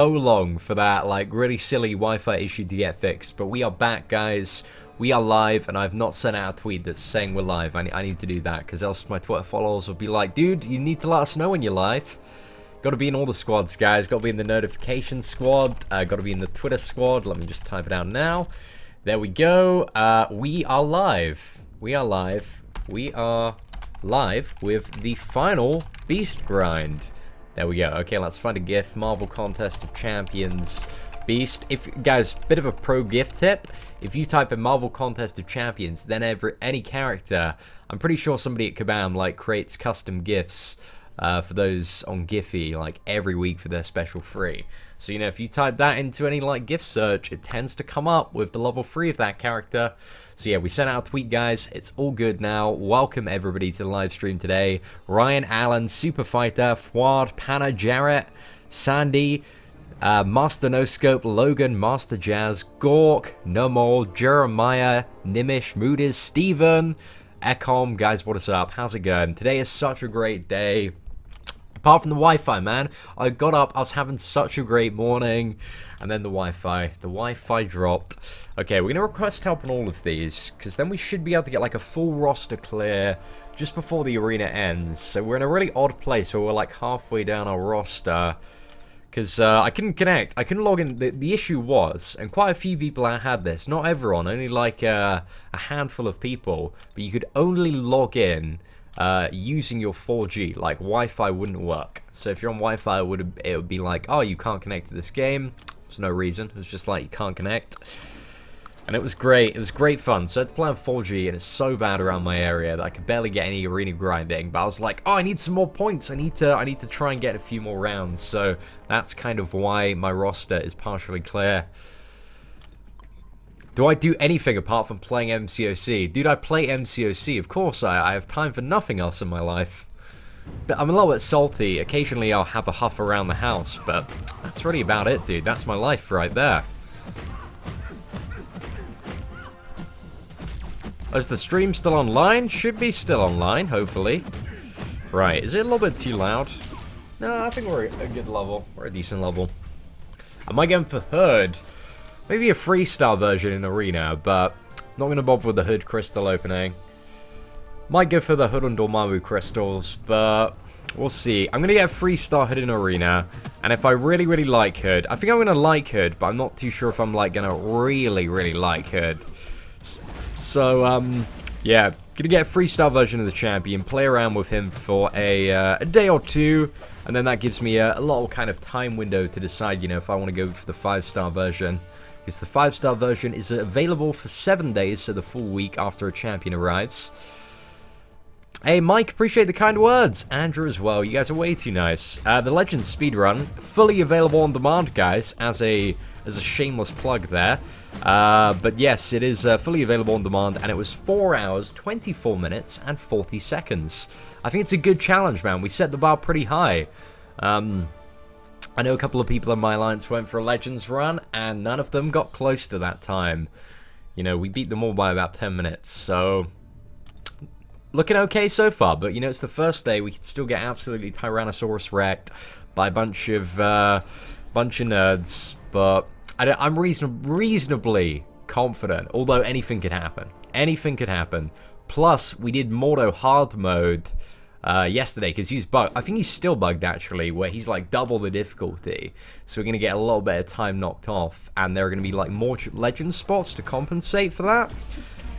So long for that, like, really silly Wi-Fi issue to get fixed, but we are back, guys. We are live, and I've not sent out a tweet that's saying we're live. I need to do that, because else my Twitter followers will be like, dude, you need to let us know when you're live. Got to be in all the squads, guys. Got to be in the notification squad. Got to be in the Twitter squad. Let me just type it out now. There we go. We are live. We are live. We are live with the final Beast Grind. There we go. Okay, let's find a GIF. Marvel Contest of Champions Beast. If guys, bit of a pro GIF tip. If you type in Marvel Contest of Champions, then any character, I'm pretty sure somebody at Kabam like creates custom GIFs for those on Giphy like every week for their special free. So, you know, if you type that into any like GIF search, it tends to come up with the level 3 of that character. So yeah, we sent out a tweet, guys. It's all good now. Welcome everybody to the live stream today. Ryan, Allen, Super Fighter, Fwad, Panna, Jarrett, Sandy, Master No Scope, Logan, Master Jazz, Gork, Numol, Jeremiah, Nimish, Moodies, Steven, Ecom. Guys, what is up? How's it going? Today is such a great day. Apart from the Wi-Fi, man. I got up, I was having such a great morning, and then the Wi-Fi dropped. Okay, we're going to request help on all of these, because then we should be able to get like a full roster clear just before the arena ends. So we're in a really odd place where we're like halfway down our roster, because I couldn't connect, I couldn't log in. The issue was, and quite a few people had this, not everyone, only like a handful of people, but you could only log in using your 4G, like Wi-Fi wouldn't work. So if you're on Wi-Fi, it would be like, oh, you can't connect to this game. There's no reason. It was just like you can't connect, and it was great. It was great fun. So I had to play on 4G, and it's so bad around my area that I could barely get any arena grinding. But I was like, oh, I need some more points. I need to try and get a few more rounds. So that's kind of why my roster is partially clear. Do I do anything apart from playing MCOC? Dude, I play MCOC. Of course I have time for nothing else in my life. But I'm a little bit salty. Occasionally I'll have a huff around the house, but that's really about it, dude. That's my life right there. Is the stream still online? Should be still online, hopefully. Right, is it a little bit too loud? No, I think we're at a good level. We're at a decent level. Am I going for Herd? Maybe a freestyle version in Arena, but not going to bother with the Hood crystal opening. Might go for the Hood and Dormammu crystals, but we'll see. I'm going to get a freestyle Hood in Arena, and if I really, really like Hood, I think I'm going to like Hood, but I'm not too sure if I'm like going to really, really like Hood. So, yeah, going to get a freestyle version of the champion, play around with him for a day or two, and then that gives me a little kind of time window to decide, you know, if I want to go for the 5-star version. Because the 5-star version is available for 7 days, so the full week after a champion arrives. Hey, Mike, appreciate the kind words. Andrew as well. You guys are way too nice. The Legends speedrun, fully available on demand, guys, as a shameless plug there. But yes, it is fully available on demand, and it was 4 hours, 24 minutes, and 40 seconds. I think it's a good challenge, man. We set the bar pretty high. I know a couple of people in my alliance went for a Legends run, and none of them got close to that time. You know, we beat them all by about 10 minutes, so looking okay so far. But, you know, it's the first day. We can still get absolutely Tyrannosaurus wrecked by a bunch of nerds. But I'm reasonably confident, although anything could happen. Anything could happen. Plus, we did Mordo hard mode yesterday, because he's bugged. I think he's still bugged, actually, where he's like double the difficulty. So we're going to get a little bit of time knocked off, and there are going to be like more legend spots to compensate for that.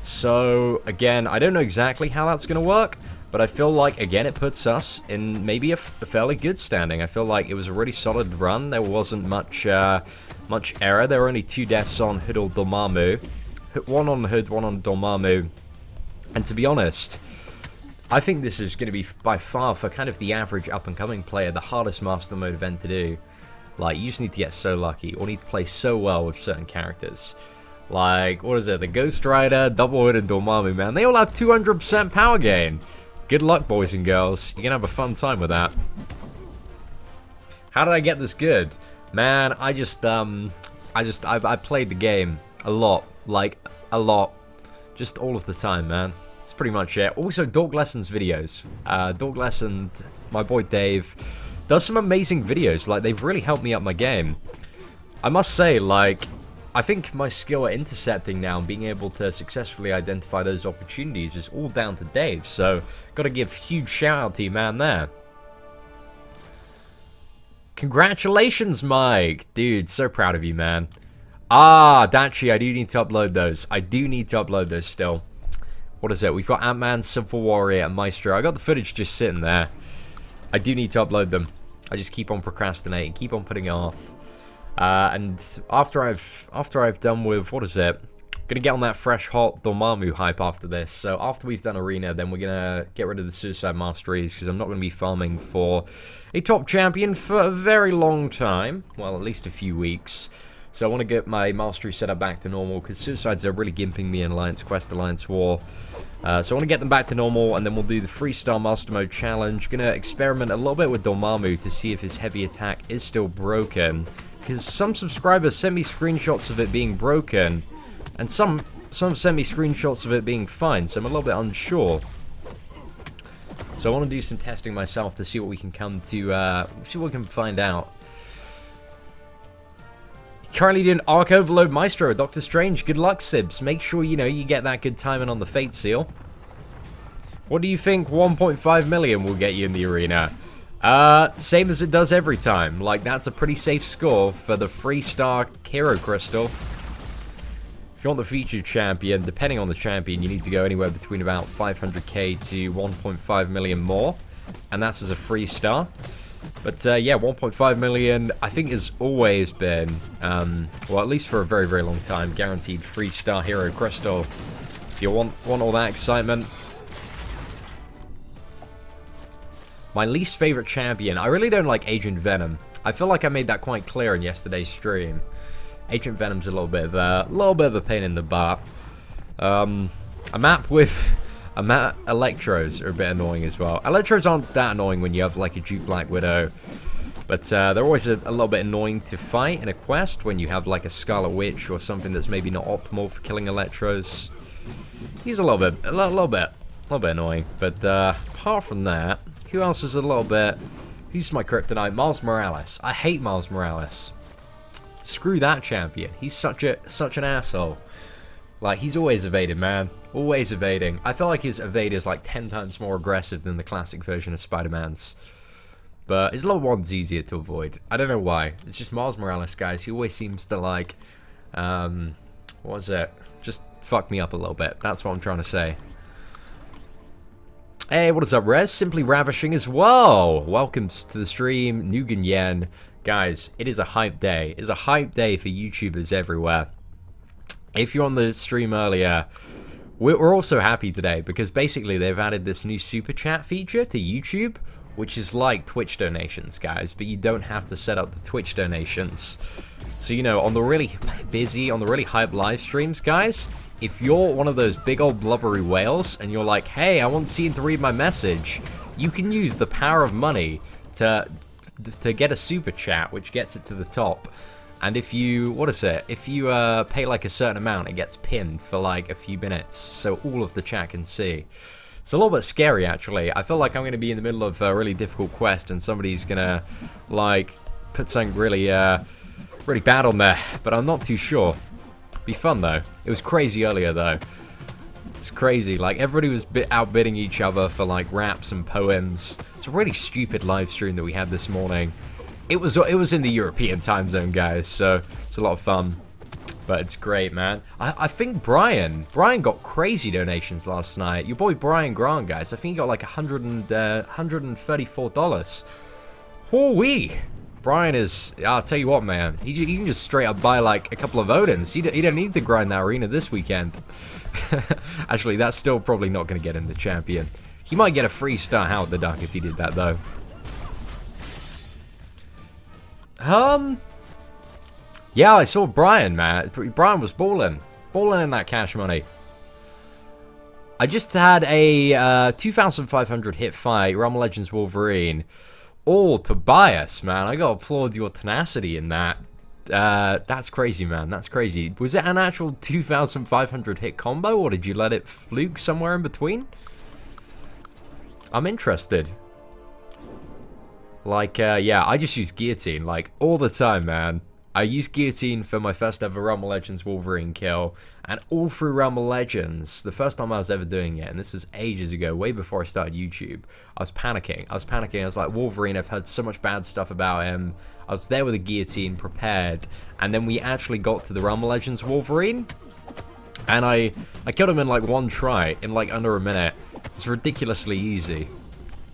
So again, I don't know exactly how that's going to work, but I feel like, again, it puts us in maybe a fairly good standing. I feel like it was a really solid run. There wasn't much error. There were only 2 deaths on Hood or Dormammu. One on Hood, one on Dormammu. And to be honest, I think this is going to be, by far, for kind of the average up-and-coming player, the hardest Master Mode event to do. Like, you just need to get so lucky, or need to play so well with certain characters. Like, what is it? The Ghost Rider, Double Hood, and Dormammu, man. They all have 200% power gain. Good luck, boys and girls. You're going to have a fun time with that. How did I get this good? Man, I played the game a lot. Like, a lot. Just all of the time, man. Pretty much it. Also, Dork Lessons videos. Dork Lesson, my boy Dave, does some amazing videos. Like, they've really helped me up my game. I must say, like, I think my skill at intercepting now and being able to successfully identify those opportunities is all down to Dave. So, got to give huge shout out to you, man, there. Congratulations, Mike. Dude, so proud of you, man. Ah, Dachi, I do need to upload those. I do need to upload those still. What is it? We've got Ant-Man, Simple Warrior, and Maestro. I got the footage just sitting there. I do need to upload them. I just keep on procrastinating, keep on putting it off. And after I've done with, what is it? Gonna get on that fresh hot Dormammu hype after this. So after we've done Arena, then we're gonna get rid of the Suicide Masteries, because I'm not gonna be farming for a top champion for a very long time. Well, at least a few weeks. So I want to get my Mastery setup back to normal, because Suicides are really gimping me in Alliance Quest, Alliance War. So I want to get them back to normal, and then we'll do the Freestar Master Mode Challenge. Gonna experiment a little bit with Dormammu to see if his heavy attack is still broken. Because some subscribers send me screenshots of it being broken, and some send me screenshots of it being fine, so I'm a little bit unsure. So I want to do some testing myself to see what we can come to, see what we can find out. Currently doing Arc Overload Maestro, Doctor Strange. Good luck, Sibs. Make sure, you know, you get that good timing on the Fate Seal. What do you think 1.5 million will get you in the arena? Same as it does every time. Like, that's a pretty safe score for the Freestar Hero Crystal. If you want the featured champion, depending on the champion, you need to go anywhere between about 500k to 1.5 million more. And that's as a Freestar. But, yeah, 1.5 million, I think, has always been, well, at least for a very, very long time, guaranteed Freestar Hero Crystal. If you want all that excitement. My least favorite champion, I really don't like Agent Venom. I feel like I made that quite clear in yesterday's stream. Agent Venom's a little bit of a pain in the butt. A map with Electros are a bit annoying as well. Electros aren't that annoying when you have like a Duke Black Widow, but they're always a little bit annoying to fight in a quest when you have like a Scarlet Witch or something that's maybe not optimal for killing Electros. He's a little bit annoying, but apart from that, who else is a little bit? Who's my kryptonite? Miles Morales. I hate Miles Morales. Screw that champion. He's such an asshole. Like, he's always evading, man. Always evading. I feel like his evade is like 10 times more aggressive than the classic version of Spider-Man's. But his level 1's easier to avoid. I don't know why. It's just Miles Morales, guys. He always seems to like, what was it? Just fuck me up a little bit. That's what I'm trying to say. Hey, what is up, Rez? Simply ravishing as well. Welcome to the stream, Nugan Yen. Guys, it is a hype day. It's a hype day for YouTubers everywhere. If you're on the stream earlier, we're also happy today because basically they've added this new super chat feature to YouTube, which is like Twitch donations, guys, but you don't have to set up the Twitch donations. So, you know, on the really busy, on the really hype live streams, guys, if you're one of those big old blubbery whales and you're like, hey, I want Seatin to read my message, you can use the power of money to get a super chat, which gets it to the top. And if you, what is it? If you pay like a certain amount, it gets pinned for like a few minutes, so all of the chat can see. It's a little bit scary, actually. I feel like I'm going to be in the middle of a really difficult quest and somebody's going to, like, put something really, really bad on there, but I'm not too sure. Be fun though. It was crazy earlier though. It's crazy. Like, everybody was outbidding each other for like raps and poems. It's a really stupid live stream that we had this morning. It was in the European time zone, guys, so it's a lot of fun. But it's great, man. I think Brian got crazy donations last night. Your boy Brian Grant, guys. I think he got like $134. Hoo-wee! Brian is, I'll tell you what, man, he can just straight up buy like a couple of Odins. He don't need to grind that arena this weekend. Actually, that's still probably not going to get him the champion. He might get a free star Howard the Duck if he did that, though. Yeah, I saw Brian, man. Brian was balling in that cash money. I just had a 2,500 hit fight, Realm of Legends Wolverine. Oh, Tobias, man, I gotta applaud your tenacity in that. That's crazy, man. That's crazy. Was it an actual 2,500 hit combo, or did you let it fluke somewhere in between? I'm interested. Like, yeah, I just use guillotine, like, all the time, man. I used guillotine for my first ever Realm of Legends Wolverine kill, and all through Realm of Legends, the first time I was ever doing it, and this was ages ago, way before I started YouTube, I was panicking. I was like, Wolverine, I've heard so much bad stuff about him. I was there with a guillotine, prepared, and then we actually got to the Realm of Legends Wolverine, and I killed him in like one try, in like under a minute. It's ridiculously easy.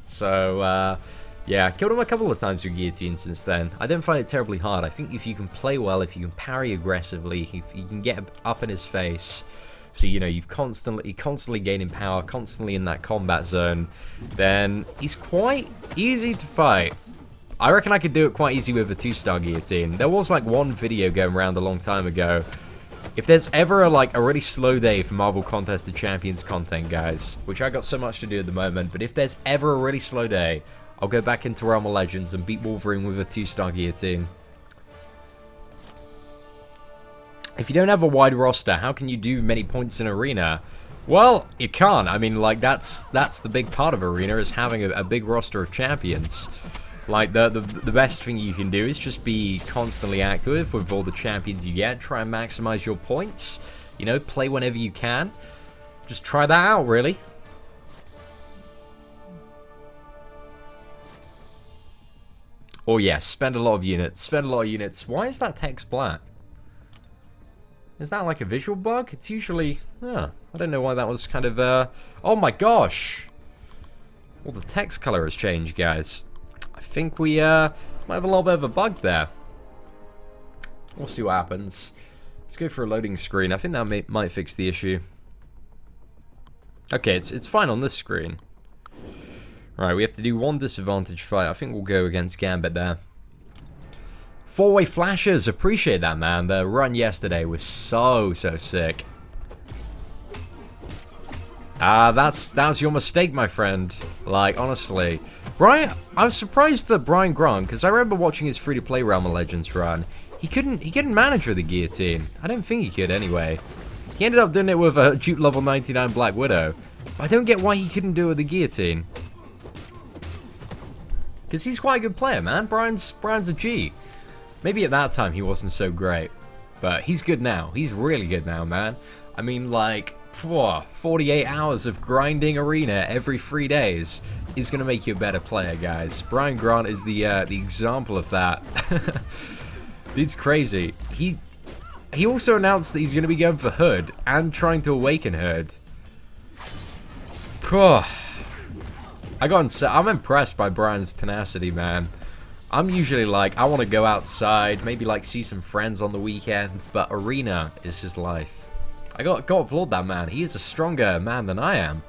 So, yeah, killed him a couple of times with guillotine since then. I don't find it terribly hard. I think if you can play well, if you can parry aggressively, if you can get up in his face, so you know you've constantly gaining power, constantly in that combat zone, then he's quite easy to fight. I reckon I could do it quite easy with a 2-star guillotine. There was like one video going around a long time ago. If there's ever a really slow day for Marvel Contest of Champions content, guys, which I got so much to do at the moment, but if there's ever a really slow day, I'll go back into Realm of Legends and beat Wolverine with a 2-star guillotine. If you don't have a wide roster, how can you do many points in Arena? Well, you can't. I mean, like, that's the big part of Arena, is having a big roster of champions. Like, the best thing you can do is just be constantly active with all the champions you get. Try and maximize your points. You know, play whenever you can. Just try that out, really. Oh yeah, spend a lot of units. Spend a lot of units. Why is that text black? Is that like a visual bug? It's usually... I don't know why that was kind of... Oh my gosh! Well, the text color has changed, guys. I think we might have a little bit of a bug there. We'll see what happens. Let's go for a loading screen. I think that might fix the issue. Okay, it's fine on this screen. Right, we have to do one disadvantage fight. I think we'll go against Gambit there. 4-way flashes. Appreciate that, man. The run yesterday was so sick. That's your mistake, my friend. Like, honestly. Brian, I was surprised that Brian Grant, because I remember watching his free-to-play Realm of Legends run. He couldn't manage with the guillotine. I don't think he could anyway. He ended up doing it with a Dupe level 99 Black Widow. But I don't get why he couldn't do it with the guillotine. Because he's quite a good player, man. Brian's a G. Maybe at that time he wasn't so great. But he's good now. He's really good now, man. I mean, like, 48 hours of grinding Arena every 3 days is going to make you a better player, guys. Brian Grant is the example of that. Dude's crazy. He also announced that he's going to be going for Hood and trying to awaken Hood. I'm impressed by Brian's tenacity, man. I'm usually like, I want to go outside, maybe like see some friends on the weekend, but Arena is his life. I got to applaud that man. He is a stronger man than I am.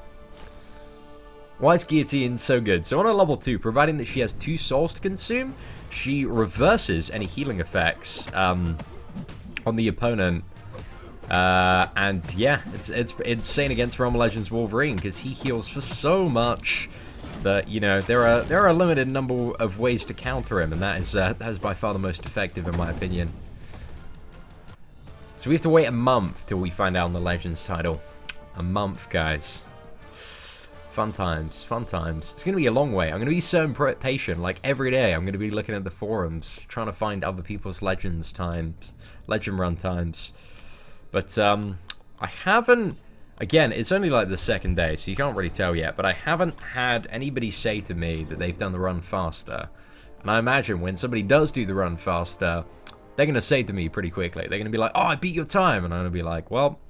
Why is Guillotine so good? So on a level 2, providing that she has 2 souls to consume, she reverses any healing effects on the opponent. And yeah, it's insane against Realm of Legends Wolverine, because he heals for so much that, you know, there are a limited number of ways to counter him, and that is by far the most effective in my opinion. So we have to wait a month till we find out on the Legends title. A month, guys. Fun times, fun times. It's going to be a long wait. I'm going to be so impatient. Like, every day I'm going to be looking at the forums, trying to find other people's Legends times, Legend run times. But, I haven't... Again, it's only like the 2nd day, so you can't really tell yet, but I haven't had anybody say to me that they've done the run faster. And I imagine when somebody does do the run faster, they're going to say to me pretty quickly. They're going to be like, oh, I beat your time. And I'm going to be like, well,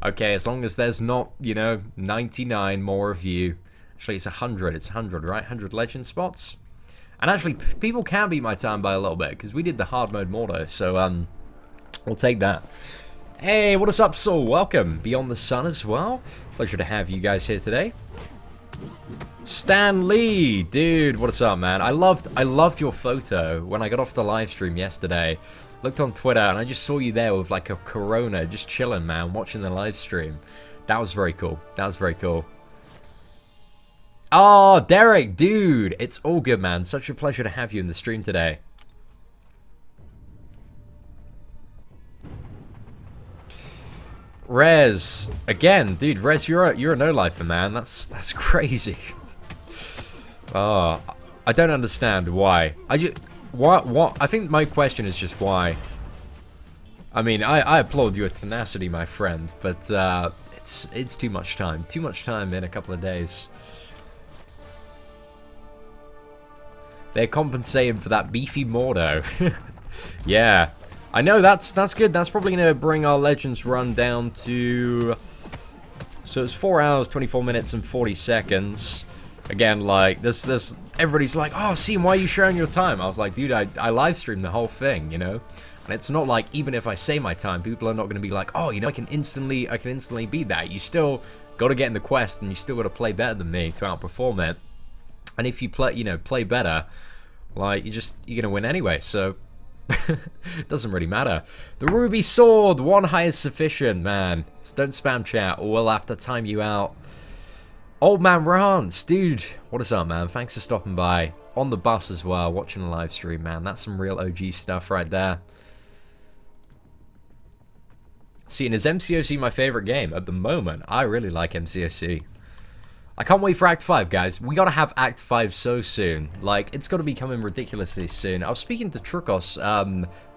okay, as long as there's not, you know, 99 more of you. Actually, it's 100. It's 100, right? 100 legend spots. And actually, people can beat my time by a little bit, because we did the hard mode mortar. So, we'll take that. Hey, what is up, Soul? Welcome. Beyond the Sun as well. Pleasure to have you guys here today. Stan Lee, dude, what is up, man? I loved your photo when I got off the live stream yesterday. Looked on Twitter and I just saw you there with like a Corona, just chilling, man, watching the live stream. That was very cool. That was very cool. Oh, Derek, dude, it's all good, man. Such a pleasure to have you in the stream today. Rez, again, dude, Rez, you're a no-lifer, man. That's crazy. Oh, I don't understand why. What? I think my question is just why. I mean, I applaud your tenacity, my friend, but it's too much time. Too much time in a couple of days. They're compensating for that beefy Mordo. Yeah. I know, that's good. That's probably going to bring our Legends run down to... So it's 4 hours, 24 minutes, and 40 seconds. Again, like, there's everybody's like, oh, Seatin, why are you sharing your time? I was like, dude, I live streamed the whole thing, you know? And it's not like, even if I say my time, people are not going to be like, oh, you know, I can instantly beat that. You still got to get in the quest, and you still got to play better than me to outperform it. And if you play better, like, you're going to win anyway, so... It doesn't really matter. The Ruby Sword, one high is sufficient, man. Just don't spam chat or we'll have to time you out. Old Man Rance, dude, what is up, man? Thanks for stopping by. On the bus as well, watching the live stream, man. That's some real OG stuff right there. Seeing, is MCOC my favorite game? At the moment, I really like MCOC. I can't wait for Act 5, guys. We gotta have Act 5 so soon. Like, it's gotta be coming ridiculously soon. I was speaking to Trukos,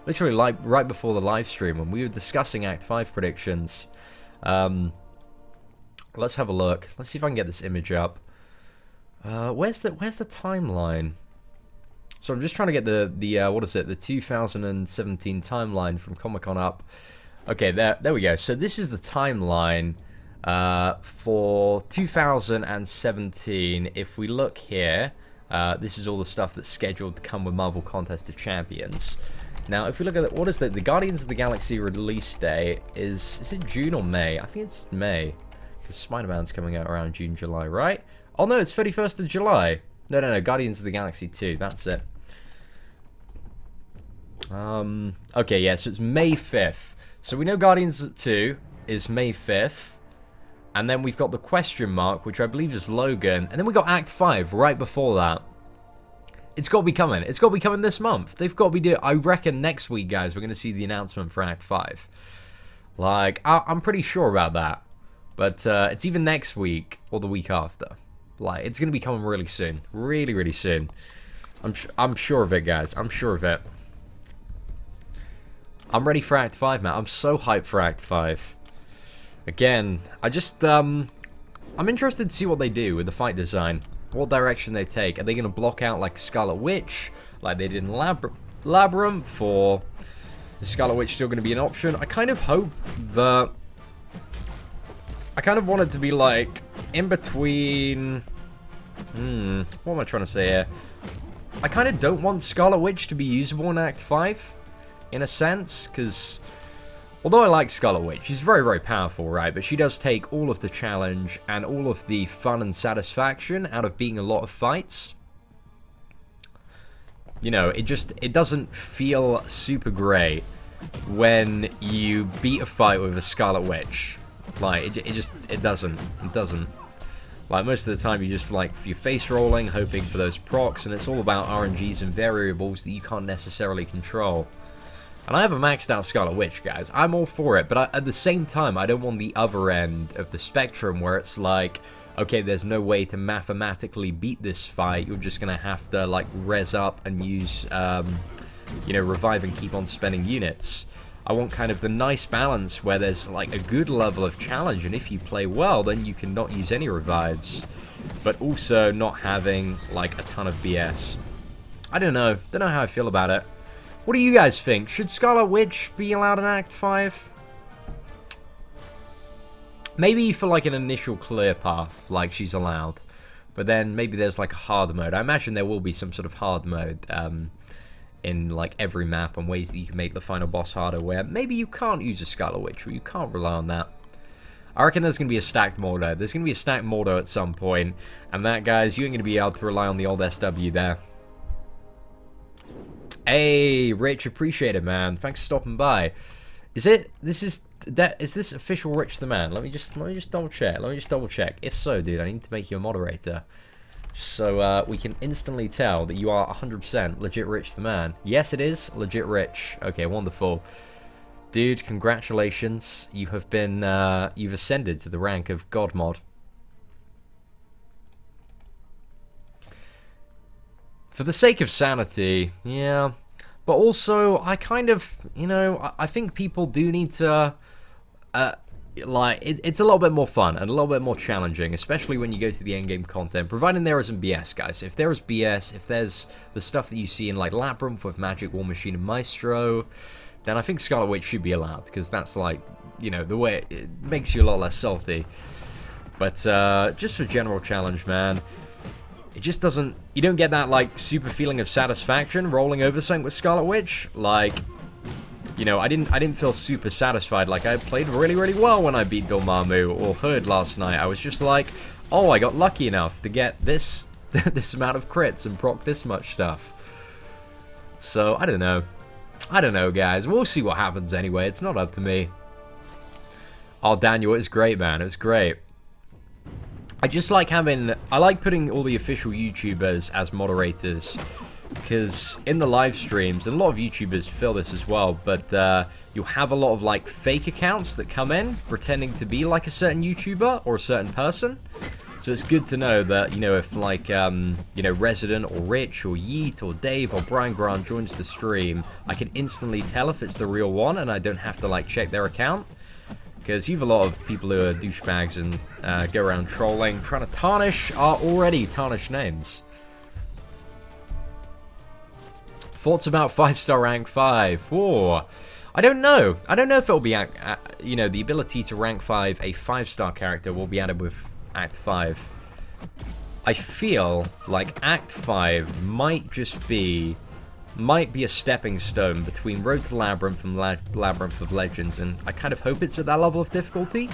literally like right before the live stream when we were discussing Act 5 predictions. Let's have a look. Let's see if I can get this image up. Where's the timeline? So I'm just trying to get the what is it? The 2017 timeline from Comic-Con up. Okay, there we go. So this is the timeline for 2017. If we look here, this is all the stuff that's scheduled to come with Marvel Contest of Champions. Now, if we look at it, what is the Guardians of the Galaxy release day? Is it June or May? I think it's May, because Spider-Man's coming out around June, July, right? Oh no, it's 31st of July. No, Guardians of the Galaxy 2, that's it. Okay, yeah, so it's May 5th. So we know Guardians 2 is May 5th. And then we've got the question mark, which I believe is Logan. And then we got Act 5 right before that. It's got to be coming. It's got to be coming this month. They've got to be doing... I reckon next week, guys, we're going to see the announcement for Act 5. Like, I'm pretty sure about that. But it's either next week or the week after. Like, it's going to be coming really soon. Really, really soon. I'm sure of it, guys. I'm sure of it. I'm ready for Act 5, man. I'm so hyped for Act 5. Again, I just, I'm interested to see what they do with the fight design. What direction they take. Are they going to block out like Scarlet Witch, like they did in Labyrinth, or is Scarlet Witch still going to be an option? I kind of hope that... I kind of want it to be like, in between... what am I trying to say here? I kind of don't want Scarlet Witch to be usable in Act 5, in a sense, because... Although I like Scarlet Witch, she's very, very powerful, right? But she does take all of the challenge and all of the fun and satisfaction out of being a lot of fights. You know, it doesn't feel super great when you beat a fight with a Scarlet Witch. Like, it doesn't. Like, most of the time you just, like, you're face rolling, hoping for those procs, and it's all about RNGs and variables that you can't necessarily control. And I have a maxed out Scarlet Witch, guys. I'm all for it, but at the same time, I don't want the other end of the spectrum where it's like, okay, there's no way to mathematically beat this fight. You're just going to have to, like, res up and use, you know, revive and keep on spending units. I want kind of the nice balance where there's, like, a good level of challenge, and if you play well, then you can not use any revives, but also not having, like, a ton of BS. I don't know. Don't know how I feel about it. What do you guys think? Should Scarlet Witch be allowed in Act 5? Maybe for like an initial clear path, like she's allowed. But then maybe there's like a hard mode. I imagine there will be some sort of hard mode in like every map and ways that you can make the final boss harder where maybe you can't use a Scarlet Witch or you can't rely on that. I reckon there's going to be a stacked Mordo. There's going to be a stacked Mordo at some point. And that, guys, you ain't going to be able to rely on the old SW there. Hey, Rich, appreciate it, man. Thanks for stopping by. Is this official Rich the Man? Let me just double check. If so, dude, I need to make you a moderator. So we can instantly tell that you are 100% legit Rich the Man. Yes, it is legit Rich. Okay, wonderful. Dude, congratulations. You have been you've ascended to the rank of God Mod. For the sake of sanity, yeah. But also, I kind of, you know, I think people do need to, like, it's a little bit more fun and a little bit more challenging, especially when you go to the endgame content, providing there isn't BS, guys. If there is BS, if there's the stuff that you see in, like, Labyrinth with Magic, War Machine, and Maestro, then I think Scarlet Witch should be allowed, because that's, like, you know, the way it makes you a lot less salty. But, just for general challenge, man, it just doesn't, you don't get that, like, super feeling of satisfaction rolling over something with Scarlet Witch. Like, you know, I didn't feel super satisfied. Like, I played really, really well when I beat Dormammu or Hood last night. I was just like, oh, I got lucky enough to get this, this amount of crits and proc this much stuff. So, I don't know. I don't know, guys. We'll see what happens anyway. It's not up to me. Oh, Daniel, it was great, man. It was great. I just like having, I like putting all the official YouTubers as moderators, because in the live streams, and a lot of YouTubers feel this as well, but you'll have a lot of, like, fake accounts that come in pretending to be like a certain YouTuber or a certain person. So it's good to know that, you know, if, like, you know, Resident or Rich or Yeet or Dave or Brian Grant joins the stream, I can instantly tell if it's the real one and I don't have to, like, check their account. Because you have a lot of people who are douchebags and go around trolling, trying to tarnish our already tarnished names. Thoughts about 5-star rank 5? Whoa. I don't know. I don't know if it'll be, you know, the ability to rank 5 a 5-star character will be added with Act 5. I feel like Act 5 might just be, a stepping stone between Road to Labyrinth and Labyrinth of Legends, and I kind of hope it's at that level of difficulty.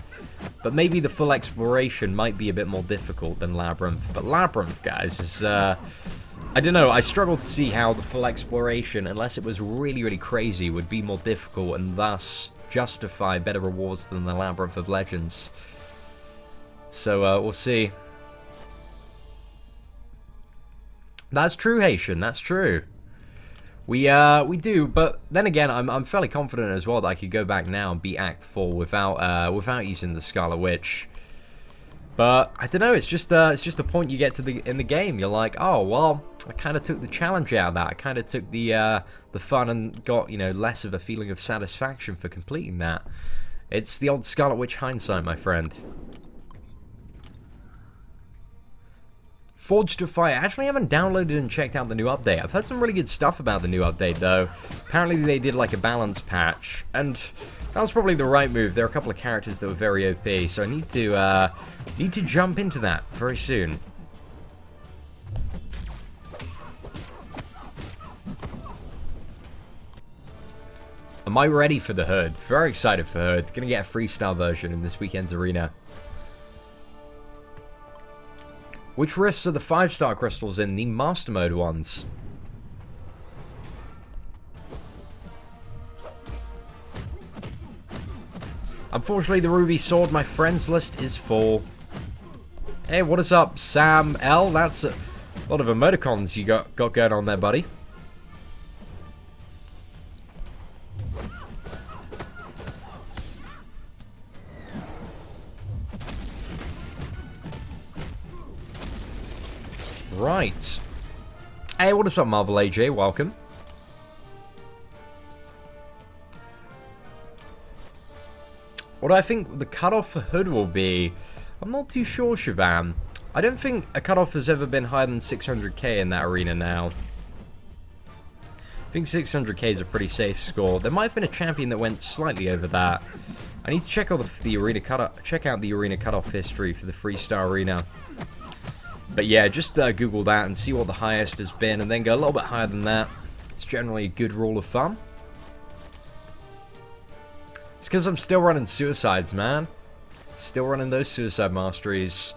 But maybe the full exploration might be a bit more difficult than Labyrinth. But Labyrinth, guys, is, I don't know, I struggle to see how the full exploration, unless it was really, really crazy, would be more difficult and thus justify better rewards than the Labyrinth of Legends. So, we'll see. That's true, Haitian, that's true. We do, but then again, I'm fairly confident as well that I could go back now and beat Act 4 without using the Scarlet Witch. But I don't know. It's just a point you get to in the game. You're like, oh well, I kind of took the challenge out of that. I kind of took the fun and got, you know, less of a feeling of satisfaction for completing that. It's the old Scarlet Witch hindsight, my friend. Forged to Fire. I actually haven't downloaded and checked out the new update. I've heard some really good stuff about the new update, though. Apparently they did, like, a balance patch, and that was probably the right move. There are a couple of characters that were very OP, so I need to jump into that very soon. Am I ready for the Hood? Very excited for Hood. Gonna get a freestyle version in this weekend's arena. Which rifts are the 5-star crystals in? The Master Mode ones. Unfortunately, the Ruby Sword, my friends list is full. Hey, what is up, Sam L? That's a lot of emoticons you got going on there, buddy. Right. Hey, what is up, Marvel AJ? Welcome. What do I think the cutoff for Hood will be? I'm not too sure, Shivan. I don't think a cutoff has ever been higher than 600k in that arena now. I think 600k is a pretty safe score. There might have been a champion that went slightly over that. I need to check out the arena cutoff. Check out the arena cutoff history for the Freestar arena. But yeah, just Google that and see what the highest has been, and then go a little bit higher than that. It's generally a good rule of thumb. It's because I'm still running Suicides, man. Still running those Suicide Masteries,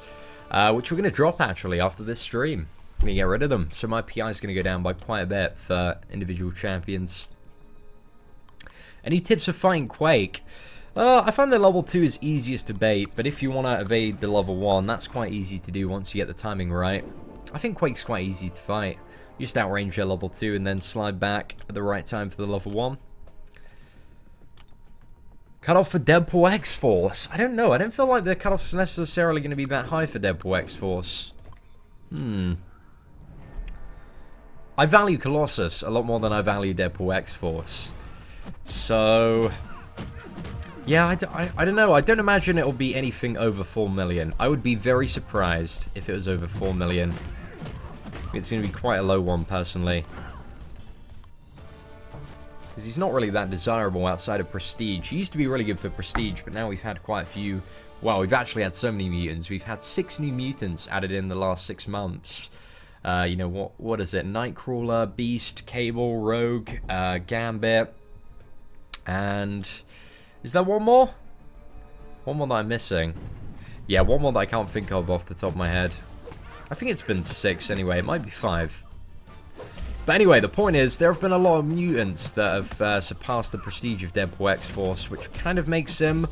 which we're going to drop, actually, after this stream. I'm going to get rid of them, so my PI is going to go down by quite a bit for individual champions. Any tips for fighting Quake? I find the level 2 is easiest to bait, but if you want to evade the level 1, that's quite easy to do once you get the timing right. I think Quake's quite easy to fight. You just outrange your level 2 and then slide back at the right time for the level 1. Cutoff for Deadpool X-Force. I don't know. I don't feel like the cutoff's necessarily going to be that high for Deadpool X-Force. I value Colossus a lot more than I value Deadpool X-Force. So, yeah, I don't know. I don't imagine it'll be anything over 4 million. I would be very surprised if it was over 4 million. It's going to be quite a low one, personally. Because he's not really that desirable outside of Prestige. He used to be really good for Prestige, but now we've had quite a few... Well, we've actually had so many mutants. We've had 6 new mutants added in the last 6 months. You know, what is it? Nightcrawler, Beast, Cable, Rogue, Gambit, and... Is there one more? One more that I'm missing. Yeah, one more that I can't think of off the top of my head. I think it's been 6 anyway. It might be 5. But anyway, the point is, there have been a lot of mutants that have surpassed the prestige of Deadpool X-Force, which kind of makes him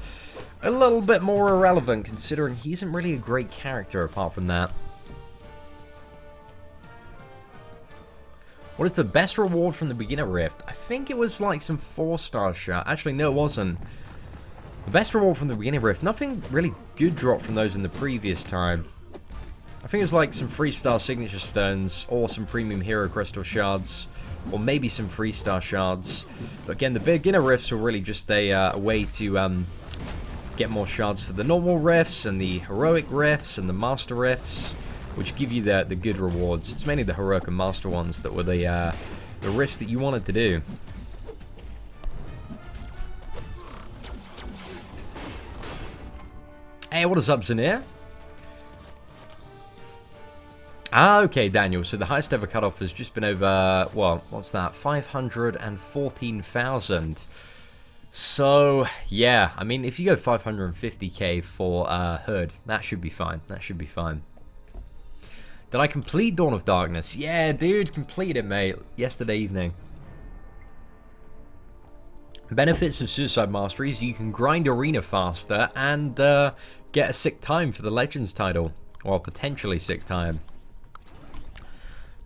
a little bit more irrelevant, considering he isn't really a great character apart from that. What is the best reward from the beginner rift? I think it was like some 4-star shot. Actually, no, it wasn't. The best reward from the beginner rift, nothing really good dropped from those in the previous time. I think it was like some 3-star signature stones, or some premium hero crystal shards, or maybe some 3-star shards. But again, the beginner rifts were really just a way to get more shards for the normal rifts, and the heroic rifts, and the master rifts, which give you the good rewards. It's mainly the heroic and master ones that were the rifts that you wanted to do. Hey, what is up, Zanir? Ah, okay, Daniel. So the highest ever cutoff has just been over, well, what's that? 514,000. So, yeah, I mean, if you go 550k for Hood, that should be fine. That should be fine. Did I complete Dawn of Darkness? Yeah, dude, complete it, mate. Yesterday evening. Benefits of Suicide Masteries: you can grind Arena faster and get a sick time for the Legends title. Well, potentially sick time.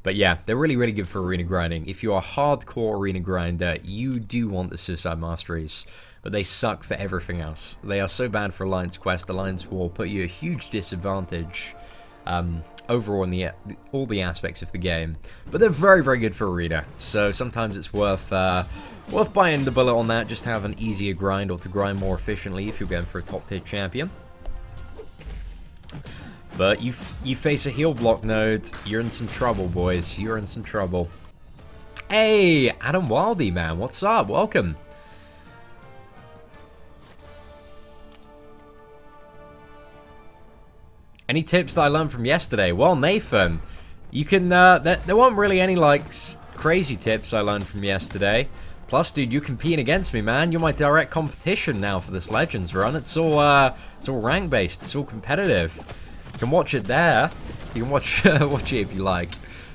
But yeah, they're really, really good for arena grinding. If you're a hardcore arena grinder, you do want the Suicide Masteries. But they suck for everything else. They are so bad for Alliance Quest. Alliance will put you at a huge disadvantage overall in all the aspects of the game. But they're very, very good for arena. So sometimes it's worth buying the bullet on that, just to have an easier grind, or to grind more efficiently if you're going for a top tier champion. But you face a heal block node, you're in some trouble, boys. You're in some trouble. Hey, Adam Wildy, man, what's up? Welcome. Any tips that I learned from yesterday? Well, Nathan, you can, there weren't really any, like, crazy tips I learned from yesterday. Plus, dude, you're competing against me, man. You're my direct competition now for this Legends run. It's all rank-based. It's all competitive. You can watch it there. You can watch watch it if you like.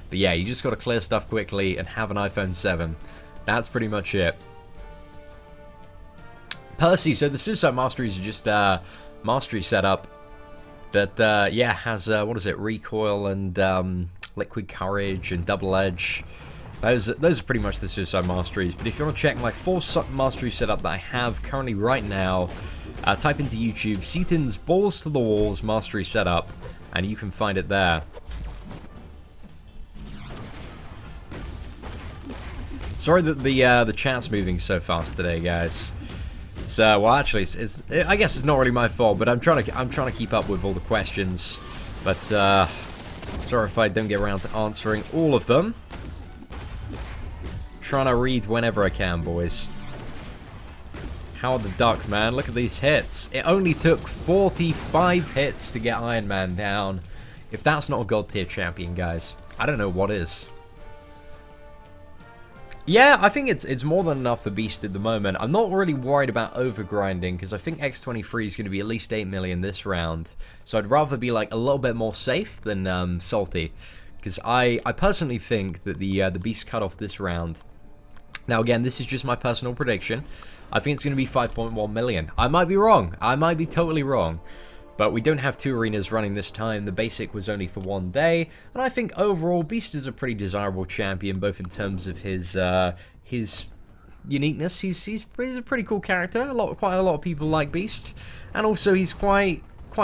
But yeah, you just got to clear stuff quickly and have an iPhone 7. That's pretty much it. Percy, so the Suicide Masteries are just mastery setup that yeah, has what is it, recoil and liquid courage and double edge. Those are pretty much the Suicide Masteries. But if you want to check my full mastery setup that I have currently right now, type into YouTube Seatin's Balls to the Walls mastery setup, and you can find it there. Sorry that the chat's moving so fast today, guys. It's well, actually, I guess it's not really my fault, but I'm trying to keep up with all the questions. But sorry if I don't get around to answering all of them. Trying to read whenever I can, boys. Howard the Duck, man, look at these hits. It only took 45 hits to get Iron Man down. If that's not a god tier champion, guys, I don't know what is. Yeah, I think it's more than enough for Beast at the moment. I'm not really worried about overgrinding, because I think X23 is going to be at least 8 million this round. So I'd rather be like a little bit more safe than salty. Because I personally think that the Beast cutoff this round... Now again, this is just my personal prediction. I think it's going to be 5.1 million. I might be wrong. I might be totally wrong. But we don't have 2 arenas running this time. The basic was only for 1 day. And I think overall, Beast is a pretty desirable champion, both in terms of his uniqueness. He's a pretty cool character. Quite a lot of people like Beast. And also, he's quite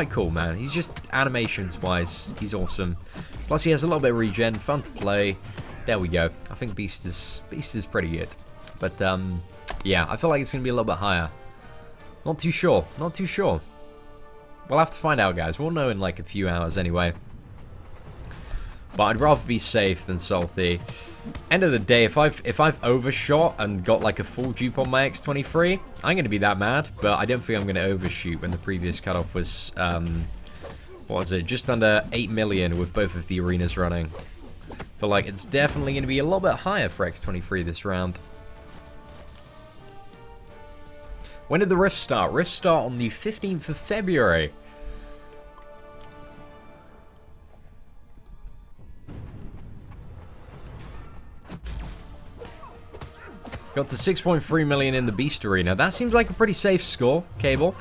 cool, man. He's just, animations-wise, he's awesome. Plus, he has a little bit of regen, fun to play. There we go. I think Beast is pretty good. But, yeah, I feel like it's going to be a little bit higher. Not too sure. Not too sure. We'll have to find out, guys. We'll know in like a few hours anyway. But I'd rather be safe than salty. End of the day, if I've overshot and got like a full dupe on my X23, I'm going to be that mad. But I don't think I'm going to overshoot when the previous cutoff was, what was it? Just under 8 million with both of the arenas running. I feel like it's definitely going to be a little bit higher for X23 this round. When did the Rift start? Rift start on the 15th of February. Got to 6.3 million in the Beast Arena. That seems like a pretty safe score, Cable.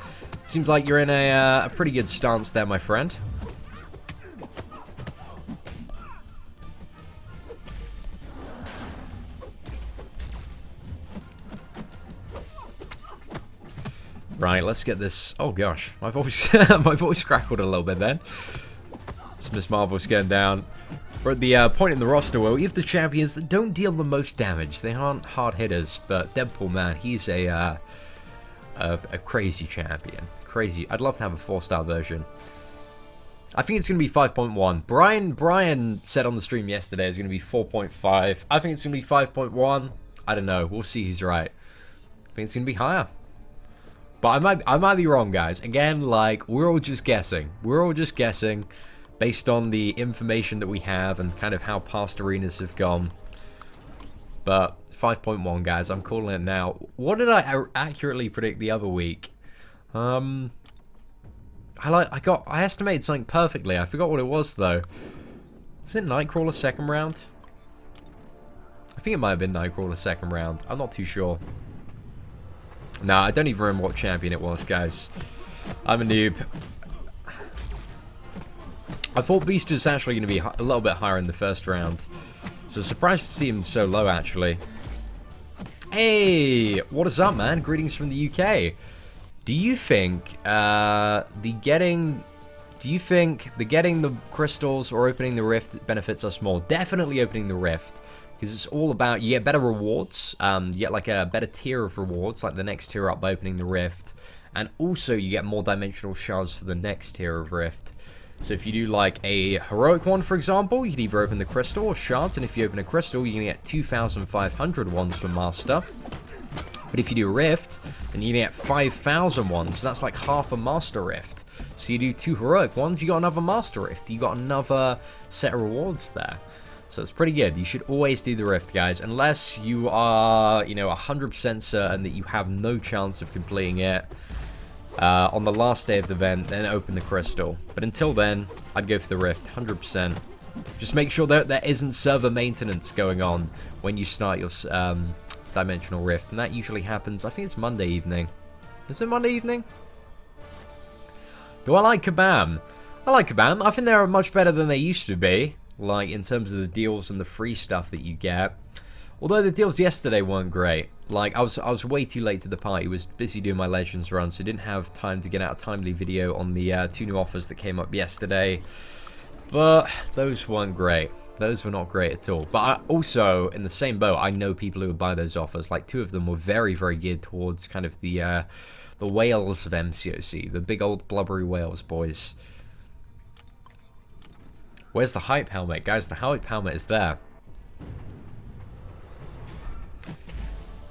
Seems like you're in a pretty good stance there, my friend. Right, let's get this. Oh gosh, my voice, my voice crackled a little bit then. It's Miss Marvel's going down. We're at the point in the roster where we have the champions that don't deal the most damage. They aren't hard hitters, but Deadpool, man, he's a crazy champion. Crazy. I'd love to have a 4-star version. I think it's going to be 5.1. Brian said on the stream yesterday it's going to be 4.5. I think it's going to be 5.1. I don't know. We'll see who's right. I think it's going to be higher. But I might be wrong, guys. Again, like, we're all just guessing. We're all just guessing based on the information that we have and kind of how past arenas have gone. But 5.1, guys. I'm calling it now. What did I accurately predict the other week? I estimated something perfectly. I forgot what it was, though. Was it Nightcrawler second round? I think it might have been Nightcrawler second round. I'm not too sure. Nah, I don't even remember what champion it was, guys. I'm a noob. I thought Beast was actually going to be a little bit higher in the first round. So surprised to see him so low, actually. Hey, what is up, man? Greetings from the UK. Do you think getting the crystals or opening the rift benefits us more? Definitely opening the rift. Because it's all about, you get better rewards, you get like a better tier of rewards, like the next tier up by opening the rift, and also you get more dimensional shards for the next tier of rift. So if you do like a heroic one, for example, you can either open the crystal or shards, and if you open a crystal, you're going to get 2,500 ones for master. But if you do a rift, then you're going to get 5,000 ones, so that's like half a master rift. So you do 2 heroic ones, you got another master rift, you got another set of rewards there. So it's pretty good. You should always do the rift, guys, unless you are, 100% certain that you have no chance of completing it on the last day of the event, then open the crystal. But until then, I'd go for the rift, 100%. Just make sure that there isn't server maintenance going on when you start your dimensional rift, and that usually happens, I think it's Monday evening. Is it Monday evening? Do I like Kabam? I like Kabam. I think they're much better than they used to be. Like, in terms of the deals and the free stuff that you get. Although the deals yesterday weren't great. Like, I was way too late to the party. I was busy doing my Legends run, so I didn't have time to get out a timely video on the 2 new offers that came up yesterday. But those weren't great. Those were not great at all. But also, in the same boat, I know people who would buy those offers. Like, 2 of them were very, very geared towards kind of the whales of MCOC. The big old blubbery whales, boys. Where's the hype helmet? Guys, the hype helmet is there.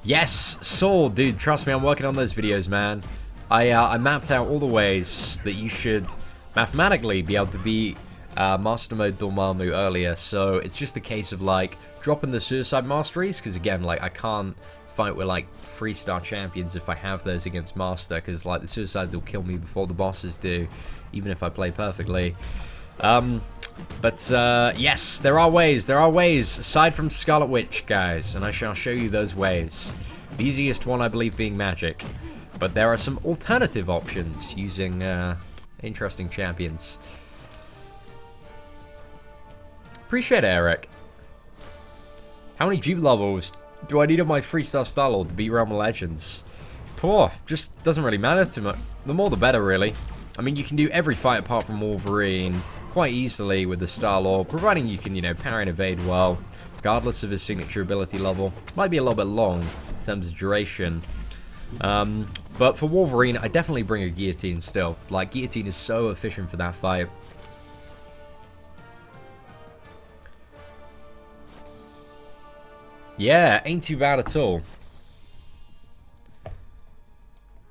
Yes! Soul! Dude, trust me, I'm working on those videos, man. I mapped out all the ways that you should mathematically be able to beat Master Mode Dormammu earlier. So it's just a case of, like, dropping the Suicide Masteries. Because, again, like, I can't fight with, like, 3-star champions if I have those against Master. Because, like, the Suicides will kill me before the bosses do. Even if I play perfectly. But yes, there are ways, aside from Scarlet Witch, guys, and I shall show you those ways. The easiest one, I believe, being magic, but there are some alternative options using interesting champions. Appreciate it, Eric. How many Jeep levels do I need on my 3-star Star-Lord to beat Realm of Legends? Poor, just doesn't really matter too much. The more the better, really. I mean, you can do every fight apart from Wolverine quite easily with the Star-Lord, providing you can, power and evade well. regardless of his signature ability level. Might be a little bit long in terms of duration. But for Wolverine, I definitely bring a guillotine still. Like, guillotine is so efficient for that fight. Yeah, ain't too bad at all.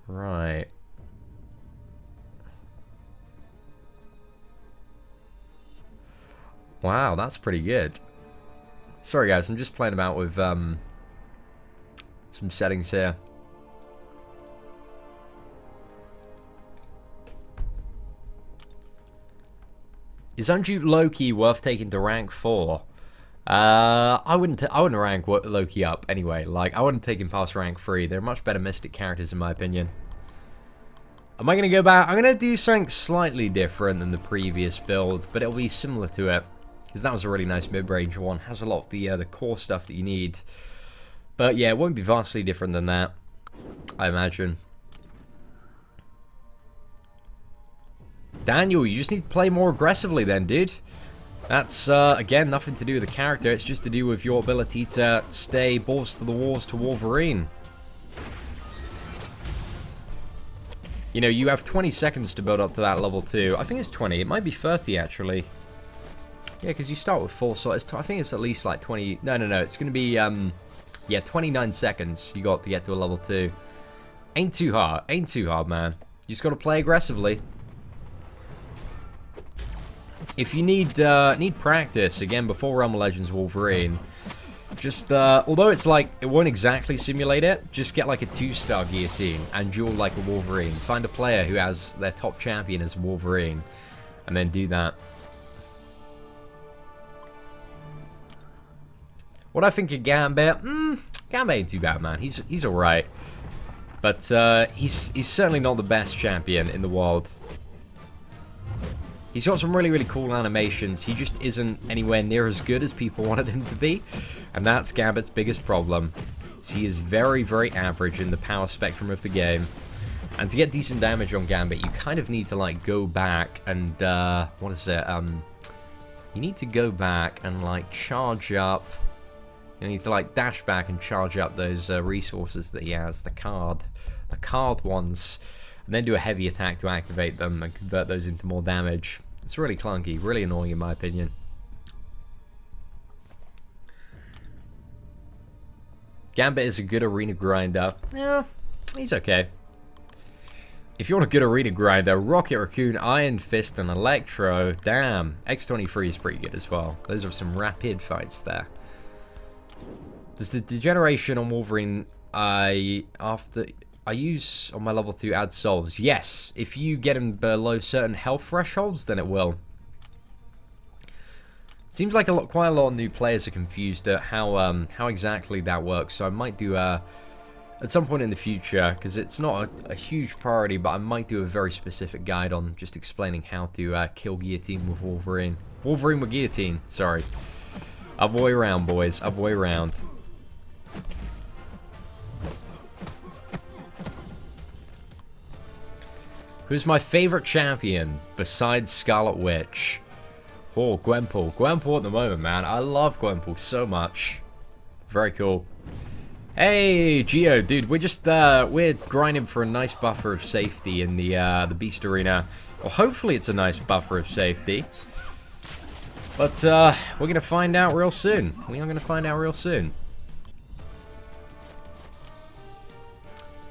Right. Wow, that's pretty good. Sorry guys, I'm just playing about with some settings here. Is Undupe Loki worth taking to rank 4? I wouldn't rank Loki up anyway. Like, I wouldn't take him past rank 3. They're much better Mystic characters in my opinion. Am I going to go back? I'm going to do something slightly different than the previous build, but it'll be similar to it. Because that was a really nice mid-range one. Has a lot of the core stuff that you need. But yeah, it won't be vastly different than that, I imagine. Daniel, you just need to play more aggressively then, dude. That's, again, nothing to do with the character. It's just to do with your ability to stay balls to the walls to Wolverine. You know, you have 20 seconds to build up to that level 2. I think it's 20. It might be 30, actually. Yeah, because you start with 4, so I think it's at least like 20... No, it's going to be, yeah, 29 seconds you got to get to a level 2. Ain't too hard, man. You just got to play aggressively. If you need practice, again, before Realm of Legends Wolverine, just, although it's like, it won't exactly simulate it, just get like a 2-star guillotine and duel like a Wolverine. Find a player who has their top champion as Wolverine, and then do that. What I think of Gambit? Gambit ain't too bad, man. He's alright. But, he's certainly not the best champion in the world. He's got some really, really cool animations. He just isn't anywhere near as good as people wanted him to be. And that's Gambit's biggest problem. He is very, very average in the power spectrum of the game. And to get decent damage on Gambit, you kind of need to, like, go back and, what is it? You need to go back and, like, charge up. You need to, like, dash back and charge up those resources that he has, the card ones. And then do a heavy attack to activate them and convert those into more damage. It's really clunky, really annoying in my opinion. Gambit is a good arena grinder. Yeah, he's okay. If you want a good arena grinder, Rocket Raccoon, Iron Fist, and Electro, damn. X23 is pretty good as well. Those are some rapid fights there. Does the degeneration on Wolverine, I use on my level 2 add souls? Yes, if you get him below certain health thresholds, then it will. Seems like quite a lot of new players are confused at how exactly that works. So I might do at some point in the future, because it's not a huge priority, but I might do a very specific guide on just explaining how to kill guillotine with Wolverine. Wolverine with guillotine. Sorry. Other way around, boys. Other way around. Who's my favorite champion besides Scarlet Witch? Oh, Gwenpool. Gwenpool at the moment, man. I love Gwenpool so much. Very cool. Hey, Geo, dude. We're just we're grinding for a nice buffer of safety in the Beast Arena. Well, hopefully it's a nice buffer of safety. But we're gonna find out real soon. We are gonna find out real soon.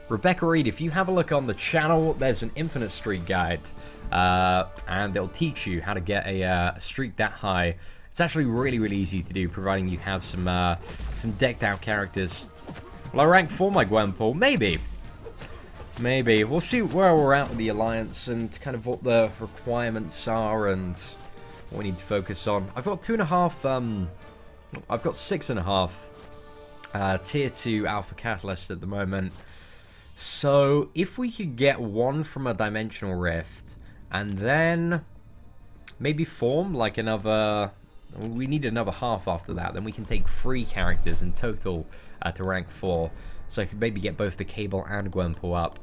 Rebecca Reed, if you have a look on the channel, there's an Infinite Streak guide, and they'll teach you how to get a streak that high. It's actually really, really easy to do, providing you have some decked out characters. Will I rank 4 my Gwenpool? Maybe. Maybe. We'll see where we're at with the Alliance and kind of what the requirements are and what we need to focus on. I've got 2.5, I've got 6.5 tier 2 Alpha Catalyst at the moment. So, if we could get 1 from a Dimensional Rift, and then maybe form like another... We need another half after that, then we can take 3 characters in total to rank 4. So I could maybe get both the Cable and Gwenpool up.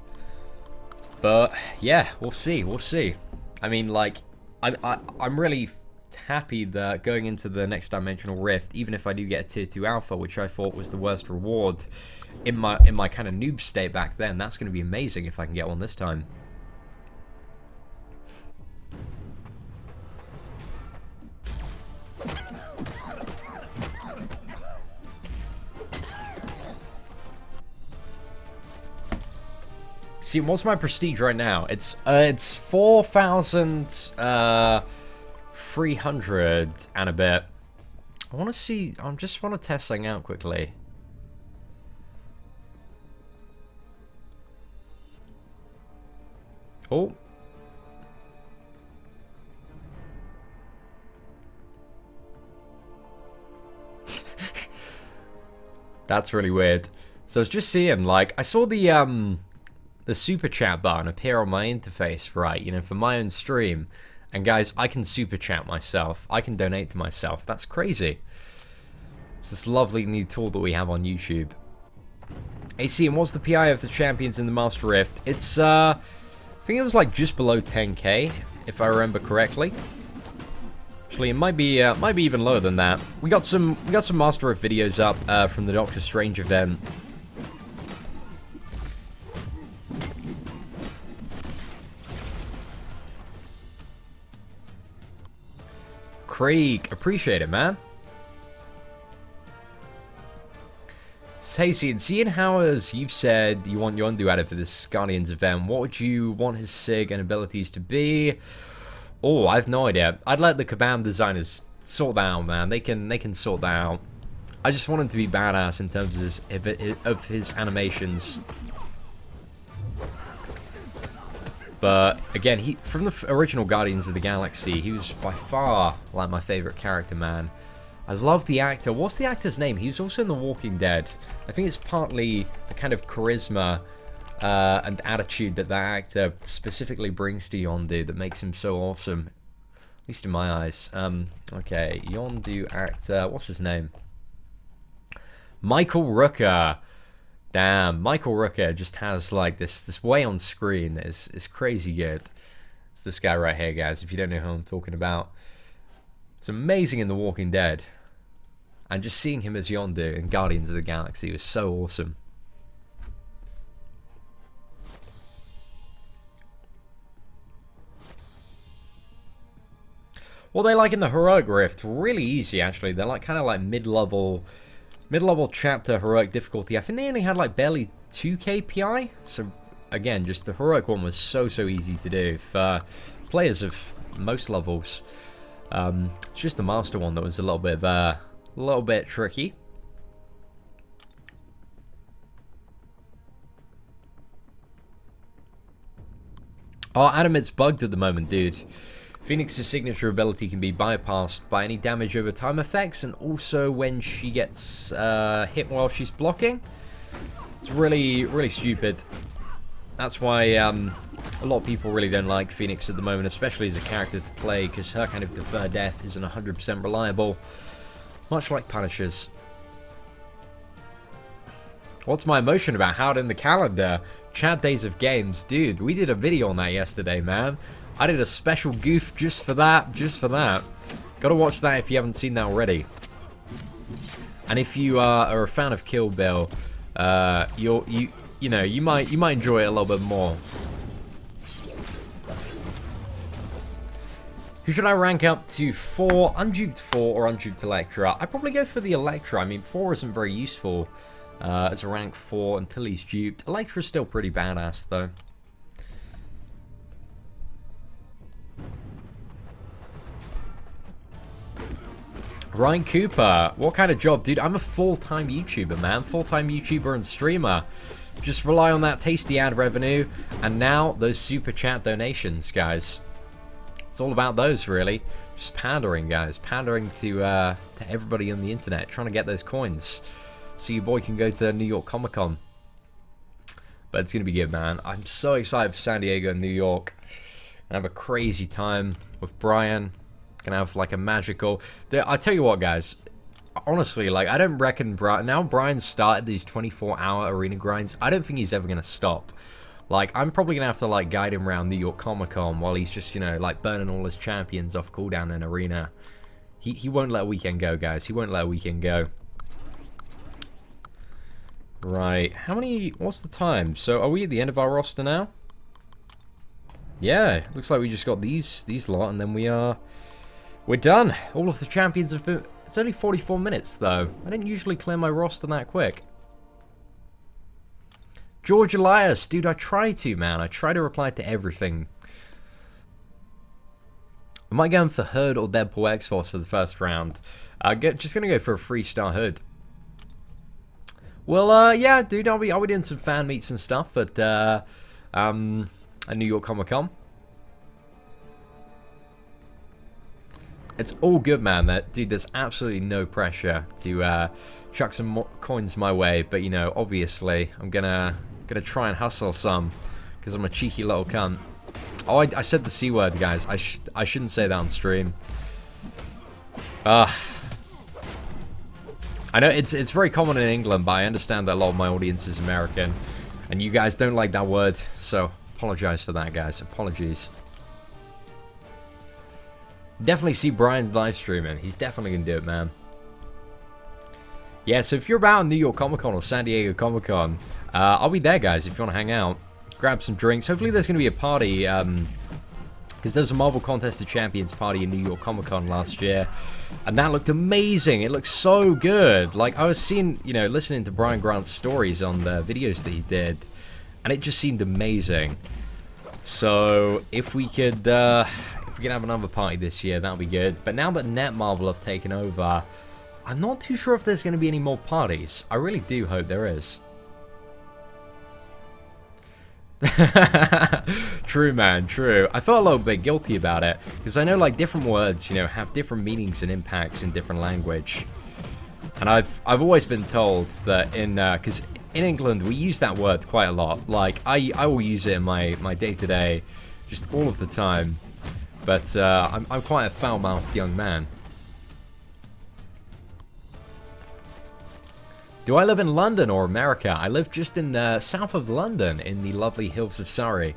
But, yeah, we'll see, we'll see. I mean, like, I'm really happy that going into the next dimensional rift, even if I do get a tier 2 alpha, which I thought was the worst reward in my kind of noob state back then, that's going to be amazing if I can get one this time. See, what's my prestige right now? It's 4,300 and a bit. I want to see. I just want to test something out quickly. Oh. That's really weird. So I was just seeing, like, I saw the super chat button appear on my interface, right, you know, for my own stream. And guys, I can super chat myself. I can donate to myself. That's crazy. It's this lovely new tool that we have on YouTube. AC, and what's the PI of the champions in the Master Rift? It's, I think it was like just below 10k, if I remember correctly. Actually, it might be even lower than that. We got some Master Rift videos up from the Doctor Strange event. Craig, appreciate it, man. Stacey, and seeing how, as you've said, you want Yondu added for this Guardians event, what would you want his SIG and abilities to be? Oh, I have no idea. I'd let the Kabam designers sort that out, man. They can sort that out. I just want him to be badass in terms of his animations. But again, from the original Guardians of the Galaxy, he was by far like my favorite character, man. I love the actor. What's the actor's name? He was also in The Walking Dead. I think it's partly the kind of charisma and attitude that actor specifically brings to Yondu that makes him so awesome. At least in my eyes. Okay, Yondu actor. What's his name? Michael Rooker. Damn, Michael Rooker just has like this way on screen that is crazy good. It's this guy right here, guys, if you don't know who I'm talking about. It's amazing in The Walking Dead. And just seeing him as Yondu in Guardians of the Galaxy was so awesome. Well, they like in the Heroic Rift, really easy actually. They're like kind of like mid-level chapter heroic difficulty. I think they only had like barely 2k PI. So again, just the heroic one was so easy to do for players of most levels. It's just the master one that was a little bit tricky. Oh, Adam, it's bugged at the moment, dude. Phoenix's signature ability can be bypassed by any damage over time effects, and also when she gets hit while she's blocking. It's really stupid. That's why a lot of people really don't like Phoenix at the moment, especially as a character to play, because her kind of defer death isn't 100% reliable, much like Punisher's. What's my emotion about How in the Calendar? Chat Days of Games. Dude, we did a video on that yesterday, man. I did a special goof just for that, Gotta watch that if you haven't seen that already. And if you are a fan of Kill Bill, you might enjoy it a little bit more. Who should I rank up to 4? Unduped 4 or Unduped Electra? I'd probably go for the Electra. I mean, 4 isn't very useful as a rank 4 until he's duped. Electra's still pretty badass, though. Ryan Cooper, what kind of job? Dude, I'm a full-time YouTuber, man. Full-time YouTuber and streamer. Just rely on that tasty ad revenue, and now those super chat donations, guys. It's all about those, really. Just pandering, guys. Pandering to everybody on the internet, trying to get those coins. So your boy can go to New York Comic Con. But it's going to be good, man. I'm so excited for San Diego and New York. And have a crazy time with Brian. Gonna have like a magical... I tell you what, guys. Honestly, like, I don't reckon... Now Brian started these 24-hour arena grinds. I don't think he's ever going to stop. Like, I'm probably gonna have to, like, guide him around New York Comic Con while he's just, you know, like, burning all his champions off cooldown in Arena. He won't let a weekend go, guys. He won't let a weekend go. Right. How many... What's the time? So, are we at the end of our roster now? Yeah. Looks like we just got these lot, and then we're done. All of the champions have been... It's only 44 minutes, though. I didn't usually clear my roster that quick. George Elias, dude, I try to, man. I try to reply to everything. Am I going for Hood or Deadpool X-Force for the first round? Just gonna go for a 3-star Hood. Well, yeah, dude, I'll be doing some fan meets and stuff at New York Comic Con. It's all good, man. Dude, there's absolutely no pressure to chuck some more coins my way, but you know, obviously, I'm gonna try and hustle some because I'm a cheeky little cunt. Oh, I said the C word, guys. I shouldn't say that on stream. I know it's very common in England, but I understand that a lot of my audience is American, and you guys don't like that word, so apologize for that, guys. Apologies. Definitely see Brian's live streaming. He's definitely gonna do it, man. Yeah, so if you're about New York Comic Con or San Diego Comic Con, I'll be there, guys. If you want to hang out, grab some drinks. Hopefully, there's gonna be a party, because there was a Marvel Contest of Champions party in New York Comic Con last year, and that looked amazing. It looked so good. Like, I was seeing, you know, listening to Brian Grant's stories on the videos that he did, and it just seemed amazing. So if we could have another party this year, that'll be good. But now that Netmarble have taken over, I'm not too sure if there's going to be any more parties. I really do hope there is. True, man, true. I felt a little bit guilty about it, because I know, like, different words, you know, have different meanings and impacts in different language. And I've always been told that because in England we use that word quite a lot. Like, I will use it in my day-to-day, just all of the time. But I'm quite a foul-mouthed young man. Do I live in London or America? I live just in the south of London, in the lovely hills of Surrey.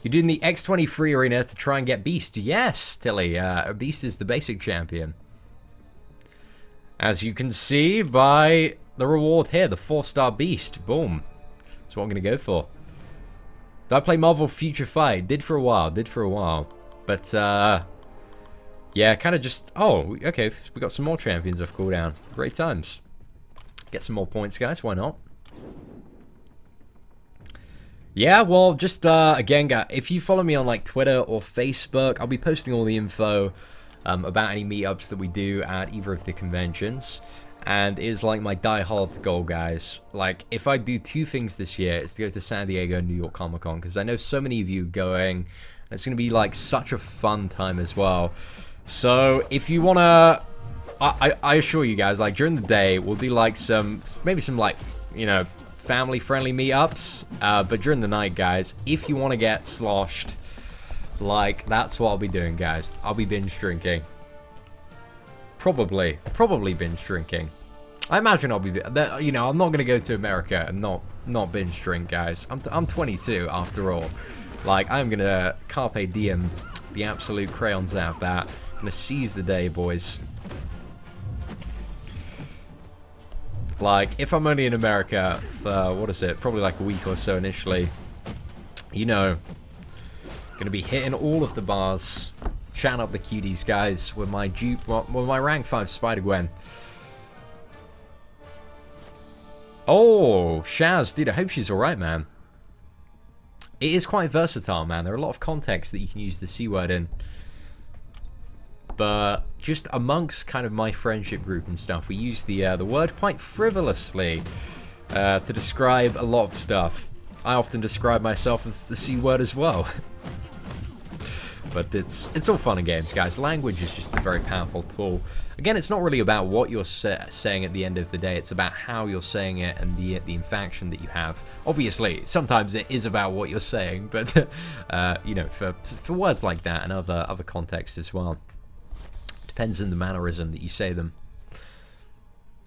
You're doing the X23 arena to try and get Beast? Yes, Tilly. Beast is the basic champion. As you can see by the reward here, the 4-star Beast. Boom. That's what I'm going to go for. Did I play Marvel Future Fight? Did for a while. But, yeah, kind of just... Oh, okay, we got some more champions off cooldown. Great times. Get some more points, guys. Why not? Yeah, well, just, again, guys, if you follow me on, like, Twitter or Facebook, I'll be posting all the info about any meetups that we do at either of the conventions. And it is, like, my die-hard goal, guys. Like, if I do 2 things this year, it's to go to San Diego and New York Comic Con, because I know so many of you going, and it's going to be, like, such a fun time as well. So, if you want to... I assure you guys, like, during the day, we'll do, like, maybe some, like, you know, family-friendly meetups. But during the night, guys, if you want to get sloshed, like, that's what I'll be doing, guys. I'll be binge drinking. Probably binge drinking. I imagine I'll be, you know, I'm not going to go to America and not binge drink, guys. I'm 22, after all. Like, I'm going to carpe diem the absolute crayons out of that. Gonna seize the day, boys. Like, if I'm only in America for, what is it, probably like a week or so initially, you know, gonna be hitting all of the bars, chatting up the cuties, guys, with my rank 5 Spider-Gwen. Oh, Shaz, dude, I hope she's alright, man. It is quite versatile, man. There are a lot of contexts that you can use the C word in. But just amongst kind of my friendship group and stuff, we use the word quite frivolously to describe a lot of stuff. I often describe myself as the C word as well. But it's all fun and games, guys. Language is just a very powerful tool. Again, it's not really about what you're saying at the end of the day. It's about how you're saying it and the inflection that you have. Obviously, sometimes it is about what you're saying, but you know, for words like that and other contexts as well. Depends on the mannerism that you say them.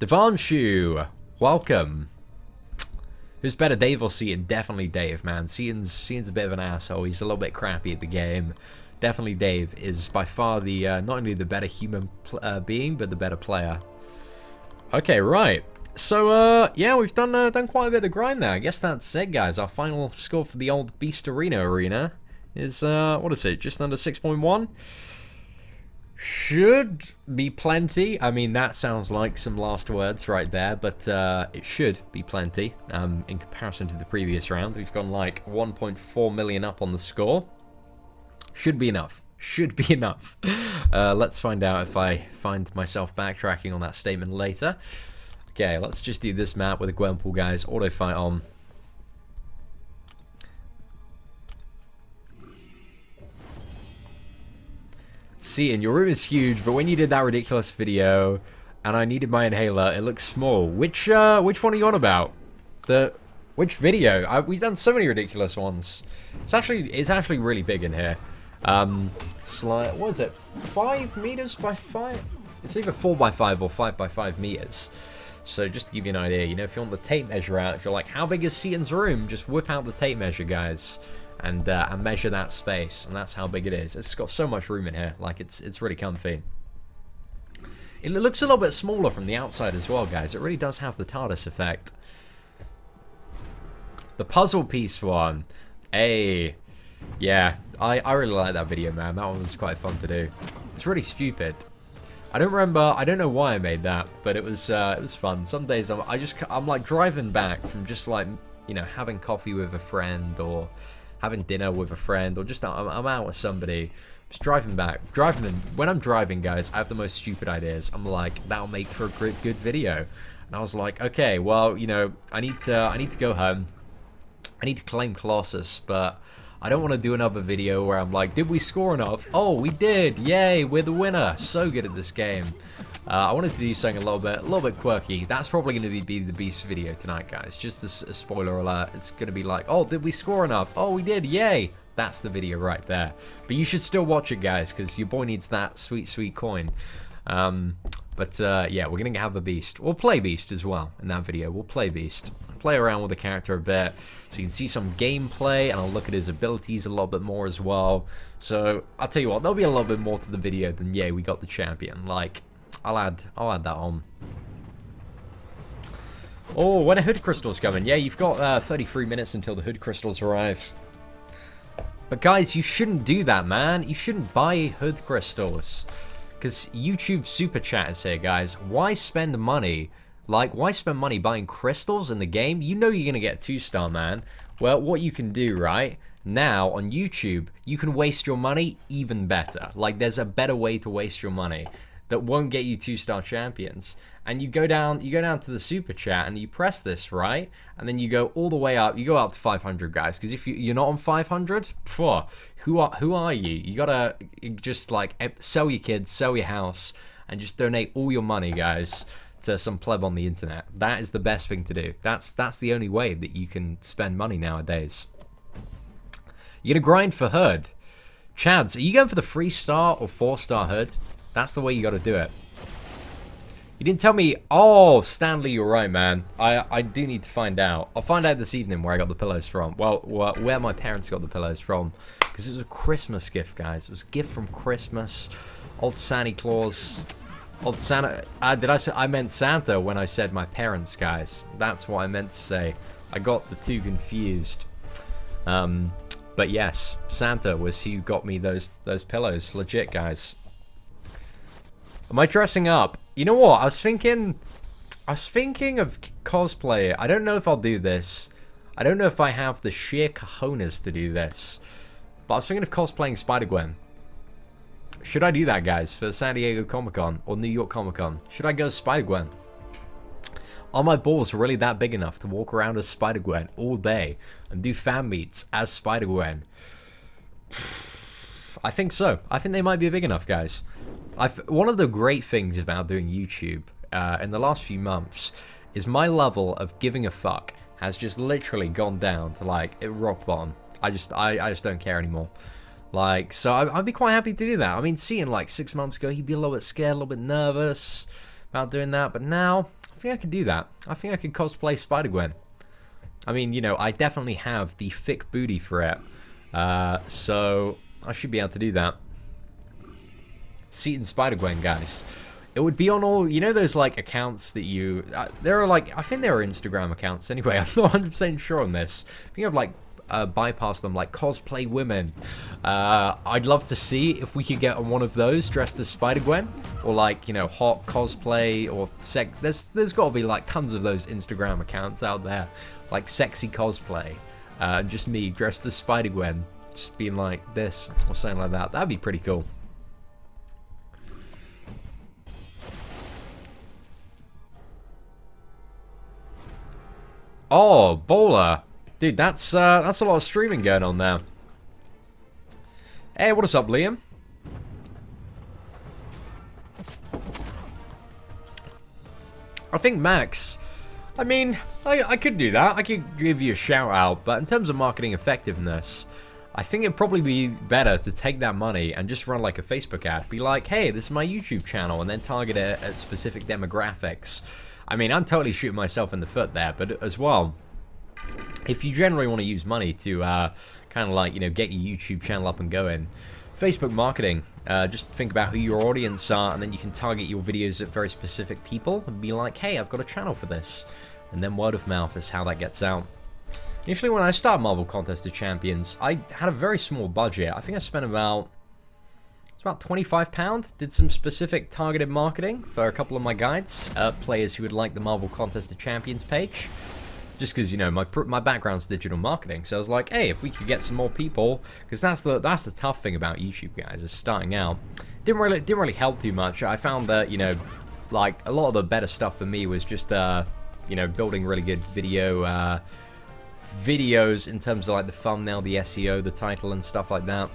Devanshu, welcome. Who's better, Dave or Seatin? Definitely Dave, man. Seatin's a bit of an asshole. He's a little bit crappy at the game. Definitely Dave is by far the not only the better human being, but the better player. Okay, right. So, yeah, we've done quite a bit of grind there. I guess that's it, guys. Our final score for the old Beast Arena is, what is it? Just under 6.1? Should be plenty. I mean, that sounds like some last words right there, but it should be plenty. In comparison to the previous round, we've gone like 1.4 million up on the score. Should be enough. Should be enough. Let's find out if I find myself backtracking on that statement later. Okay, let's just do this map with the Gwenpool guys. Auto fight on. Seatin, your room is huge, but when you did that ridiculous video and I needed my inhaler, it looks small. Which one are you on about? Which video? We've done so many ridiculous ones. It's actually really big in here. It's like, what is it? 5 meters by 5? It's either 4 by 5 or 5 by 5 meters. So just to give you an idea, you know, if you want the tape measure out, if you're like, how big is Seatin's room? Just whip out the tape measure, guys. And measure that space, and that's how big it is. It's got so much room in here, like it's really comfy. It looks a little bit smaller from the outside as well, guys. It really does have the TARDIS effect. The puzzle piece one, hey, yeah, I really like that video, man. That one was quite fun to do. It's really stupid. I don't know why I made that, but it was fun. Some days I'm like driving back from just like, you know, having coffee with a friend or having dinner with a friend, or just I'm out with somebody, just driving back. When I'm driving, guys, I have the most stupid ideas. I'm like, that'll make for a good video. And I was like, okay, well, you know, I need to go home. I need to claim Colossus, but I don't want to do another video where I'm like, did we score enough? Oh, we did! Yay, we're the winner! So good at this game. I wanted to do something a little bit quirky. That's probably going to be the Beast video tonight, guys. Just a spoiler alert. It's going to be like, oh, did we score enough? Oh, we did. Yay. That's the video right there. But you should still watch it, guys, because your boy needs that sweet, sweet coin. Yeah, we're going to have a Beast. We'll play Beast as well in that video. We'll play Beast. Play around with the character a bit so you can see some gameplay, and I'll look at his abilities a little bit more as well. So, I'll tell you what, there'll be a little bit more to the video than, yay, we got the champion. Like, I'll add that on. Oh, when a hood crystal's coming. Yeah, you've got 33 minutes until the hood crystals arrive. But guys, you shouldn't do that, man. You shouldn't buy hood crystals. Because YouTube Super Chat is here, guys. Why spend money? Like, why spend money buying crystals in the game? You know you're going to get 2-star, man. Well, what you can do, right? Now, on YouTube, you can waste your money even better. Like, there's a better way to waste your money that won't get you 2-star champions. And you go down to the super chat and you press this, right? And then you go all the way up. You go up to 500, guys. Because if you're not on 500, who are you? You gotta just like sell your kids, sell your house, and just donate all your money, guys, to some pleb on the internet. That is the best thing to do. That's the only way that you can spend money nowadays. You're gonna grind for hood. Chads, are you going for the 3-star or 4-star hood? That's the way you got to do it. You didn't tell me. Oh, Stanley, you're right, man. I do need to find out. I'll find out this evening where I got the pillows from. Well, where my parents got the pillows from. Because it was a Christmas gift, guys. It was a gift from Christmas. Old Santa Claus. Old Santa. Did I say I meant Santa when I said my parents, guys? That's what I meant to say. I got the two confused. But yes, Santa was who got me those pillows. Legit, guys. Am I dressing up? You know what? I was thinking of cosplay. I don't know if I'll do this. I don't know if I have the sheer cojones to do this. But I was thinking of cosplaying Spider-Gwen. Should I do that, guys, for San Diego Comic-Con or New York Comic-Con? Should I go as Spider-Gwen? Are my balls really that big enough to walk around as Spider-Gwen all day and do fan meets as Spider-Gwen? I think so. I think they might be big enough, guys. One of the great things about doing YouTube in the last few months is my level of giving a fuck has just literally gone down to like rock bottom. I just don't care anymore. Like, so I'd be quite happy to do that. I mean, seeing like 6 months ago, he'd be a little bit scared, a little bit nervous about doing that. But now, I think I could do that. I think I could cosplay Spider-Gwen. I mean, you know, I definitely have the thick booty for it. So I should be able to do that. Seatin Spider-Gwen, guys. It would be on all, you know, those like accounts that you, there are like, I think there are Instagram accounts anyway. I'm not 100% sure on this. I think I've like bypassed them, like cosplay women. I'd love to see if we could get on one of those dressed as Spider-Gwen, or like, you know, hot cosplay or there's got to be like tons of those Instagram accounts out there, like sexy cosplay, just me dressed as Spider-Gwen, just being like this or something like that. That'd be pretty cool. Oh, bowler. Dude, that's a lot of streaming going on now. Hey, what is up, Liam? I think Max, I mean, I could do that. I could give you a shout out, but in terms of marketing effectiveness, I think it'd probably be better to take that money and just run like a Facebook ad. Be like, hey, this is my YouTube channel, and then target it at specific demographics. I mean, I'm totally shooting myself in the foot there, but as well, if you generally want to use money to kind of like, you know, get your YouTube channel up and going, Facebook marketing, just think about who your audience are, and then you can target your videos at very specific people and be like, hey, I've got a channel for this. And then word of mouth is how that gets out. Initially, when I started Marvel Contest of Champions, I had a very small budget. I think I spent about £25, did some specific targeted marketing for a couple of my guides, players who would like the Marvel Contest of Champions page, just because, you know, my background's digital marketing, so I was like, hey, if we could get some more people, because that's the tough thing about YouTube, guys, is starting out. Didn't really help too much. I found that, you know, like, a lot of the better stuff for me was just, you know, building really good videos in terms of, like, the thumbnail, the SEO, the title, and stuff like that.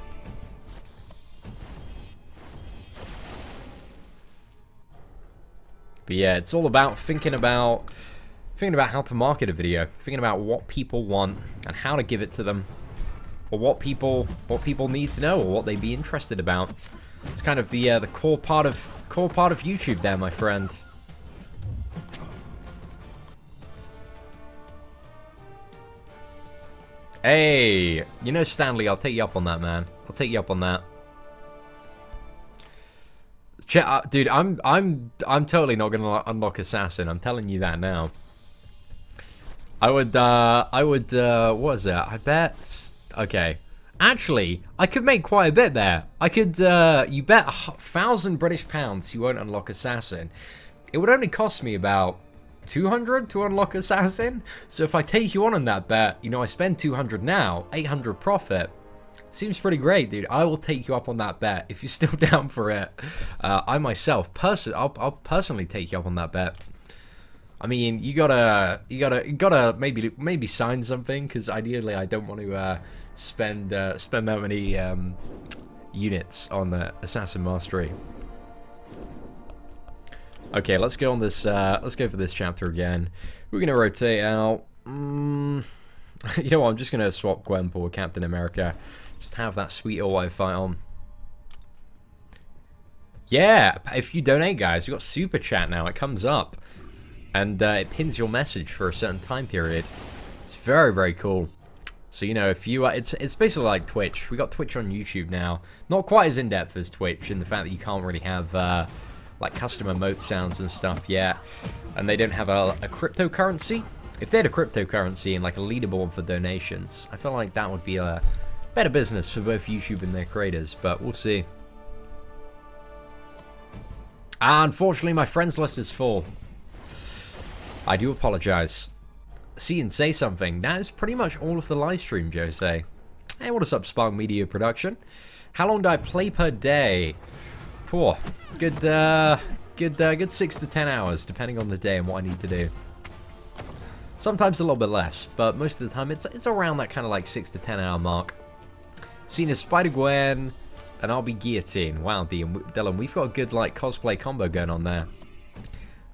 But yeah, it's all about thinking about how to market a video, thinking about what people want and how to give it to them, or what people need to know, or what they'd be interested about. It's kind of the core part of YouTube there, my friend. Hey, you know, Stanley, I'll take you up on that, man. I'll take you up on that. Dude, I'm totally not gonna unlock Assassin. I'm telling you that now. I would, what was it? I bet, okay. Actually, I could make quite a bit there. I could, you bet 1,000 British pounds you won't unlock Assassin. It would only cost me about 200 to unlock Assassin. So if I take you on that bet, you know, I spend 200 now, 800 profit. Seems pretty great, dude. I will take you up on that bet if you're still down for it. I myself, I'll personally take you up on that bet. I mean, you gotta maybe sign something, because ideally I don't want to spend that many units on the Assassin Mastery. Okay, let's go on this. Let's go for this chapter again. We're gonna rotate out. You know what? I'm just gonna swap Gwen for Captain America. Just have that sweet all-white fight on. Yeah, if you donate, guys, you've got Super Chat now. It comes up. And it pins your message for a certain time period. It's very, very cool. So, you know, if you... it's basically like Twitch. We got Twitch on YouTube now. Not quite as in-depth as Twitch in the fact that you can't really have, like, custom emote sounds and stuff yet. And they don't have a cryptocurrency. If they had a cryptocurrency and, like, a leaderboard for donations, I feel like that would be a better business for both YouTube and their creators, but we'll see. Unfortunately, my friends list is full. I do apologize. See and say something. That is pretty much all of the live stream, Jose. Hey, what is up, Spark Media Production? How long do I play per day? Poor. Good 6 to 10 hours, depending on the day and what I need to do. Sometimes a little bit less, but most of the time it's around that kind of like 6 to 10 hour mark. Seen as Spider-Gwen, and I'll be Guillotine. Wow, Dylan, we've got a good like cosplay combo going on there.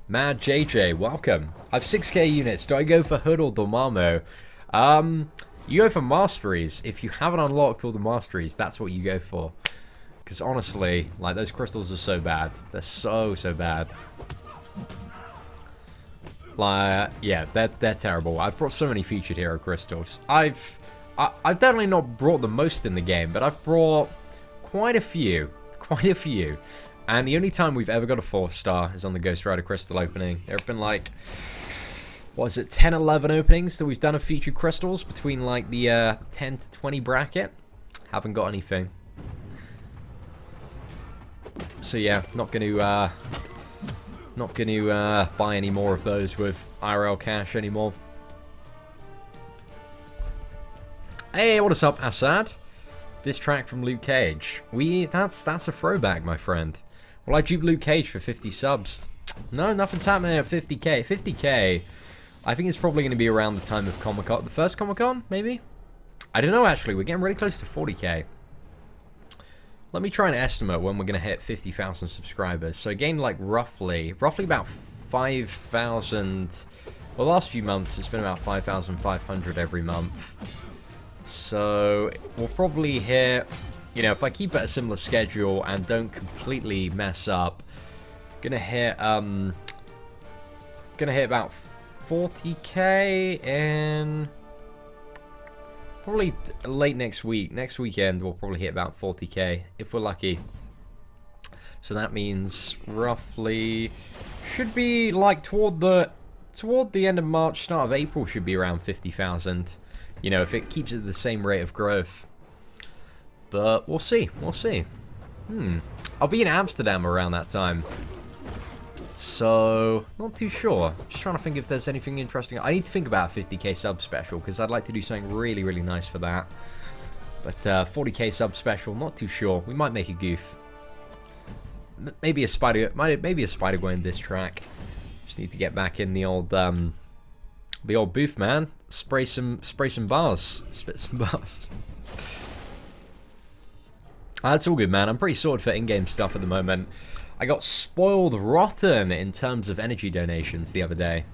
Mad JJ, welcome. I have 6k units. Do I go for Hood or Dormammu? You go for Masteries. If you haven't unlocked all the Masteries, that's what you go for. Because honestly, like, those crystals are so bad. They're so bad. Like, yeah, they're terrible. I've brought so many featured hero crystals. I've definitely not brought the most in the game, but I've brought quite a few. Quite a few. And the only time we've ever got a 4-star is on the Ghost Rider crystal opening. There have been like, what is it, 10, 11 openings that we've done of featured crystals between like the 10 to 20 bracket. Haven't got anything. So yeah, not going to buy any more of those with IRL cash anymore. Hey, what is up, Assad? This track from Luke Cage. That's a throwback, my friend. Will I dupe Luke Cage for 50 subs? No, nothing's happening at 50k. 50k, I think it's probably going to be around the time of Comic-Con. The first Comic-Con, maybe? I don't know, actually. We're getting really close to 40k. Let me try and estimate when we're going to hit 50,000 subscribers. So again, like roughly about 5,000. Well, the last few months, it's been about 5,500 every month. So we'll probably hit, you know, if I keep it a similar schedule and don't completely mess up, gonna hit about 40k in probably late next week. Next weekend we'll probably hit about 40k if we're lucky. So that means roughly should be like toward the end of March, start of April should be around 50,000. You know, if it keeps at the same rate of growth. But we'll see. We'll see. I'll be in Amsterdam around that time. So, not too sure. Just trying to think if there's anything interesting. I need to think about a 50k sub special, because I'd like to do something really, really nice for that. But 40k sub special, not too sure. We might make a goof. Maybe a Spider-Gwen diss track. Just need to get back in the old booth, man. Spray some bars. Spit some bars. That's all good, man. I'm pretty sorted for in-game stuff at the moment. I got spoiled rotten in terms of energy donations the other day.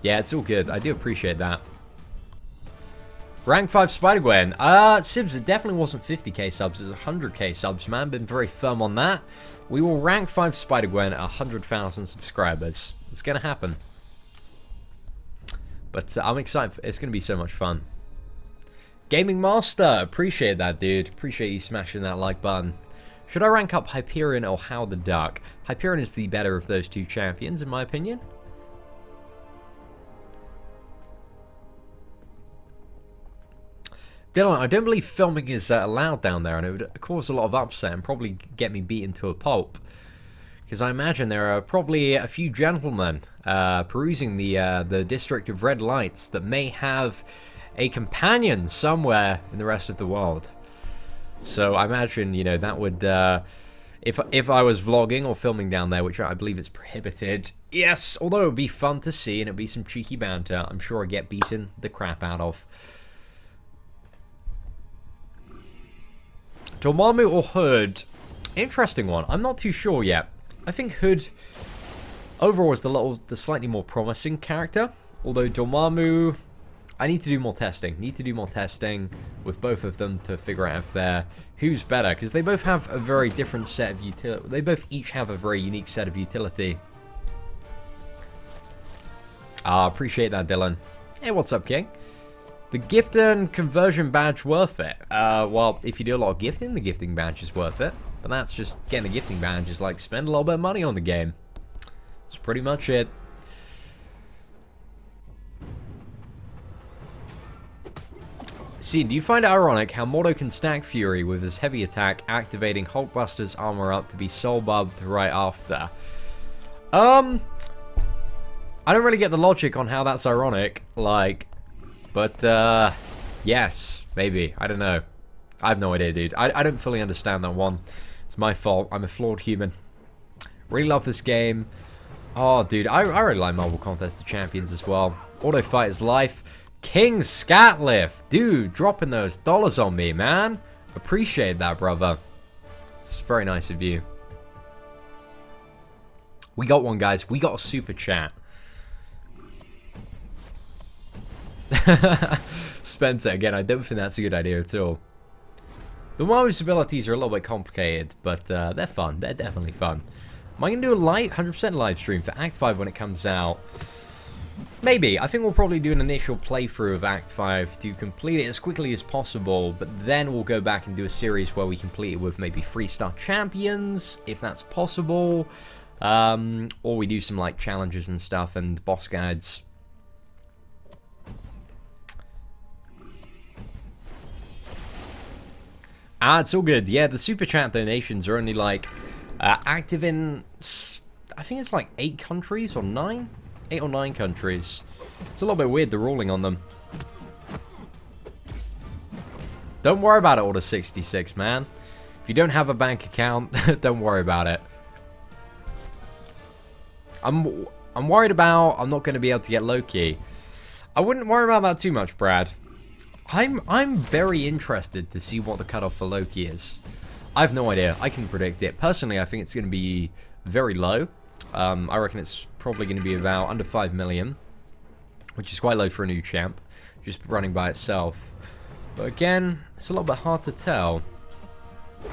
Yeah, it's all good. I do appreciate that. Rank 5 Spider-Gwen. Sibs, it definitely wasn't 50k subs. It was 100k subs, man. Been very firm on that. We will rank 5 Spider-Gwen at 100,000 subscribers. It's going to happen. But I'm excited. It's going to be so much fun. Gaming Master. Appreciate that, dude. Appreciate you smashing that like button. Should I rank up Hyperion or How the Duck? Hyperion is the better of those two champions, in my opinion. Dylan, I don't believe filming is allowed down there, and it would cause a lot of upset and probably get me beaten to a pulp. Because I imagine there are probably a few gentlemen perusing the district of red lights that may have a companion somewhere in the rest of the world. So I imagine, you know, that would, if I was vlogging or filming down there, which I believe is prohibited, yes, although it would be fun to see and it would be some cheeky banter, I'm sure I'd get beaten the crap out of. Dormammu or Hood? Interesting one. I'm not too sure yet. I think Hood overall is the slightly more promising character, although Dormammu, I need to do more testing. Need to do more testing with both of them to figure out if they're who's better, because they both have a very different set of utility. They both each have a very unique set of utility. Appreciate that, Dylan. Hey, what's up, King? The gift and conversion badge worth it? Well, if you do a lot of gifting, the gifting badge is worth it. But that's just getting the gifting badge is like spend a little bit of money on the game. That's pretty much it. See, do you find it ironic how Mordo can stack Fury with his heavy attack, activating Hulkbuster's armor up to be soul bubbed right after? I don't really get the logic on how that's ironic, like, but, yes, maybe, I don't know. I have no idea, dude. I don't fully understand that one. It's my fault. I'm a flawed human. Really love this game. Oh, dude, I really like Marvel Contest of Champions as well. Auto Fight is life. King Scatlift, dude, dropping those dollars on me, man. Appreciate that, brother. It's very nice of you. We got one, guys. We got a super chat. Spencer, again, I don't think that's a good idea at all. The Marvel's abilities are a little bit complicated, but they're fun. They're definitely fun. Am I going to do a 100% live stream for Act 5 when it comes out? Maybe. I think we'll probably do an initial playthrough of Act 5 to complete it as quickly as possible, but then we'll go back and do a series where we complete it with maybe 3-star champions, if that's possible, or we do some like challenges and stuff and boss guides. It's all good. Yeah, the super chat donations are only like active in, I think it's like 8 countries or 9? 8 or 9 countries. It's a little bit weird, the ruling on them. Don't worry about it, Order 66, man. If you don't have a bank account, don't worry about it. I'm worried about I'm not going to be able to get Loki. I wouldn't worry about that too much, Brad. I'm very interested to see what the cutoff for Loki is. I have no idea. I can predict it. Personally, I think it's going to be very low. I reckon it's probably going to be about under 5 million, which is quite low for a new champ, just running by itself. But again, it's a little bit hard to tell.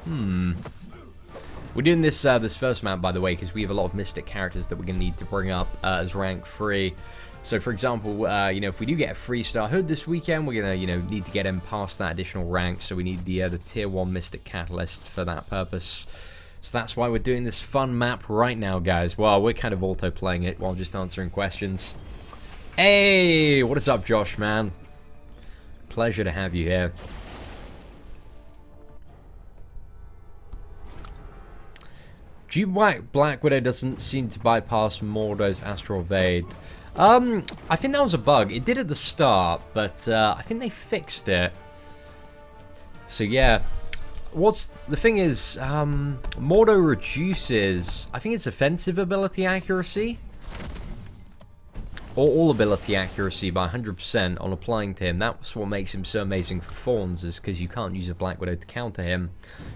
We're doing this this first map, by the way, because we have a lot of Mystic characters that we're going to need to bring up as rank 3. So, for example, you know, if we do get a 3-star Hood this weekend, we're going to, you know, need to get him past that additional rank. So we need the Tier 1 Mystic Catalyst for that purpose. So that's why we're doing this fun map right now, guys. Well, we're kind of auto-playing it while just answering questions. Hey, what is up, Josh, man? Pleasure to have you here. Black Widow doesn't seem to bypass Mordo's Astral Evade. I think that was a bug. It did at the start, but I think they fixed it. So yeah. The thing is, Mordo reduces, I think it's offensive ability accuracy, or all ability accuracy by 100% on applying to him. That's what makes him so amazing for Thorns, is because you can't use a Black Widow to counter him.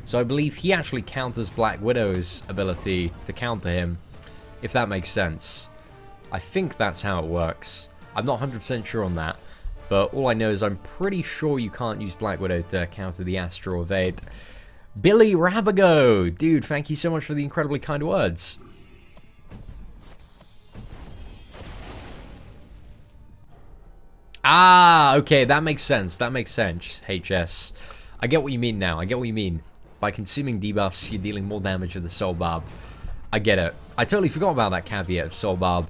So I believe he actually counters Black Widow's ability to counter him, if that makes sense. I think that's how it works. I'm not 100% sure on that, but all I know is I'm pretty sure you can't use Black Widow to counter the Astral Evade. Billy Rabago! Dude, thank you so much for the incredibly kind words. Ah, okay, that makes sense. That makes sense, HS. I get what you mean now. I get what you mean. By consuming debuffs, you're dealing more damage with the Soul Barb. I get it. I totally forgot about that caveat of Soul Barb.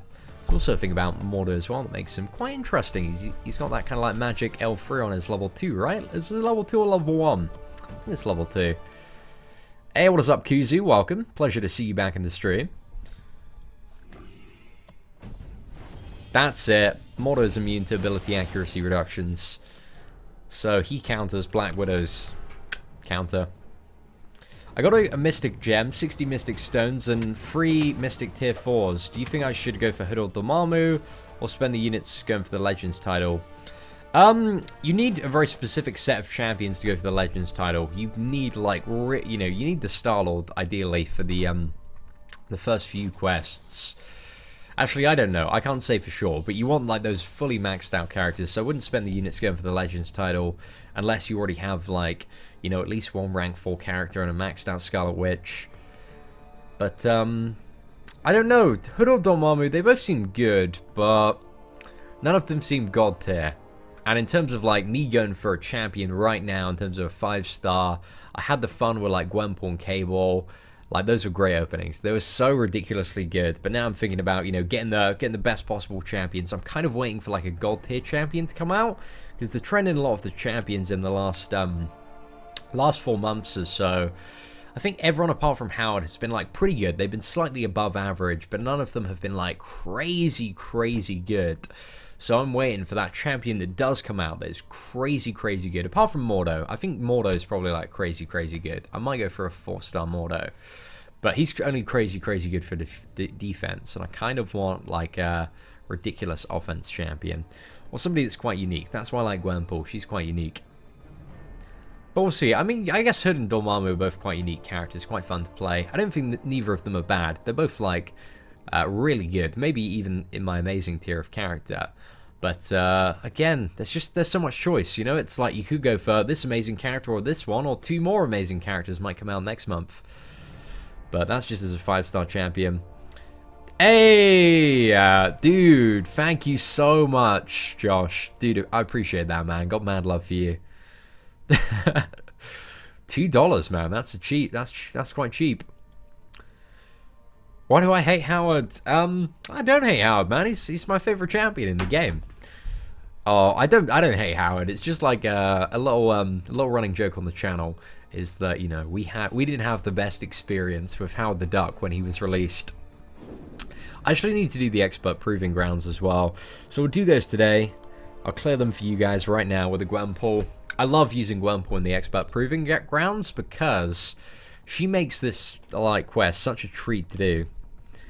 Also think about Mordo as well, that makes him quite interesting. He's got that kind of like magic L3 on his level 2, right? Is it level 2 or level 1? I think it's level 2. Hey, what is up, Kuzu? Welcome. Pleasure to see you back in the stream. That's it. Mordo's immune to ability accuracy reductions. So he counters Black Widow's counter. I got a Mystic Gem, 60 Mystic Stones, and 3 Mystic Tier 4s. Do you think I should go for Hood or Dormammu, or spend the units going for the Legends title? You need a very specific set of champions to go for the Legends title. You need, like, you know, you need the Star-Lord, ideally, for the first few quests. Actually, I don't know. I can't say for sure, but you want, like, those fully maxed out characters, so I wouldn't spend the units going for the Legends title unless you already have, like, you know, at least one rank 4 character and a maxed out Scarlet Witch. But, I don't know. Hood or Dormammu, they both seem good, but none of them seem god tier. And in terms of, like, me going for a champion right now, in terms of a 5-star, I had the fun with, like, Gwenpool and Cable. Like, those were great openings. They were so ridiculously good. But now I'm thinking about, you know, getting the best possible champions. I'm kind of waiting for, like, a god tier champion to come out, because the trend in a lot of the champions in the last 4 months or so, I think everyone apart from Howard has been, like, pretty good. They've been slightly above average, but none of them have been, like, crazy good. So I'm waiting for that champion that does come out that is crazy good. Apart from Mordo. I think Mordo is probably, like, crazy good. I might go for a 4-star Mordo. But he's only crazy good for defense. And I kind of want, like, a ridiculous offense champion. Or somebody that's quite unique. That's why I like Gwenpool. She's quite unique. But we'll see. I mean, I guess Hood and Dormammu are both quite unique characters. Quite fun to play. I don't think that neither of them are bad. They're both, like, really good. Maybe even in my amazing tier of character. But, again, there's so much choice, you know? It's like you could go for this amazing character or this one, or 2 more amazing characters might come out next month. But that's just as a 5-star champion. Hey, dude, thank you so much, Josh. Dude, I appreciate that, man. Got mad love for you. $2, man. That's a cheap. That's quite cheap. Why do I hate Howard? I don't hate Howard, man. He's my favorite champion in the game. Oh, I don't hate Howard. It's just like a little running joke on the channel is that, you know, we didn't have the best experience with Howard the Duck when he was released. I actually need to do the expert proving grounds as well, so we'll do those today. I'll clear them for you guys right now with the Gwenpool. I love using Gwenpool in the expert proving grounds because she makes this like quest such a treat to do,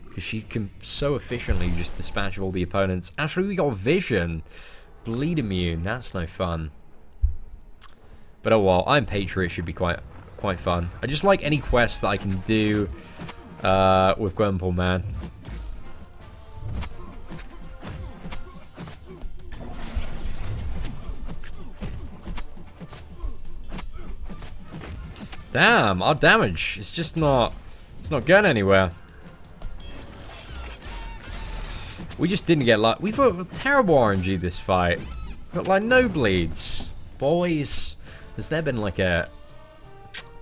because she can so efficiently just dispatch all the opponents. Actually, we got Vision, Bleed Immune. That's no fun. But oh well, I'm Patriot should be quite fun. I just like any quest that I can do with Gwenpool, man. Damn, our damage is just not... It's not going anywhere. We just didn't get luck. We've got terrible RNG this fight. We've got like no bleeds. Boys, has there been like a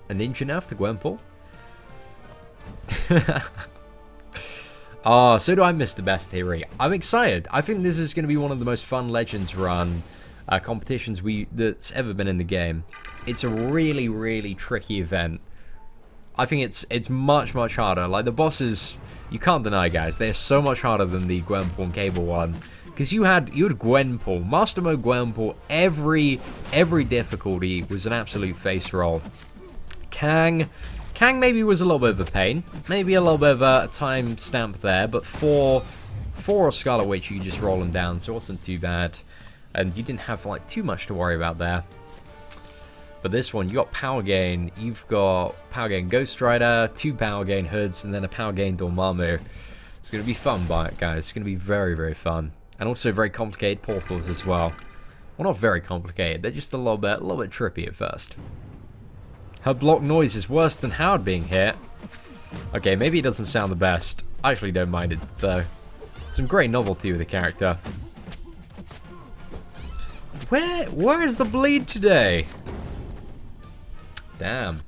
ninja nerf to Gwenpool? Oh, so do I miss the best theory. I'm excited. I think this is going to be one of the most fun Legends run competitions that's ever been in the game. It's a really, really tricky event. I think it's much harder. Like the bosses, you can't deny, guys, they're so much harder than the Gwenpool and Cable one. Because you had Gwenpool, Master Mode Gwenpool, every difficulty was an absolute face roll. Kang maybe was a little bit of a pain, maybe a little bit of a time stamp there, but for a Scarlet Witch you just roll them down, so it wasn't too bad. And you didn't have like too much to worry about there. But this one, you got Power Gain, you've got Power Gain Ghost Rider, 2 Power Gain Hoods, and then a Power Gain Dormammu. It's going to be fun, guys. It's going to be very fun. And also very complicated portals as well. Well, not very complicated, they're just a little bit trippy at first. Her block noise is worse than Howard being hit. Okay, maybe it doesn't sound the best. I actually don't mind it, though. Some great novelty with the character. Where is the bleed today? Damn.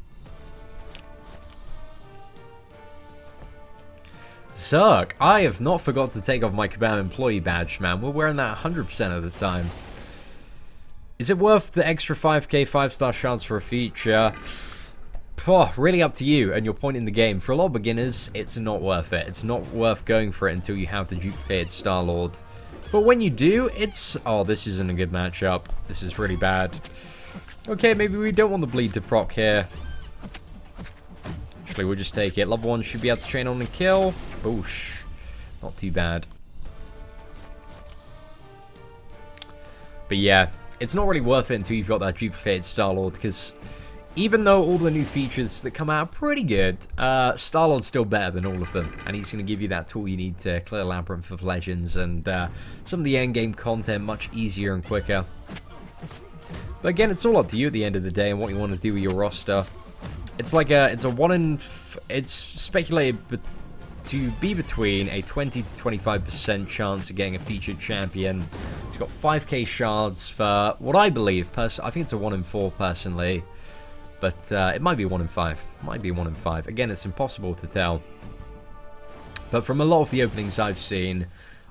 Zerk, I have not forgot to take off my Kabam employee badge, man. We're wearing that 100% of the time. Is it worth the extra 5k 5-star chance for a feature? Really up to you and your point in the game. For a lot of beginners, it's not worth it. It's not worth going for it until you have the duplicated Star-Lord. But when you do, it's... Oh, this isn't a good matchup. This is really bad. Okay, maybe we don't want the bleed to proc here. Actually, we'll just take it. Level 1 should be able to chain on and kill. Oosh. Not too bad. But yeah, it's not really worth it until you've got that duplicated Star-Lord, because even though all the new features that come out are pretty good, Star-Lord's still better than all of them, and he's going to give you that tool you need to clear Labyrinth of Legends and some of the endgame content much easier and quicker. But again, it's all up to you at the end of the day and what you want to do with your roster. It's like it's speculated to be between a 20 to 25% chance of getting a featured champion. It's got 5k shards for what I believe. I think it's a 1 in 4 personally, but it might be 1 in 5. Might be 1 in 5. Again, it's impossible to tell. But from a lot of the openings I've seen,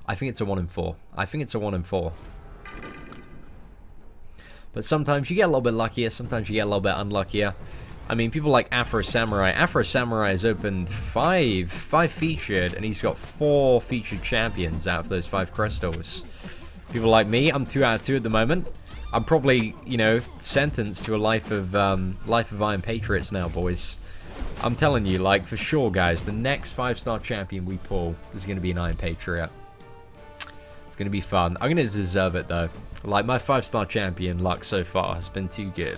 I think it's a 1 in 4. I think it's a 1 in 4. But sometimes you get a little bit luckier, sometimes you get a little bit unluckier. I mean, people like Afro Samurai. Afro Samurai has opened 5 featured, and he's got 4 featured champions out of those 5 crystals. People like me, I'm 2 out of 2 at the moment. I'm probably, you know, sentenced to a life of Iron Patriots now, boys. I'm telling you, like, for sure, guys, the next 5-star champion we pull is going to be an Iron Patriot. It's going to be fun. I'm going to deserve it, though. Like, my 5-star champion luck so far has been too good.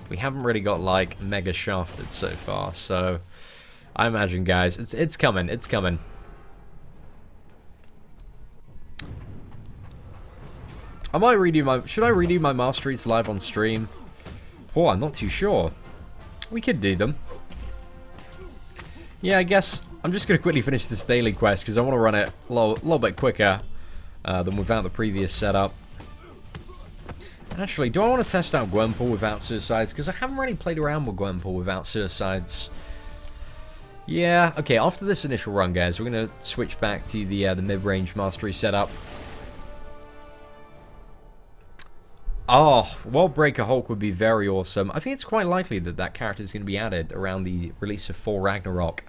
We haven't really got, like, mega shafted so far, so I imagine, guys, it's coming. It's coming. I might redo my... Should I redo my masteries live on stream? Oh, I'm not too sure. We could do them. Yeah, I guess I'm just going to quickly finish this daily quest because I want to run it a little bit quicker than without the previous setup. Actually, do I want to test out Gwenpool without suicides? Because I haven't really played around with Gwenpool without suicides. Yeah, okay, after this initial run, guys, we're going to switch back to the mid-range mastery setup. Oh, World Breaker Hulk would be very awesome. I think it's quite likely that that character is going to be added around the release of 4 Ragnarok.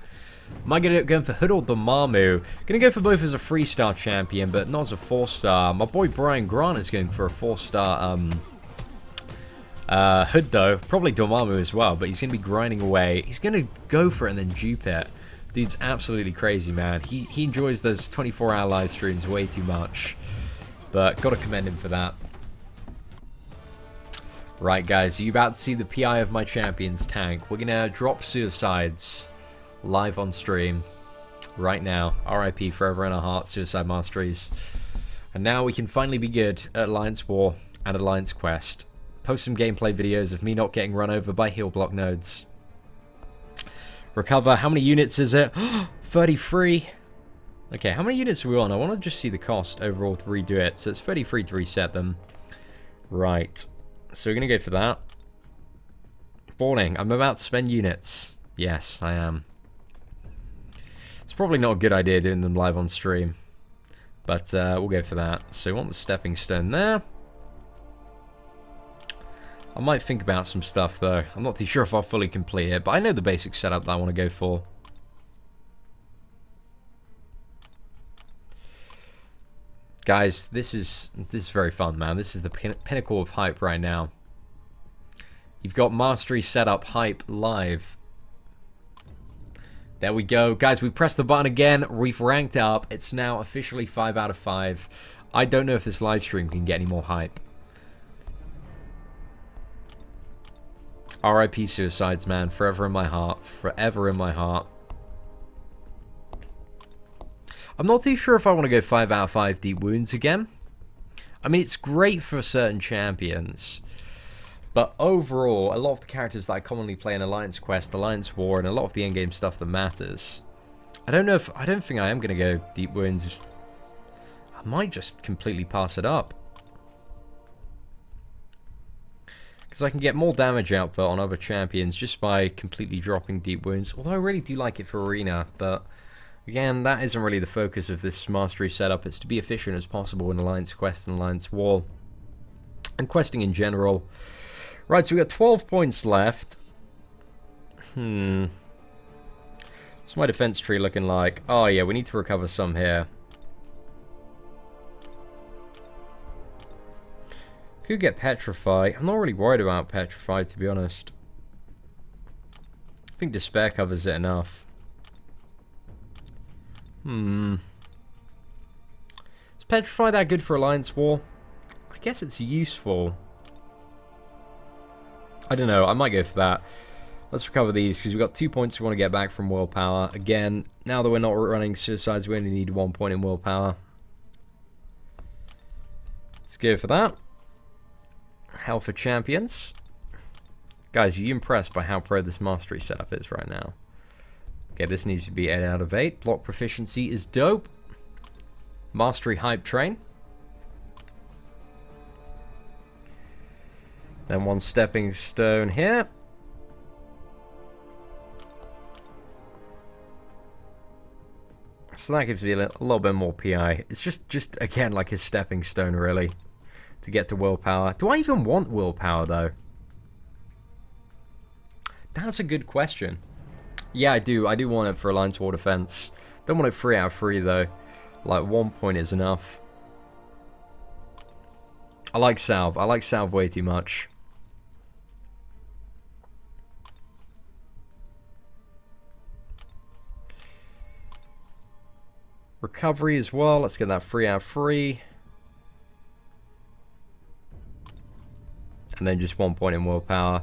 Am I going for Hood or Dormammu? Going to go for both as a 3-star champion, but not as a 4-star. My boy Brian Grant is going for a 4-star Hood, though. Probably Dormammu as well, but he's going to be grinding away. He's going to go for it and then dupe it. Dude's absolutely crazy, man. He enjoys those 24-hour live streams way too much. But got to commend him for that. Right, guys, you're about to see the PI of my champion's tank. We're going to drop suicides live on stream right now. RIP forever in our hearts, Suicide Masteries. And now we can finally be good at Alliance War and Alliance Quest. Post some gameplay videos of me not getting run over by heal block nodes. Recover, how many units is it? 33. Okay, how many units are we on? I want to just see the cost overall to redo it. So it's 33 to reset them. Right. So we're going to go for that. Boarding. I'm about to spend units. Yes, I am. It's probably not a good idea doing them live on stream. But we'll go for that. So we want the stepping stone there. I might think about some stuff though. I'm not too sure if I'll fully complete it. But I know the basic setup that I want to go for. Guys, this is very fun, man. This is the pinnacle of hype right now. You've got Mastery Setup Hype live. There we go. Guys, we pressed the button again. We've ranked up. It's now officially 5 out of 5. I don't know if this live stream can get any more hype. RIP Suicides, man. Forever in my heart. Forever in my heart. I'm not too sure if I want to go 5 out of 5 Deep Wounds again. I mean, it's great for certain champions. But overall, a lot of the characters that I commonly play in Alliance Quest, Alliance War, and a lot of the endgame stuff that matters. I don't think I am going to go Deep Wounds. I might just completely pass it up. Because I can get more damage output on other champions just by completely dropping Deep Wounds. Although I really do like it for Arena, but again, that isn't really the focus of this mastery setup. It's to be efficient as possible in Alliance Quest and Alliance War. And questing in general. Right, so we've got 12 points left. What's my defense tree looking like? Oh yeah, we need to recover some here. Could get Petrify. I'm not really worried about Petrify, to be honest. I think Despair covers it enough. Is Petrify that good for Alliance War? I guess it's useful. I don't know, I might go for that. Let's recover these, because we've got 2 points we want to get back from willpower. Again, now that we're not running suicides, we only need 1 point in willpower. Let's go for that. Health for champions. Guys, are you impressed by how pro this mastery setup is right now? Okay, this needs to be 8 out of 8. Block proficiency is dope. Mastery hype train. Then 1 stepping stone here. So that gives me a little bit more PI. It's just again like a stepping stone really to get to willpower. Do I even want willpower though? That's a good question. Yeah, I do. I do want it for Alliance War Defense. Don't want it 3 out of 3 though. Like 1 point is enough. I like Salve. I like Salve way too much. Recovery as well. Let's get that 3 out of 3. And then just 1 point in willpower.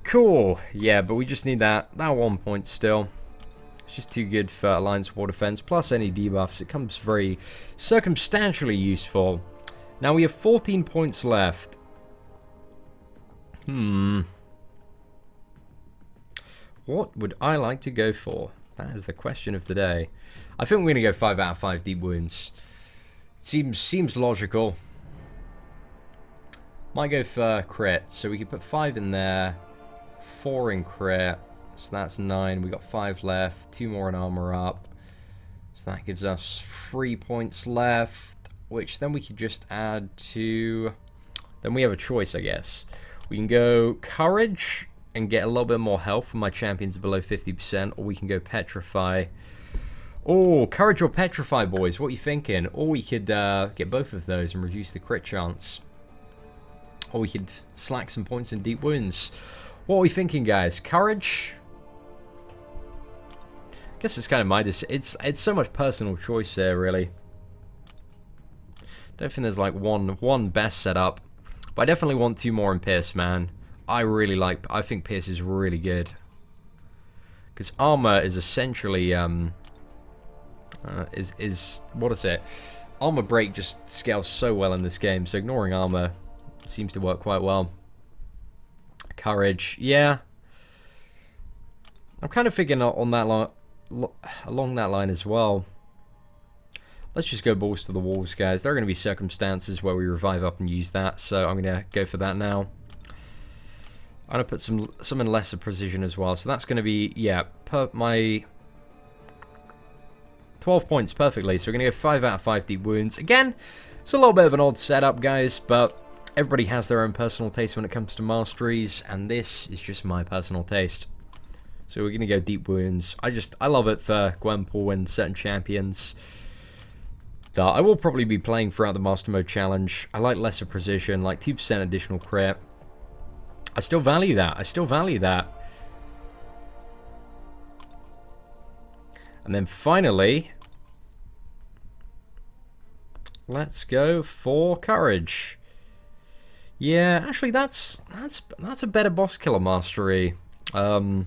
Cool. Yeah, but we just need that 1 point still. It's just too good for Alliance War Defense. Plus any debuffs. It comes very circumstantially useful. Now we have 14 points left. What would I like to go for? That is the question of the day. I think we're going to go 5 out of 5 deep wounds. Seems logical. Might go for crit, so we could put 5 in there, 4 in crit, so that's 9. We got 5 left, 2 more in armor up, so that gives us 3 points left, which then we could just add to... Then we have a choice, I guess. We can go courage and get a little bit more health when my champions are below 50%, or we can go petrify. Oh, courage or petrify, boys, what are you thinking? Or we could get both of those and reduce the crit chance. Or we could slack some points in deep wounds. What are we thinking, guys? Courage? I guess it's kind of my decision. It's so much personal choice there, really. Don't think there's like one best setup. But I definitely want 2 more in Pierce, man. I think Pierce is really good. Because armor is essentially, what is it? Armor break just scales so well in this game, so ignoring armor seems to work quite well. Courage, yeah. I'm kind of figuring out on that along that line as well. Let's just go balls to the walls, guys. There are going to be circumstances where we revive up and use that, so I'm going to go for that now. I'm going to put some in lesser precision as well, so that's going to be, yeah, my 12 points perfectly. So we're going to go 5 out of 5 deep wounds. Again, it's a little bit of an odd setup, guys, but everybody has their own personal taste when it comes to masteries, and this is just my personal taste. So we're going to go deep wounds. I love it for Gwenpool and certain champions that I will probably be playing throughout the Master Mode Challenge. I like lesser precision, like 2% additional crit. I still value that. And then finally, let's go for courage. Yeah, actually that's a better boss killer mastery than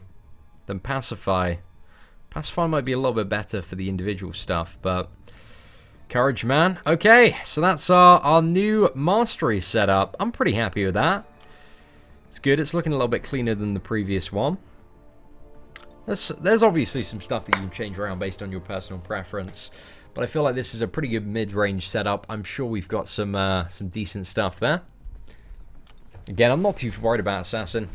pacify. Pacify might be a little bit better for the individual stuff, but courage, man. Okay, so that's our new mastery setup. I'm pretty happy with that. It's good. It's looking a little bit cleaner than the previous one. There's obviously some stuff that you can change around based on your personal preference, but I feel like this is a pretty good mid-range setup. I'm sure we've got some decent stuff there. Again, I'm not too worried about Assassin.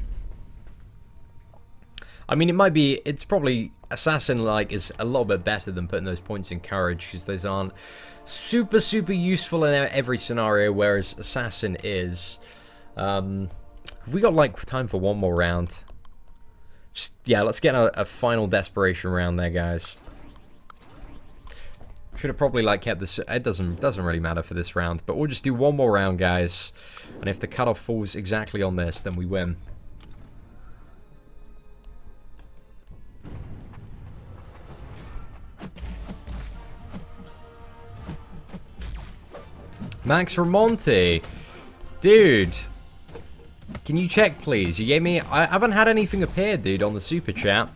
I mean, it's probably, Assassin, like, is a little bit better than putting those points in Courage, because those aren't super useful in every scenario, whereas Assassin is. Have we got, like, time for one more round? Just, yeah, let's get a final desperation round there, guys. Should have probably, like, kept this, it doesn't really matter for this round, but we'll just do one more round, guys. And if the cutoff falls exactly on this, then we win. Max Ramonti. Dude. Can you check, please? You gave me... I haven't had anything appear, dude, on the super chat.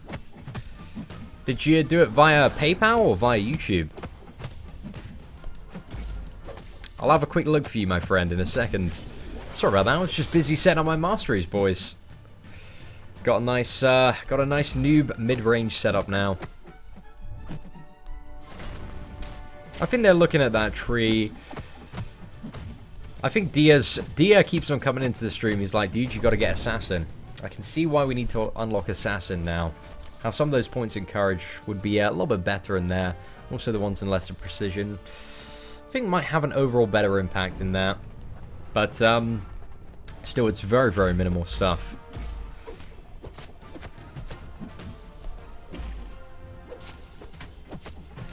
Did you do it via PayPal or via YouTube? I'll have a quick look for you, my friend, in a second. Sorry about that. I was just busy setting up my masteries, boys. Got a nice noob mid-range setup now. I think they're looking at that tree. I think Dia keeps on coming into the stream. He's like, dude, you got to get Assassin. I can see why we need to unlock Assassin now. How some of those points in Courage would be a little bit better in there. Also the ones in lesser precision. I think might have an overall better impact in that. But still, it's very minimal stuff.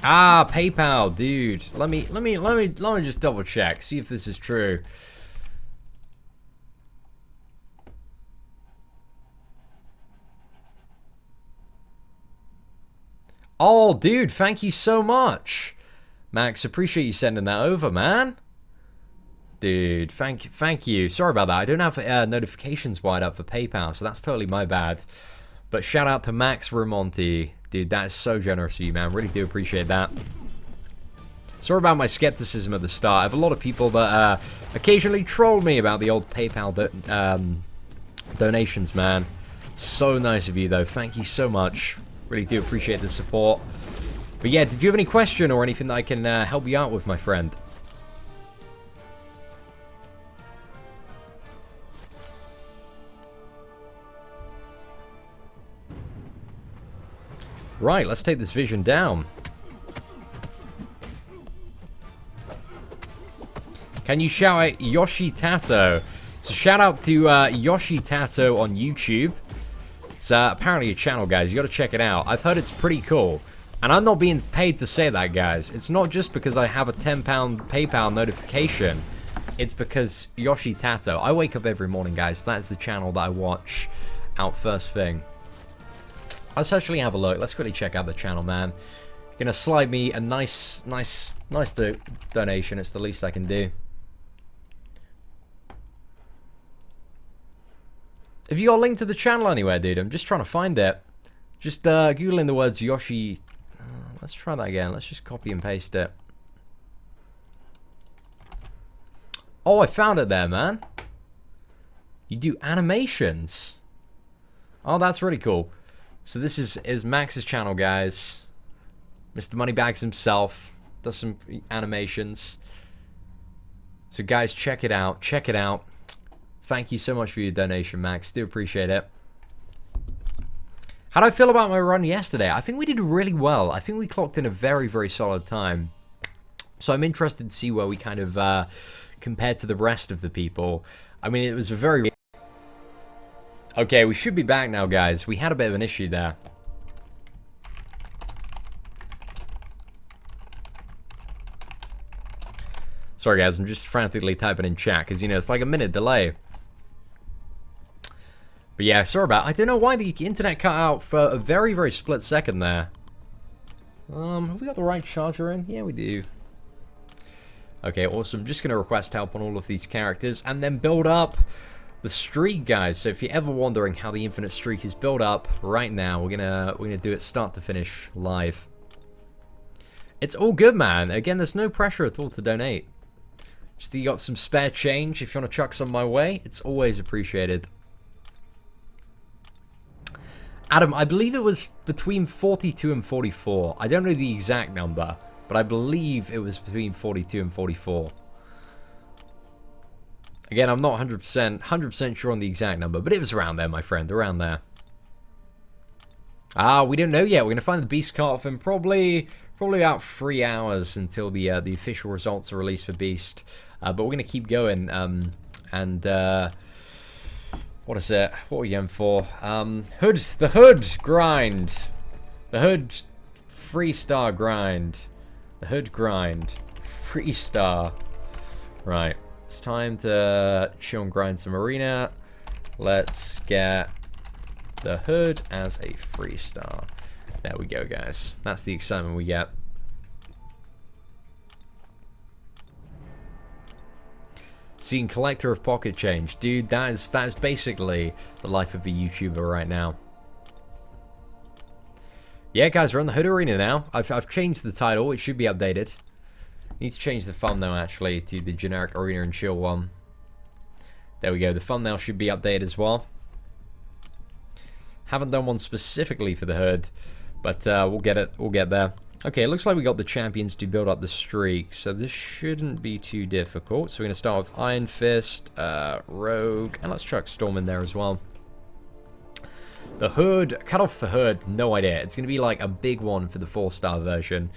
Ah, PayPal, dude. Let me just double check, see if this is true. Oh, dude, thank you so much. Max, appreciate you sending that over, man. Dude, thank you. Sorry about that. I don't have notifications wired up for PayPal, so that's totally my bad. But shout out to Max Ramonti. Dude, that is so generous of you, man. Really do appreciate that. Sorry about my skepticism at the start. I have a lot of people that occasionally troll me about the old PayPal donations, man. So nice of you, though. Thank you so much. Really do appreciate the support. But yeah, did you have any question or anything that I can help you out with, my friend? Right, let's take this vision down. Can you shout out Yoshi Tato? So shout out to Yoshi Tato on YouTube. It's apparently a channel, guys. You got to check it out. I've heard it's pretty cool. And I'm not being paid to say that, guys. It's not just because I have a £10 PayPal notification. It's because Yoshi Tato. I wake up every morning, guys. That's the channel that I watch out first thing. Let's actually have a look. Let's quickly check out the channel, man. Gonna slide me a nice donation. It's the least I can do. Have you got a link to the channel anywhere, dude? I'm just trying to find it. Just Googling the words Yoshi. Let's try that again. Let's just copy and paste it. Oh, I found it there, man. You do animations. Oh, that's really cool. So this is Max's channel, guys. Mr. Moneybags himself does some animations. So guys, check it out. Check it out. Thank you so much for your donation, Max. Do appreciate it. How do I feel about my run yesterday? I think we did really well. I think we clocked in a very, very solid time. So I'm interested to see where we kind of compare to the rest of the people. I mean, it was a very... Okay, we should be back now, guys. We had a bit of an issue there. Sorry, guys. I'm just frantically typing in chat because, you know, it's like a minute delay. But yeah, sorry about it. I don't know why the internet cut out for a very, very split second there. Have we got the right charger in? Yeah, we do. Okay, awesome. Just going to request help on all of these characters and then build up the streak, guys. So if you're ever wondering how the infinite streak is built up right now, we're gonna do it start to finish live. It's all good, man. Again, there's no pressure at all to donate. Just that you got some spare change if you want to chuck some my way. It's always appreciated. Adam, I believe it was between 42 and 44. I don't know the exact number, but I believe it was between 42 and 44. Again, I'm not 100% sure on the exact number, but it was around there, my friend, around there. Ah, we don't know yet. We're gonna find the beast cutoff in probably about 3 hours until the official results are released for beast. But we're gonna keep going. What is it? What are we going for? The hood grind, the hood 3-star grind, the hood grind, 3-star. Right. It's time to chill and grind some arena. Let's get the hood as a 3-star. There we go, guys. That's the excitement we get. Seeing collector of pocket change. Dude, that is basically the life of a YouTuber right now. Yeah, guys, we're on the hood arena now. I've changed the title. It should be updated. Need to change the thumbnail actually to the generic arena and chill one. There we go. The thumbnail should be updated as well. Haven't done one specifically for the hood, but we'll get it. We'll get there. Okay, it looks like we got the champions to build up the streak, so this shouldn't be too difficult. So we're gonna start with Iron Fist, Rogue, and let's chuck Storm in there as well. The hood, cut off the hood. No idea. It's gonna be like a big one for the 4-star version.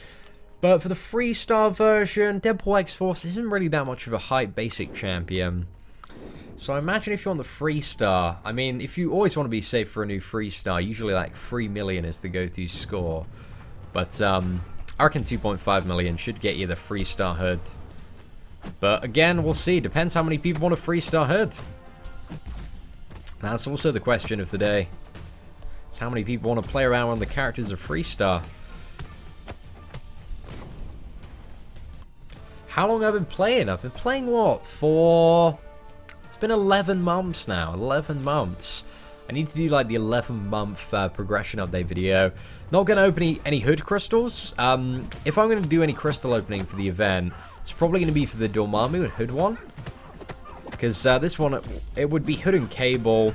But for the 3-star version, Deadpool X-Force isn't really that much of a hype basic champion. So I imagine if you want the 3-star, I mean, if you always want to be safe for a new 3-star, usually like 3 million is the go-to score. But I reckon 2.5 million should get you the 3-star hood. But again, we'll see. Depends how many people want a 3-star hood. That's also the question of the day. It's how many people want to play around on the characters of 3-star. How long have I been playing? I've been playing, what, for... It's been 11 months now. 11 months. I need to do, like, the 11-month progression update video. Not going to open any hood crystals. If I'm going to do any crystal opening for the event, it's probably going to be for the Dormammu and hood one. Because this one, it would be hood and cable.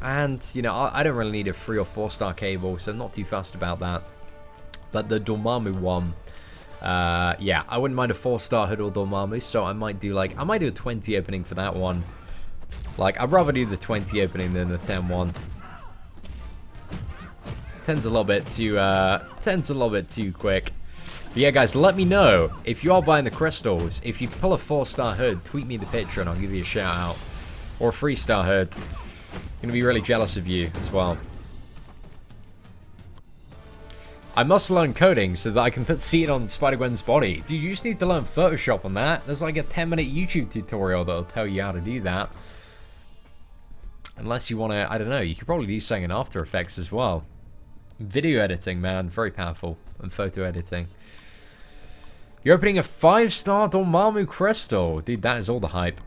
And, you know, I don't really need a 3 or 4 star cable, so I'm not too fussed about that. But the Dormammu one, yeah, I wouldn't mind a 4-star hood or Dormammu, so I might do like, I might do a 20 opening for that one. Like, I'd rather do the 20 opening than the 10 one. 10's a little bit too quick. But yeah, guys, let me know if you are buying the crystals. If you pull a 4-star hood, tweet me the picture and I'll give you a shout out. Or a 3-star hood. I'm gonna be really jealous of you as well. I must learn coding so that I can put Seatin on Spider-Gwen's body. Dude, you just need to learn Photoshop on that. There's like a 10-minute YouTube tutorial that'll tell you how to do that. Unless you want to, I don't know, you could probably do something in After Effects as well. Video editing, man, very powerful. And photo editing. You're opening a 5-star Dormammu crystal. Dude, that is all the hype.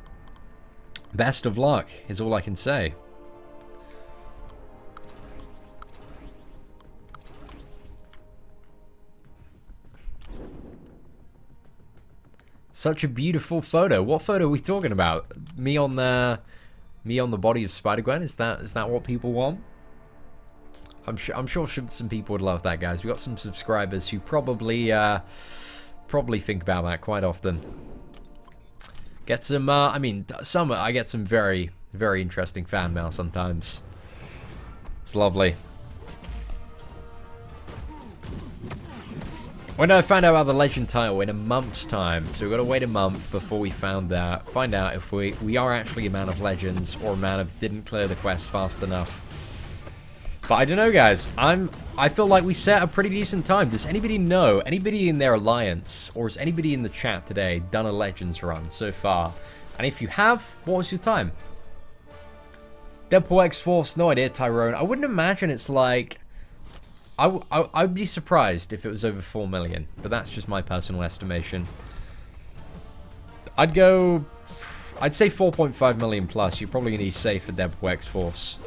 Best of luck is all I can say. Such a beautiful photo. What photo are we talking about? Me on the body of Spider-Gwen? Is that what people want? I'm sure some people would love that, guys. We've got some subscribers who probably think about that quite often. Get some, I mean, I get some very, very interesting fan mail sometimes. It's lovely. When I find out about the Legend title in a month's time, so we've got to wait a month before we find out if we are actually a man of Legends or a man of didn't clear the quest fast enough. But I don't know, guys. I feel like we set a pretty decent time. Does anybody know? Anybody in their alliance, or has anybody in the chat today done a Legends run so far? And if you have, what was your time? Deadpool X-Force, no idea, Tyrone. I wouldn't imagine it's like... I'd be surprised if it was over 4 million, but that's just my personal estimation. I'd say 4.5 million plus. You're probably going to be safe for Deadpool X-Force.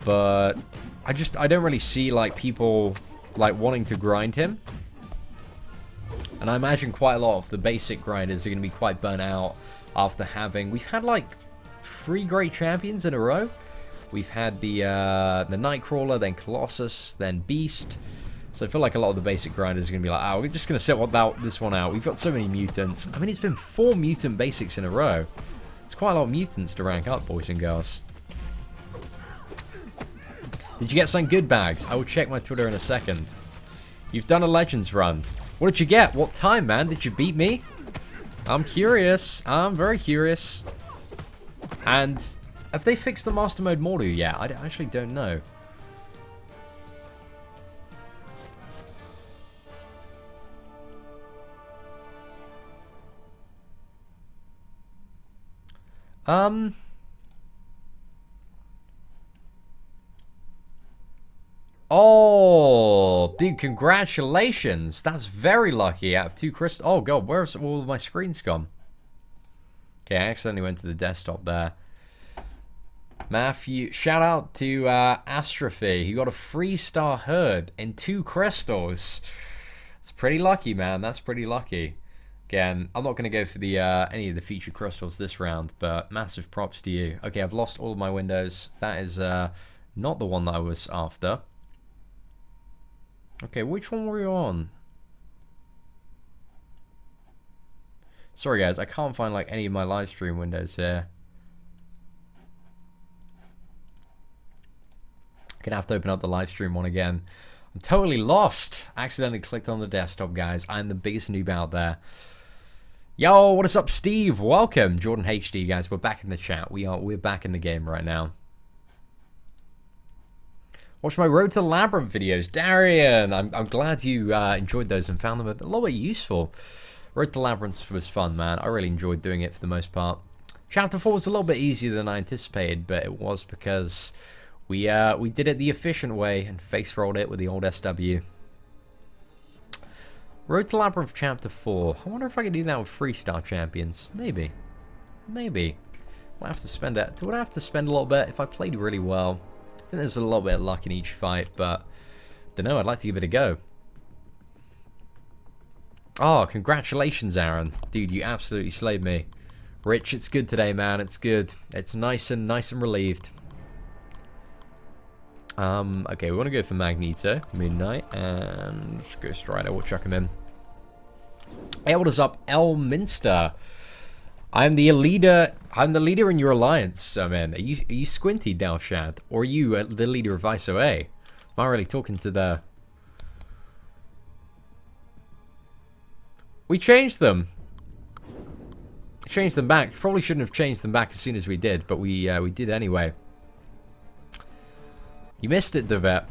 But I don't really see like people like wanting to grind him. And I imagine quite a lot of the basic grinders are going to be quite burnt out after we've had like 3 great champions in a row. We've had the Nightcrawler, then Colossus, then Beast. So I feel like a lot of the basic grinders are going to be like, oh, we're just going to sit this one out. We've got so many mutants. I mean, it's been 4 mutant basics in a row. It's quite a lot of mutants to rank up, boys and girls. Did you get some good bags? I will check my Twitter in a second. You've done a Legends run. What did you get? What time, man? Did you beat me? I'm curious. I'm very curious. And... have they fixed the Master Mode model yet? I actually don't know. Oh, dude, congratulations. That's very lucky out of 2 crystals. Oh, God, where's all of my screens gone? Okay, I accidentally went to the desktop there. Matthew, shout out to Astrophy. He got a 3-star herd in 2 crystals. It's pretty lucky, man. That's pretty lucky. Again, I'm not going to go for the any of the featured crystals this round, but massive props to you. Okay, I've lost all of my windows. That is not the one that I was after. Okay, which one were you on? Sorry, guys. I can't find like any of my live stream windows here. Gonna have to open up the live stream one again. I'm totally lost. Accidentally clicked on the desktop, guys. I'm the biggest noob out there. Yo, what is up, Steve? Welcome, Jordan HD, guys. We're back in the chat. We're back in the game right now. Watch my Road to Labyrinth videos, Darian. I'm glad you enjoyed those and found them a little bit useful. Road to Labyrinth was fun, man. I really enjoyed doing it for the most part. Chapter 4 was a little bit easier than I anticipated, but it was because we did it the efficient way and face rolled it with the old SW. Road to Labyrinth Chapter 4. I wonder if I can do that with 3-star champions. Maybe. Maybe. Would I have to spend it? Would I have to spend a little bit if I played really well? I think there's a little bit of luck in each fight, but I don't know. I'd like to give it a go. Oh, congratulations, Aaron. Dude, you absolutely slayed me. Rich, it's good today, man. It's good. It's nice and relieved. Okay, we want to go for Magneto, Midnight, and Ghost Rider. We'll chuck him in. Hey, what is up, Elminster? I'm the leader. I'm the leader in your alliance, man. Are you Squinty, Dalshad, or are you the leader of ISO-A? Am I really talking to the? We changed them. Changed them back. Probably shouldn't have changed them back as soon as we did, but we did anyway. You missed it, Davat.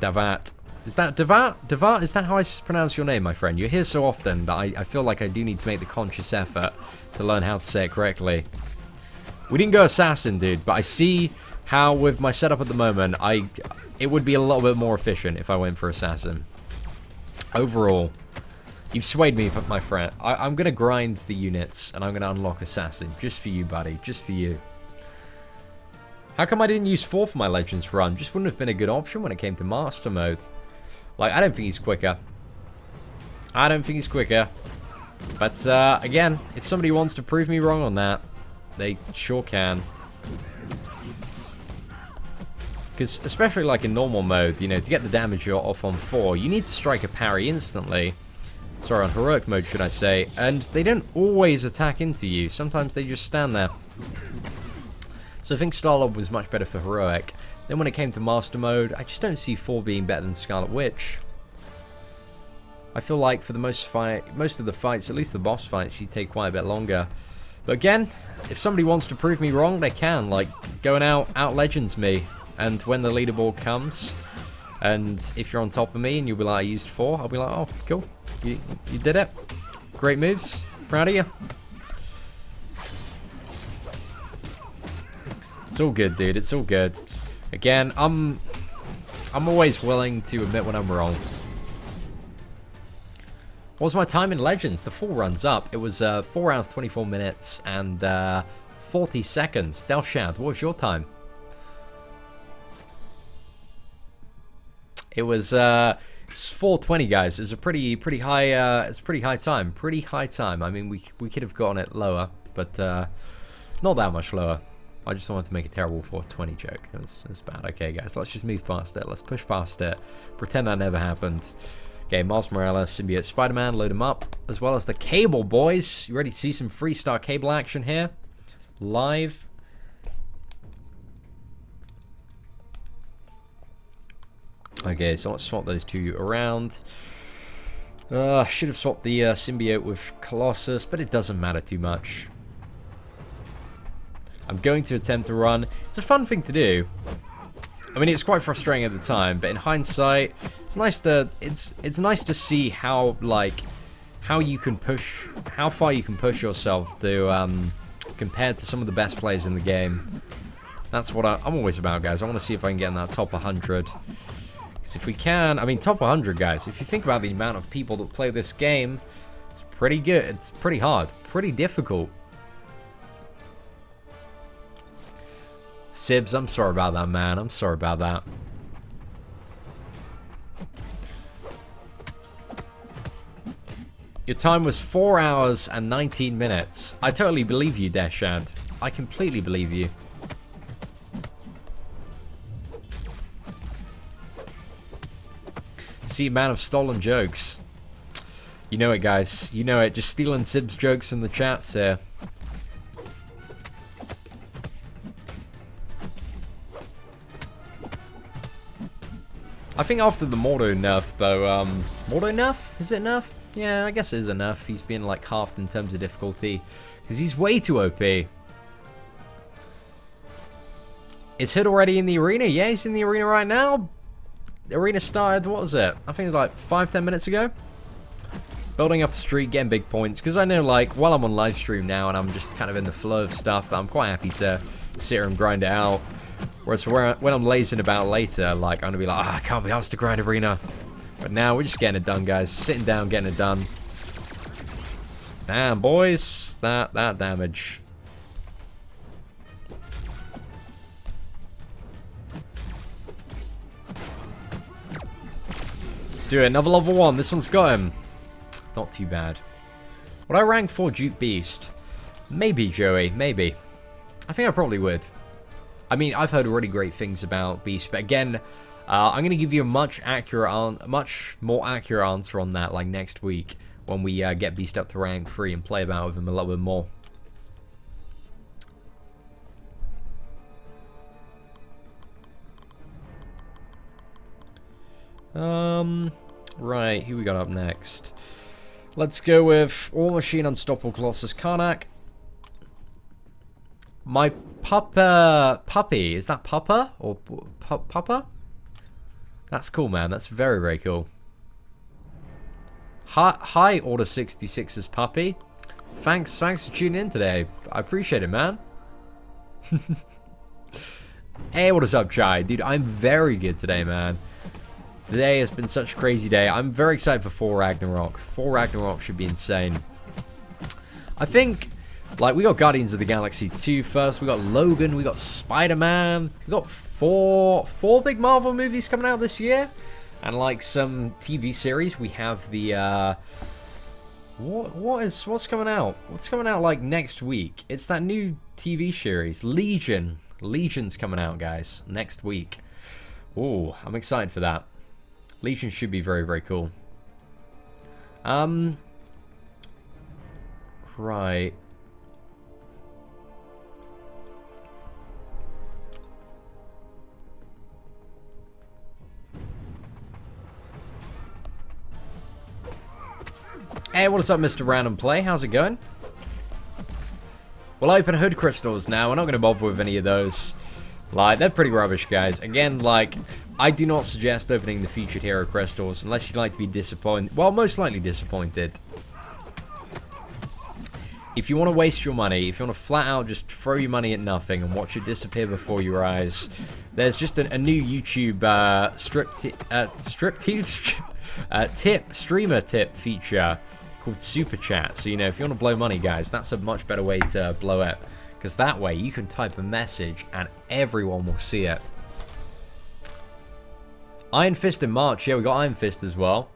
Davat. Is that Davat? Davat? Is that how I pronounce your name, my friend? You're here so often that I feel like I do need to make the conscious effort to learn how to say it correctly. We didn't go Assassin, dude, but I see how with my setup at the moment, it would be a little bit more efficient if I went for Assassin. Overall, you've swayed me, my friend. I'm going to grind the units, and I'm going to unlock Assassin. Just for you, buddy. Just for you. How come I didn't use 4 for my Legends run? Just wouldn't have been a good option when it came to Master Mode. Like, I don't think he's quicker. I don't think he's quicker. But, again, if somebody wants to prove me wrong on that, they sure can. Because, especially like in normal mode, you know, to get the damage off on 4, you need to strike a parry instantly. Sorry, on heroic mode, should I say. And they don't always attack into you. Sometimes they just stand there. So I think Star-Lord was much better for heroic. Then when it came to Master Mode, I just don't see 4 being better than Scarlet Witch. I feel like for the most of the fights, at least the boss fights, you take quite a bit longer. But again, if somebody wants to prove me wrong, they can. Like, going out Legends me. And when the leaderboard comes, and if you're on top of me and you'll be like, I used 4, I'll be like, oh, cool. You did it. Great moves. Proud of you. It's all good, dude. It's all good. Again, I'm always willing to admit when I'm wrong. What was my time in Legends? The 4 runs up. It was 4 hours, 24 minutes, and 40 seconds. Delshad, what was your time? It was 4:20, guys. It was a pretty high. It's pretty high time. Pretty high time. I mean, we could have gotten it lower, but not that much lower. I just wanted to make a terrible 4:20 joke. It was bad. Okay, guys, let's just move past it. Let's push past it. Pretend that never happened. Okay, Miles Morales, Symbiote, Spider-Man, load them up, as well as the Cable boys. You ready to see some Freestar Cable action here? Live. Okay, so let's swap those 2 around. I should have swapped the Symbiote with Colossus, but it doesn't matter too much. I'm going to attempt to run. It's a fun thing to do. I mean, it's quite frustrating at the time, but in hindsight, it's nice to see how you can push, how far you can push yourself to compared to some of the best players in the game. That's what I'm always about, guys. I want to see if I can get in that top 100. Because if we can, I mean, top 100, guys. If you think about the amount of people that play this game, it's pretty good. It's pretty hard, pretty difficult. Sibs, I'm sorry about that, man. I'm sorry about that. Your time was 4 hours and 19 minutes. I totally believe you, Deshad. I completely believe you. See, man of stolen jokes. You know it, guys. You know it. Just stealing Sibs jokes from the chats here. I think after the Mordo nerf, though, Mordo nerf? Is it nerf? Yeah, I guess it is a nerf. He's been, like, halved in terms of difficulty. Because he's way too OP. Is Hood already in the arena? Yeah, he's in the arena right now. The arena started, what was it? I think it was like 5-10 minutes ago. Building up a streak, getting big points. Because I know, like, while I'm on live stream now and I'm just kind of in the flow of stuff, that I'm quite happy to sit here and grind it out. Whereas when I'm lazing about later, like, I'm going to be like, I can't be asked to grind arena. But now we're just getting it done, guys. Sitting down, getting it done. Damn, boys. That damage. Let's do it. Another level 1. This one's got him. Not too bad. Would I rank 4 Duke Beast? Maybe, Joey. Maybe. I think I probably would. I mean, I've heard really great things about Beast, but again, I'm gonna give you a much more accurate answer on that, like next week when we get Beast up to rank 3 and play about with him a little bit more. Right, who we got up next? Let's go with War Machine, Unstoppable Colossus, Karnak. My puppy, is that Papa or Papa? That's cool, man. That's very, very cool. Hi, Order 66's puppy. Thanks for tuning in today. I appreciate it, man. Hey, what is up, Chai? Dude, I'm very good today, man. Today has been such a crazy day. I'm very excited for 4 Ragnarok. 4 Ragnarok should be insane. I think, like, we got Guardians of the Galaxy 2 first. We got Logan. We got Spider-Man. We got four big Marvel movies coming out this year. And, like, some TV series. We have the, what's coming out? What's coming out, like, next week? It's that new TV series, Legion. Legion's coming out, guys, next week. Ooh, I'm excited for that. Legion should be very, very cool. Right. Hey, what is up, Mr. Random Play? How's it going? We'll open hood crystals now. We're not going to bother with any of those. Like, they're pretty rubbish, guys. Again, like, I do not suggest opening the featured hero crystals unless you'd like to be disappointed. Well, most likely disappointed. If you want to waste your money, if you want to flat out just throw your money at nothing and watch it disappear before your eyes, there's just a new YouTube streamer tip feature called Super Chat. So, you know, if you want to blow money, guys, that's a much better way to blow it. Because that way you can type a message and everyone will see it. Iron Fist in March. Yeah, we got Iron Fist as well.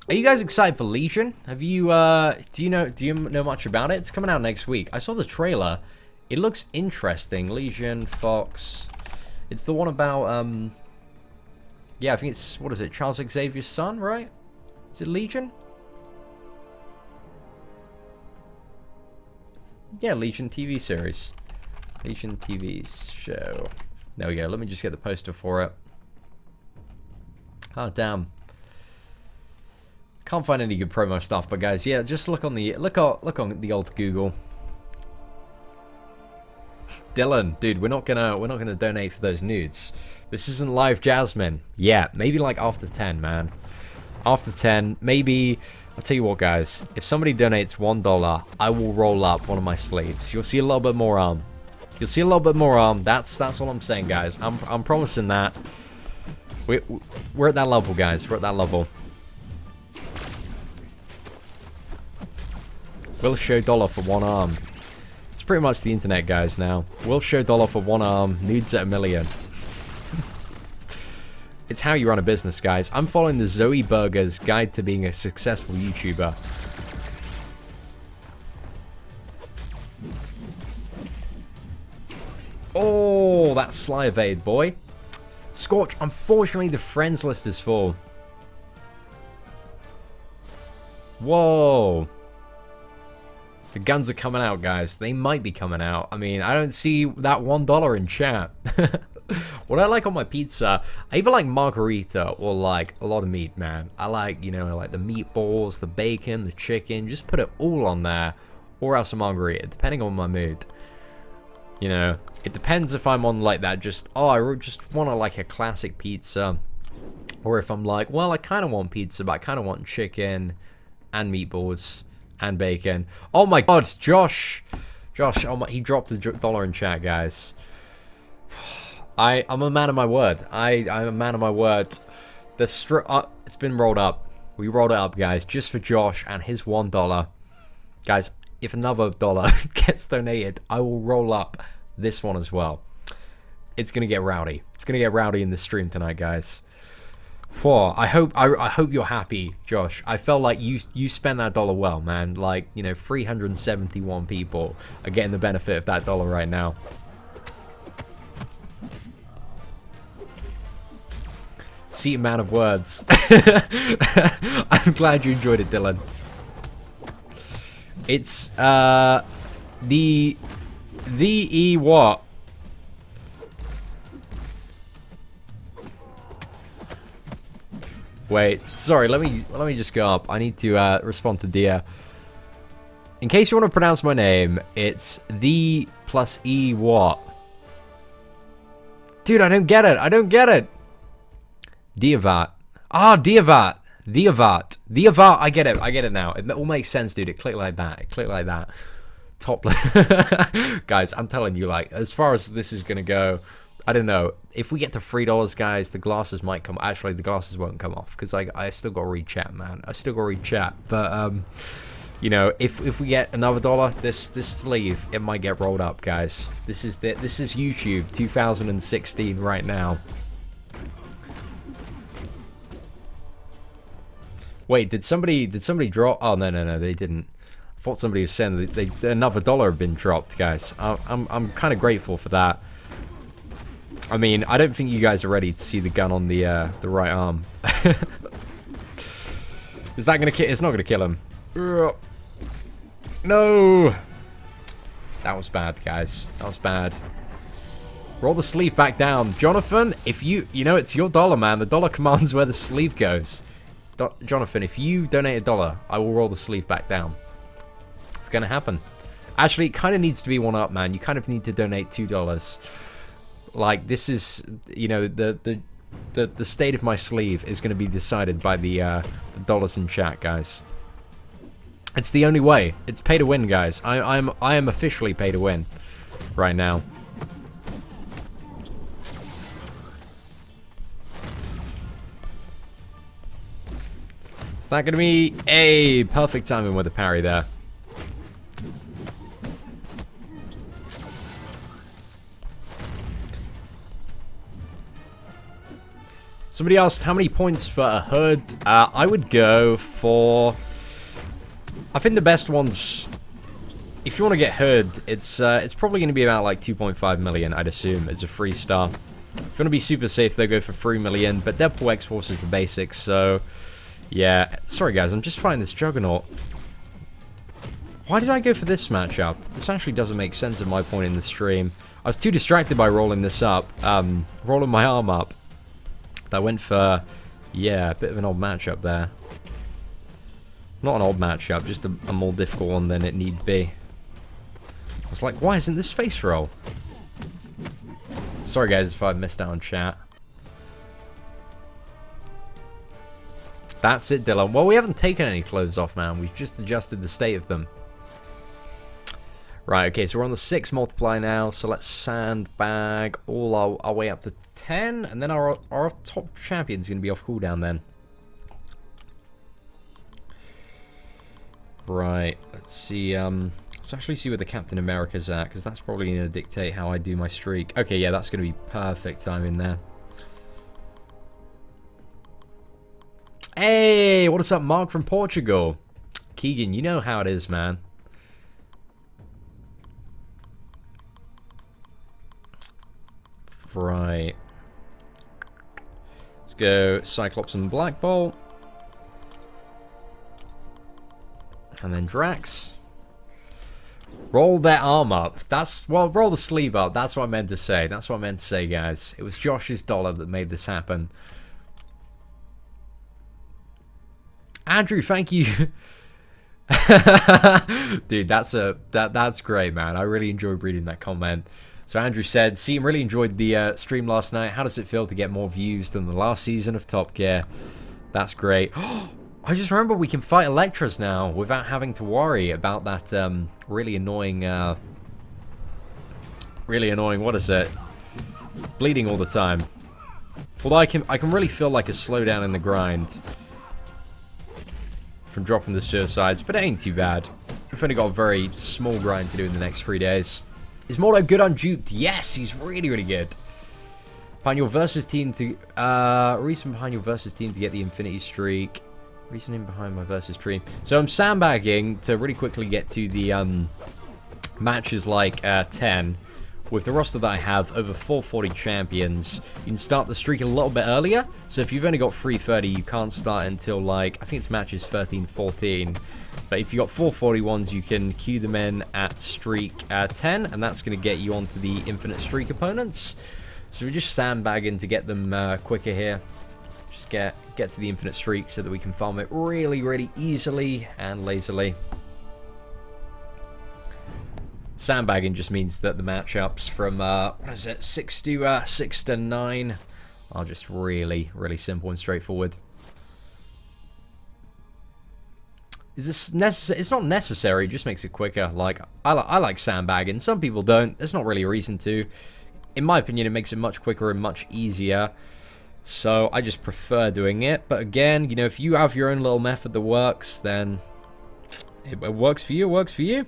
Are you guys excited for Legion? Have you do you know much about it? It's coming out next week. I saw the trailer. It looks interesting. Legion, Fox. It's the one about yeah, I think it's, what is it? Charles Xavier's son, right? Is it Legion? Yeah, Legion TV series. Legion TV show. There we go. Let me just get the poster for it. Oh, damn. Can't find any good promo stuff, but guys, yeah, just look on the on the old Google. Dylan, dude, we're not gonna donate for those nudes. This isn't live Jasmine. Yeah, maybe like after 10, man. After 10, maybe. I'll tell you what, guys. If somebody donates $1, I will roll up one of my sleeves. You'll see a little bit more arm. You'll see a little bit more arm. That's all I'm saying, guys. I'm promising that. We're at that level, guys. We're at that level. We'll show dollar for one arm. It's pretty much the internet, guys, now. We'll show dollar for one arm. Nudes at $1 million. It's how you run a business, guys. I'm following the Zoe Burger's Guide to Being a Successful YouTuber. Oh, that sly evade, boy. Scorch, unfortunately, the friends list is full. Whoa. The guns are coming out, guys. They might be coming out. I mean, I don't see that $1 in chat. What I like on my pizza, I either like margarita or like a lot of meat, man. I like, you know, like the meatballs, the bacon, the chicken. Just put it all on there. Or else a margarita, depending on my mood. You know, it depends if I'm on like that, just, oh, I just want like a classic pizza. Or if I'm like, well, I kind of want pizza, but I kind of want chicken and meatballs and bacon. Oh my god, Josh, oh my, he dropped the $1 in chat, guys. I'm a man of my word. I'm a man of my word. It's been rolled up. We rolled it up, guys, just for Josh and his $1. Guys, if another $1 gets donated, I will roll up this one as well. It's gonna get rowdy. It's gonna get rowdy in the stream tonight, guys. Whoa, I hope you're happy, Josh. I felt like you spent that dollar well, man. Like, you know, 371 people are getting the benefit of that dollar right now. See, man of words. I'm glad you enjoyed it, Dylan. It's the E what? Wait, sorry, let me just go up. I need to respond to Dia. In case you want to pronounce my name, it's the plus E what? Dude, I don't get it. I don't get it. Diavat. Ah, Diavat. Diavat. Diavat. I get it. I get it now. It all makes sense, dude. It clicked like that. It clicked like that. Top. Guys, I'm telling you, like, as far as this is going to go, I don't know. If we get to $3, guys, the glasses might come. Actually, the glasses won't come off because I still got to read chat, man. I still got to read chat. But, you know, if we get another dollar, this sleeve, it might get rolled up, guys. This is YouTube 2016 right now. Wait, did somebody drop? Oh no, they didn't. I thought somebody was saying that another dollar had been dropped, guys. I'm kind of grateful for that. I mean, I don't think you guys are ready to see the gun on the right arm. Is that gonna kill? It's not gonna kill him. No. That was bad, guys. That was bad. Roll the sleeve back down, Jonathan. If you know, it's your dollar, man. The dollar commands where the sleeve goes. Jonathan, if you donate $1, I will roll the sleeve back down. It's gonna happen. Actually, it kind of needs to be one up, man. You kind of need to donate $2. Like, this is, you know, the state of my sleeve is going to be decided by the dollars in chat, guys. It's the only way. It's pay to win, guys. I am officially pay to win right now. It's not going to be a perfect timing with a parry there. Somebody asked how many points for a hood. I would go for... I think the best ones... If you want to get hood, it's probably going to be about like 2.5 million, I'd assume, as a free star. If you want to be super safe, they'll go for 3 million, but Deadpool X-Force is the basics, so... Yeah. Sorry, guys, I'm just fighting this Juggernaut. Why did I go for this matchup? This actually doesn't make sense at my point in the stream. I was too distracted by rolling this up, rolling my arm up. I went for, yeah, a bit of an odd matchup there. Not an odd matchup, just a more difficult one than it need be. I was like, why isn't this face roll? Sorry guys if I missed out on chat. That's it, Dylan. Well, we haven't taken any clothes off, man. We've just adjusted the state of them. Right, okay, so we're on the 6 multiply now, so let's sandbag all our way up to 10, and then our top champion's going to be off cooldown then. Right, let's see, let's actually see where the Captain America's at, because that's probably going to dictate how I do my streak. Okay, yeah, that's going to be perfect timing there. Hey, what is up, Mark from Portugal? Keegan, you know how it is, man. Right. Let's go Cyclops and Black Bolt. And then Drax. Roll their arm up. That's, well, roll the sleeve up. That's what I meant to say. That's what I meant to say, guys. It was Josh's dollar that made this happen. Andrew, thank you. Dude, that's great, man. I really enjoyed reading that comment. So Andrew said, Seatin really enjoyed the stream last night. How does it feel to get more views than the last season of Top Gear? That's great. I just remember we can fight Electras now without having to worry about that really annoying, what is it? Bleeding all the time. Although I can really feel like a slowdown in the grind from dropping the suicides, but it ain't too bad. We've only got a very small grind to do in the next 3 days. Is Mordo good on duped? Yes, he's really, really good. Behind your versus team to reason behind your versus team to get the infinity streak. Reasoning behind my versus team. So I'm sandbagging to really quickly get to the matches like 10. With the roster that I have, over 440 champions, you can start the streak a little bit earlier. So if you've only got 330, you can't start until, like, I think it's matches 13, 14. But if you've got 440 ones, you can queue them in at streak 10, and that's going to get you onto the infinite streak opponents. So we're just sandbagging to get them quicker here. Just get to the infinite streak so that we can farm it really, really easily and lazily. Sandbagging just means that the matchups from, what is it, 6 to 9 are just really, really simple and straightforward. Is this necessary? It's not necessary, it just makes it quicker. Like, I like sandbagging. Some people don't. There's not really a reason to. In my opinion, it makes it much quicker and much easier. So I just prefer doing it. But again, you know, if you have your own little method that works, then it works for you, it works for you.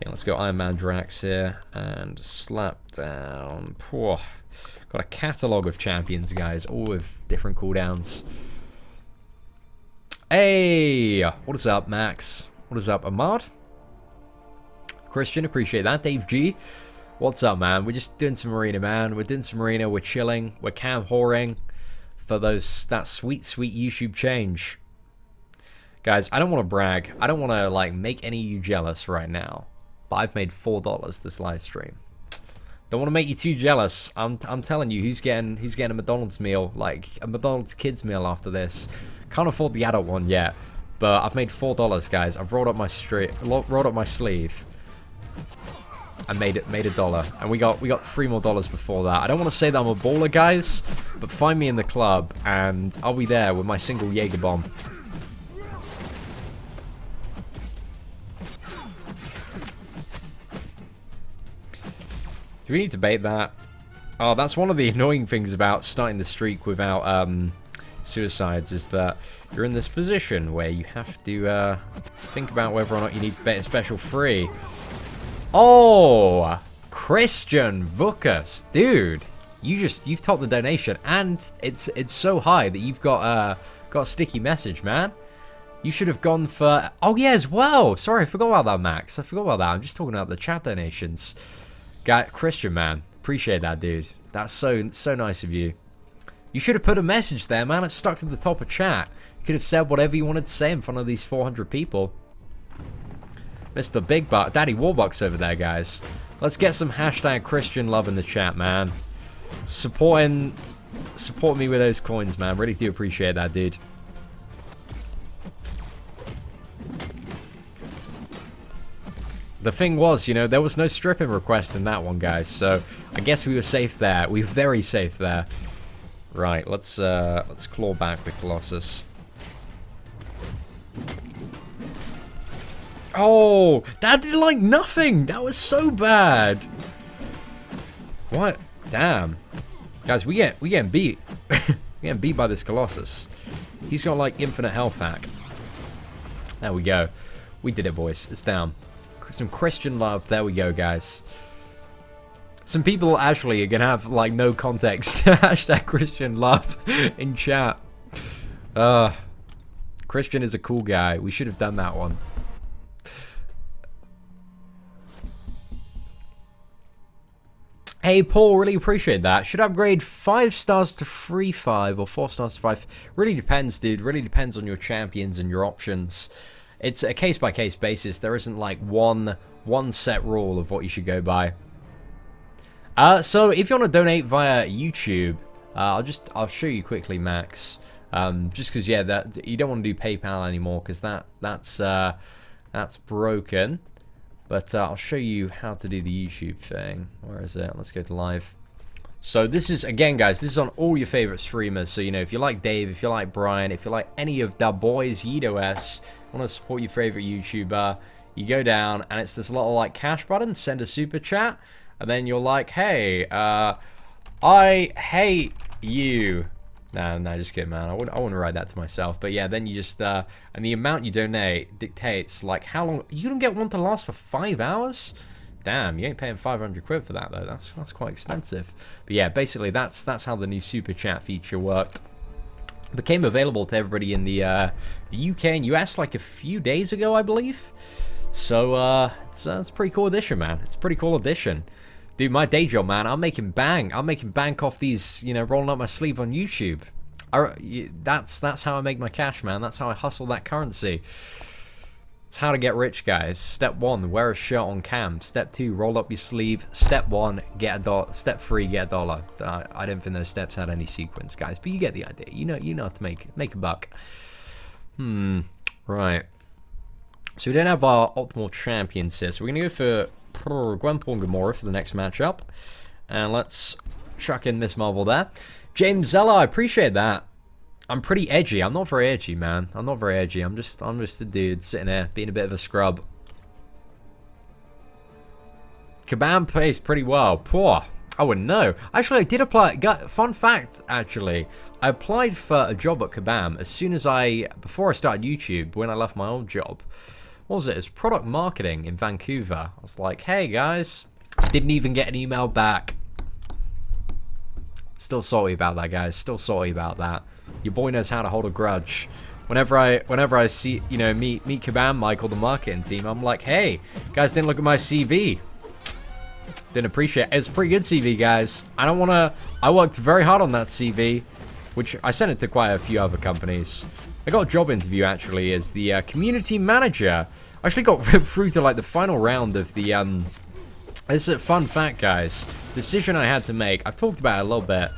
Okay, let's go Iron Man Drax here and slap down. Got a catalogue of champions, guys, all with different cooldowns. Hey, what is up, Max? What is up, Ahmad? Christian, appreciate that. Dave G, what's up, man? We're just doing some arena, man. We're doing some arena. We're chilling. We're cam whoring for that sweet, sweet YouTube change. Guys, I don't want to brag. I don't want to like make any of you jealous right now. But I've made $4 this live stream. Don't want to make you too jealous. I'm telling you, who's getting a McDonald's meal, like a McDonald's kids meal after this. Can't afford the adult one yet, but I've made $4, guys. I've rolled up my sleeve. I made $1, and we got 3 more dollars before that. I don't want to say that I'm a baller, guys, but find me in the club, and I'll be there with my single Jaeger bomb. Do we need to bait that? Oh, that's one of the annoying things about starting the streak without suicides, is that you're in this position where you have to think about whether or not you need to bait a special free. Oh, Christian Vukas, dude, you've topped the donation, and it's so high that you've got a sticky message, man. You should have gone for, oh yeah, as well. Sorry, I forgot about that, Max. I forgot about that. I'm just talking about the chat donations. Christian, man, appreciate that, dude. That's so nice of you. You should have put a message there, man. It's stuck to the top of chat. You could have said whatever you wanted to say in front of these 400 people. Mr. Big Buck, Daddy Warbucks over there, guys. Let's get some hashtag Christian love in the chat, man. Support me with those coins, man. Really do appreciate that, dude. The thing was, you know, there was no stripping request in that one, guys, so I guess we were safe there. We were very safe there. Right, let's claw back the Colossus. Oh, that did like nothing. That was so bad. What? Damn. Guys, we getting beat. We getting beat by this Colossus. He's got like infinite health hack. There we go. We did it, boys. It's down. Some Christian love. There we go, guys. Some people actually are gonna have like no context. Hashtag Christian love in chat. Christian is a cool guy. We should have done that one. Hey Paul, really appreciate that. Should upgrade 5 stars to 3-5 or 4 stars to 5. Really depends, dude. Really depends on your champions and your options. It's a case-by-case basis. There isn't like one set rule of what you should go by. So if you want to donate via YouTube, I'll show you quickly, Max. Just because, yeah, that you don't want to do PayPal anymore because that's broken. But I'll show you how to do the YouTube thing. Where is it? Let's go to live. So this is, again, guys, this is on all your favorite streamers. So, you know, if you like Dave, if you like Brian, if you like any of the boys, YidoS, want to support your favorite YouTuber, you go down and it's this little like cash button, send a super chat, and then you're like, hey, I hate you. Nah, just kidding, man. I wouldn't write that to myself. But yeah, then you just, and the amount you donate dictates like how long. You don't get one to last for 5 hours? Damn, you ain't paying 500 quid for that though. That's quite expensive. But yeah, basically that's how the new super chat feature worked. Became available to everybody in the UK and US like a few days ago, I believe. So it's a pretty cool addition, man. It's a pretty cool addition. Dude, my day job, man, I'm making bang. I'm making bank off these, you know, rolling up my sleeve on YouTube. That's how I make my cash, man. That's how I hustle that currency. It's how to get rich, guys. Step 1, wear a shirt on cam. Step 2, roll up your sleeve. Step 1, get a dollar. Step 3, get a dollar. I don't think those steps had any sequence, guys, but you get the idea. You know how to make a buck. Right. So we don't have our optimal champions here, so we're gonna go for Gwenpool and Gamora for the next matchup, and let's chuck in Miss Marvel there. James Zella, I appreciate that. I'm pretty edgy. I'm not very edgy, man. I'm not very edgy. I'm just a dude sitting there being a bit of a scrub. Kabam plays pretty well. Poor. I wouldn't know. Actually, I did apply. Fun fact, actually. I applied for a job at Kabam as soon as before I started YouTube, when I left my old job. What was it? It was product marketing in Vancouver. I was like, hey, guys. Didn't even get an email back. Still salty about that, guys. Still salty about that. Your boy knows how to hold a grudge. Whenever I see, you know, meet Kabam, Michael, the marketing team, I'm like, hey, guys didn't look at my CV. Didn't appreciate it. It's a pretty good CV, guys. I worked very hard on that CV, which I sent it to quite a few other companies. I got a job interview, actually, as the community manager. I actually got through to, like, the final round of the, This is a fun fact, guys. Decision I had to make. I've talked about it a little bit.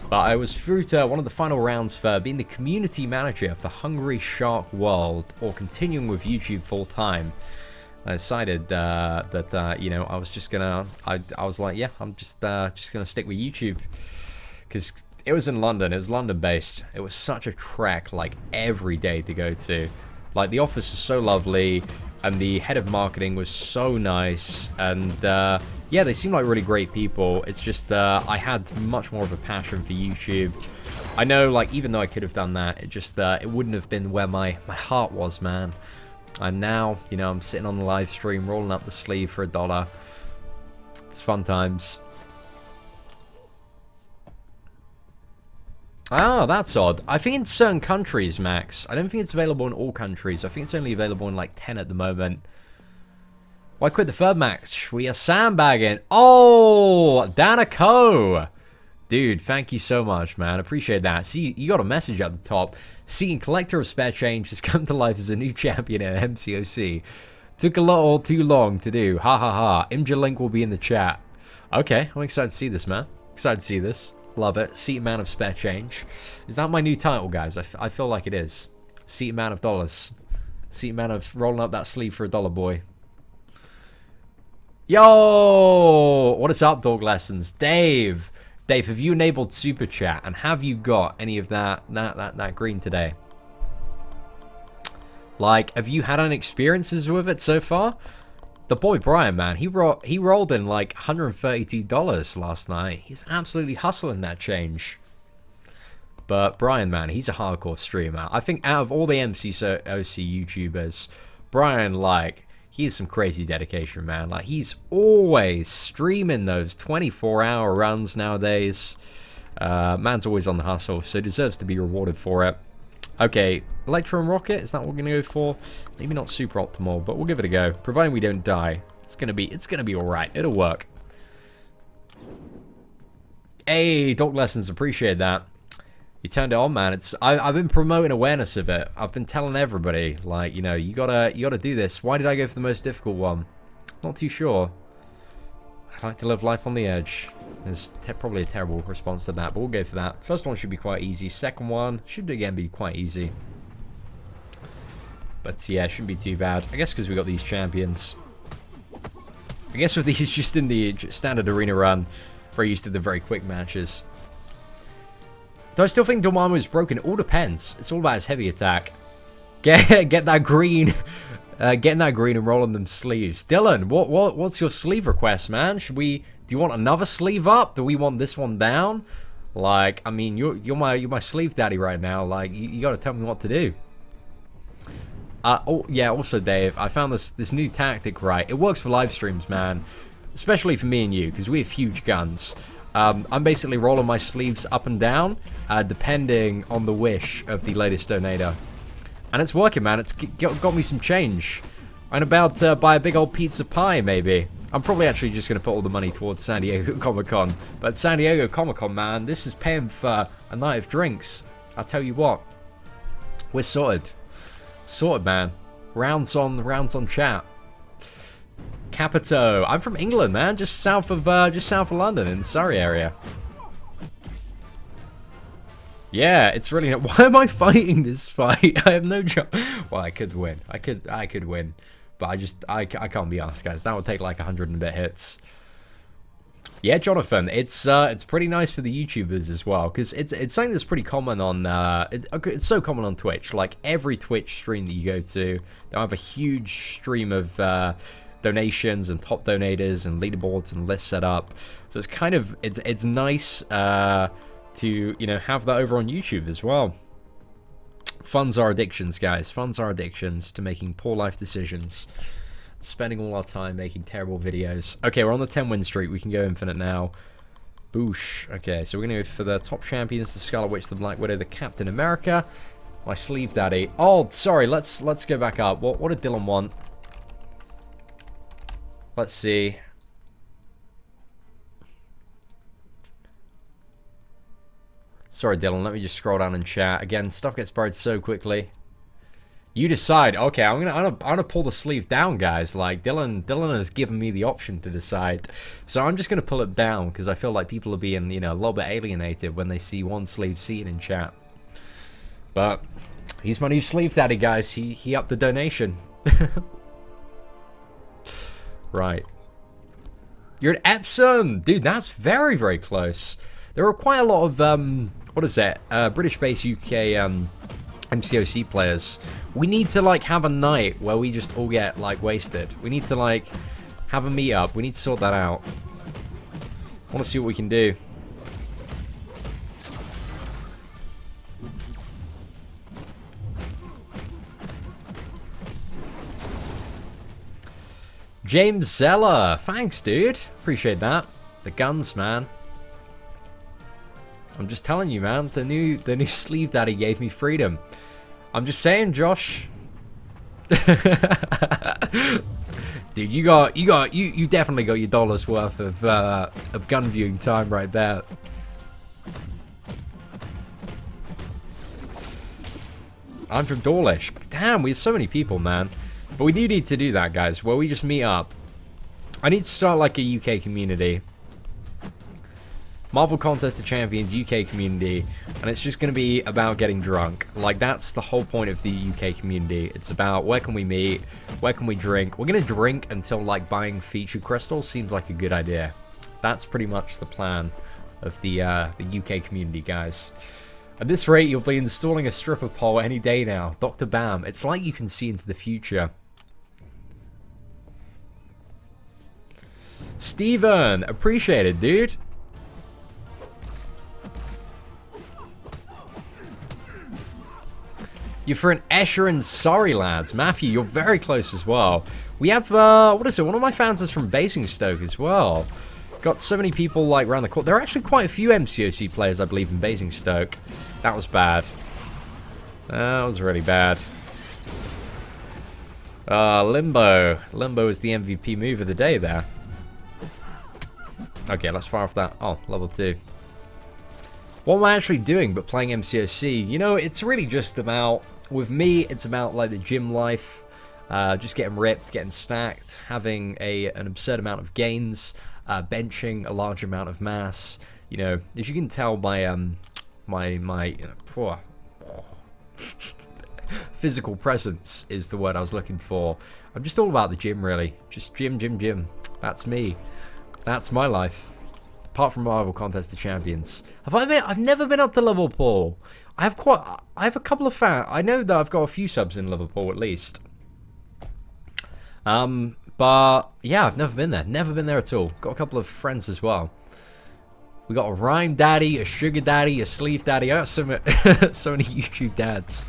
But I was through to one of the final rounds for being the community manager for Hungry Shark World, or continuing with YouTube full time. I decided that you know, I was just gonna. I was like, yeah, I'm just gonna stick with YouTube, because it was in London. It was London based. It was such a trek, like every day to go to. Like the office was so lovely, and the head of marketing was so nice, and yeah, they seem like really great people. It's just I had much more of a passion for YouTube. I know, like, even though I could have done that, it just it wouldn't have been where my heart was, man. And now, you know, I'm sitting on the live stream, rolling up the sleeve for $1. It's fun times. Ah, that's odd. I think in certain countries, Max. I don't think it's available in all countries. I think it's only available in like 10 at the moment. Why quit the third match? We are sandbagging. Oh, Danico. Dude, thank you so much, man. Appreciate that. See, you got a message at the top. Seatin, collector of spare change, has come to life as a new champion at MCOC. Took a little too long to do. Ha ha ha. Imja link will be in the chat. Okay, I'm excited to see this, man. Excited to see this. Love it. Seatin man of spare change. Is that my new title, guys? I feel like it is. Seatin man of dollars. Seatin man of rolling up that sleeve for $1 boy. Yo! What is up, dog lessons? Dave! Dave, have you enabled Super Chat? And have you got any of that green today? Like, have you had any experiences with it so far? The boy Brian, man, he rolled in like $132 last night. He's absolutely hustling that change. But Brian, man, he's a hardcore streamer. I think out of all the MCOC YouTubers, Brian, like, he has some crazy dedication, man. Like, he's always streaming those 24-hour runs nowadays. Man's always on the hustle, so deserves to be rewarded for it. Okay, Electron Rocket, is that what we're gonna go for? Maybe not super optimal, but we'll give it a go. Providing we don't die, it's gonna be alright. It'll work. Hey, Dog Lessons, appreciate that. You turned it on, man. I've been promoting awareness of it. I've been telling everybody, like, you know, you gotta do this. Why did I go for the most difficult one? Not too sure. I like to live life on the edge. There's probably a terrible response to that, but we'll go for that. First one should be quite easy. Second one should again be quite easy. But yeah, shouldn't be too bad. I guess because we got these champions. I guess with these just in the standard arena run, very used to the very quick matches. Do I still think Dormammu is broken? It all depends. It's all about his heavy attack. Get that green. Getting that green and rolling them sleeves. Dylan, what's your sleeve request, man? Do you want another sleeve up? Do we want this one down? Like, I mean, you're my sleeve daddy right now. Like, you gotta tell me what to do. Oh yeah, also Dave, I found this new tactic, right? It works for live streams, man. Especially for me and you, because we have huge guns. I'm basically rolling my sleeves up and down, depending on the wish of the latest donator. And it's working, man. It's got me some change. I'm about to buy a big old pizza pie, maybe. I'm probably actually just going to put all the money towards San Diego Comic-Con. But San Diego Comic-Con, man, this is paying for a night of drinks. I'll tell you what. We're sorted. Sorted, man. Rounds on chat. Capito. I'm from England, man. Just south of London, in the Surrey area. Yeah, it's really not. Why am I fighting this fight? I have no job. Well, I could win. I could win. But I can't be asked, guys. That would take like 100 and a bit hits. Yeah, Jonathan, it's pretty nice for the YouTubers as well, because it's something that's pretty common on it's so common on Twitch. Like every Twitch stream that you go to, they'll have a huge stream of donations and top donators and leaderboards and lists set up. So it's kind of it's nice to, you know, have that over on YouTube as well. Funds are addictions, guys. Funds are addictions to making poor life decisions. Spending all our time making terrible videos. Okay, we're on the 10-win streak. We can go infinite now. Boosh. Okay, so we're going to go for the top champions, the Scarlet Witch, the Black Widow, the Captain America. My sleeve daddy. Oh, sorry. Let's go back up. What did Dylan want? Let's see. Sorry, Dylan. Let me just scroll down and chat. Again, stuff gets buried so quickly. You decide. Okay, I'm gonna pull the sleeve down, guys. Like Dylan has given me the option to decide, so I'm just gonna pull it down because I feel like people are being, you know, a little bit alienated when they see one sleeve Seatin in chat. But he's my new sleeve daddy, guys. He upped the donation. Right. You're at Epsom, dude. That's very, very close. There are quite a lot of what is that? British-based UK MCOC players. We need to like have a night where we just all get like wasted. We need to like have a meetup. We need to sort that out. I want to see what we can do. James Zeller, thanks, dude. Appreciate that. The guns, man. I'm just telling you, man. The new sleeve daddy gave me freedom. I'm just saying, Josh. Dude, you definitely got your dollar's worth of gun viewing time right there. I'm from Dawlish. Damn, we have so many people, man. But we do need to do that, guys, where we just meet up. I need to start like a UK community. Marvel Contest of Champions UK community, and it's just going to be about getting drunk. Like, that's the whole point of the UK community. It's about where can we meet, where can we drink. We're going to drink until, like, buying feature crystals seems like a good idea. That's pretty much the plan of the UK community, guys. At this rate, you'll be installing a stripper pole any day now. Dr. Bam, it's like you can see into the future. Steven, appreciate it, dude. You're for an Escher and Surrey, lads. Matthew, you're very close as well. We have, what is it? One of my fans is from Basingstoke as well. Got so many people, like, around the court. There are actually quite a few MCOC players, I believe, in Basingstoke. That was bad. That was really bad. Limbo. Limbo is the MVP move of the day there. Okay, let's fire off that. Oh, level 2. What am I actually doing but playing MCOC? You know, it's really just about, with me, it's about like the gym life, just getting ripped, getting stacked, having an absurd amount of gains, benching a large amount of mass. You know, as you can tell by my physical presence is the word I was looking for. I'm just all about the gym, really. Just gym. That's me. That's my life. Apart from Marvel Contest of Champions. I've never been up to Liverpool. I have a couple of fans. I know that I've got a few subs in Liverpool at least. But yeah, I've never been there. Never been there at all. Got a couple of friends as well. We got a rhyme daddy, a sugar daddy, a sleeve daddy. I got so many YouTube dads.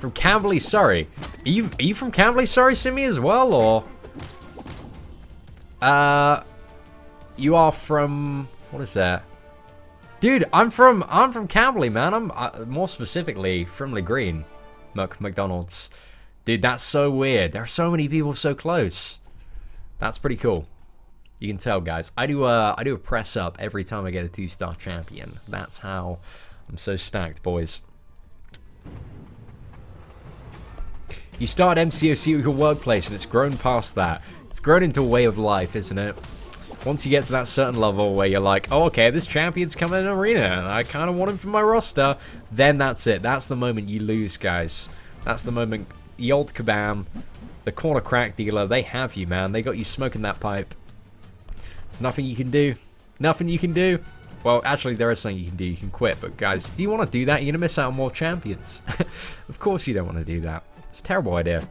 From Camberley, Surrey. Are you from Camberley, Surrey, Simi, as well, or? You are from... What is that? Dude, I'm from Camberley, man. I'm more specifically Frimley Green, McDonald's. Dude, that's so weird. There are so many people so close. That's pretty cool. You can tell, guys. I do a press up every time I get a 2-star champion. That's how I'm so stacked, boys. You start MCOC with your workplace, and it's grown past that. It's grown into a way of life, isn't it? Once you get to that certain level where you're like, oh, okay, this champion's coming in an arena, and I kind of want him for my roster, then that's it. That's the moment you lose, guys. That's the moment the old Kabam, the corner crack dealer, they have you, man. They got you smoking that pipe. There's nothing you can do. Nothing you can do. Well, actually, there is something you can do. You can quit. But, guys, do you want to do that? You're going to miss out on more champions. Of course you don't want to do that. It's a terrible idea.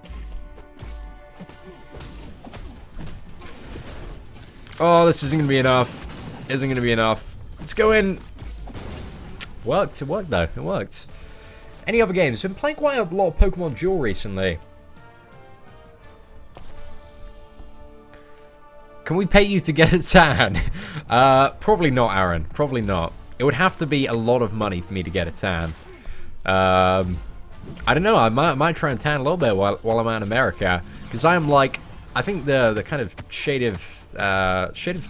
Oh, this isn't going to be enough. Isn't going to be enough. Let's go in. Worked. It worked, though. It worked. Any other games? Been playing quite a lot of Pokemon Duel recently. Can we pay you to get a tan? Probably not, Aaron. Probably not. It would have to be a lot of money for me to get a tan. I don't know. I might try and tan a little bit while I'm out in America, because I am like, I think the kind of shade of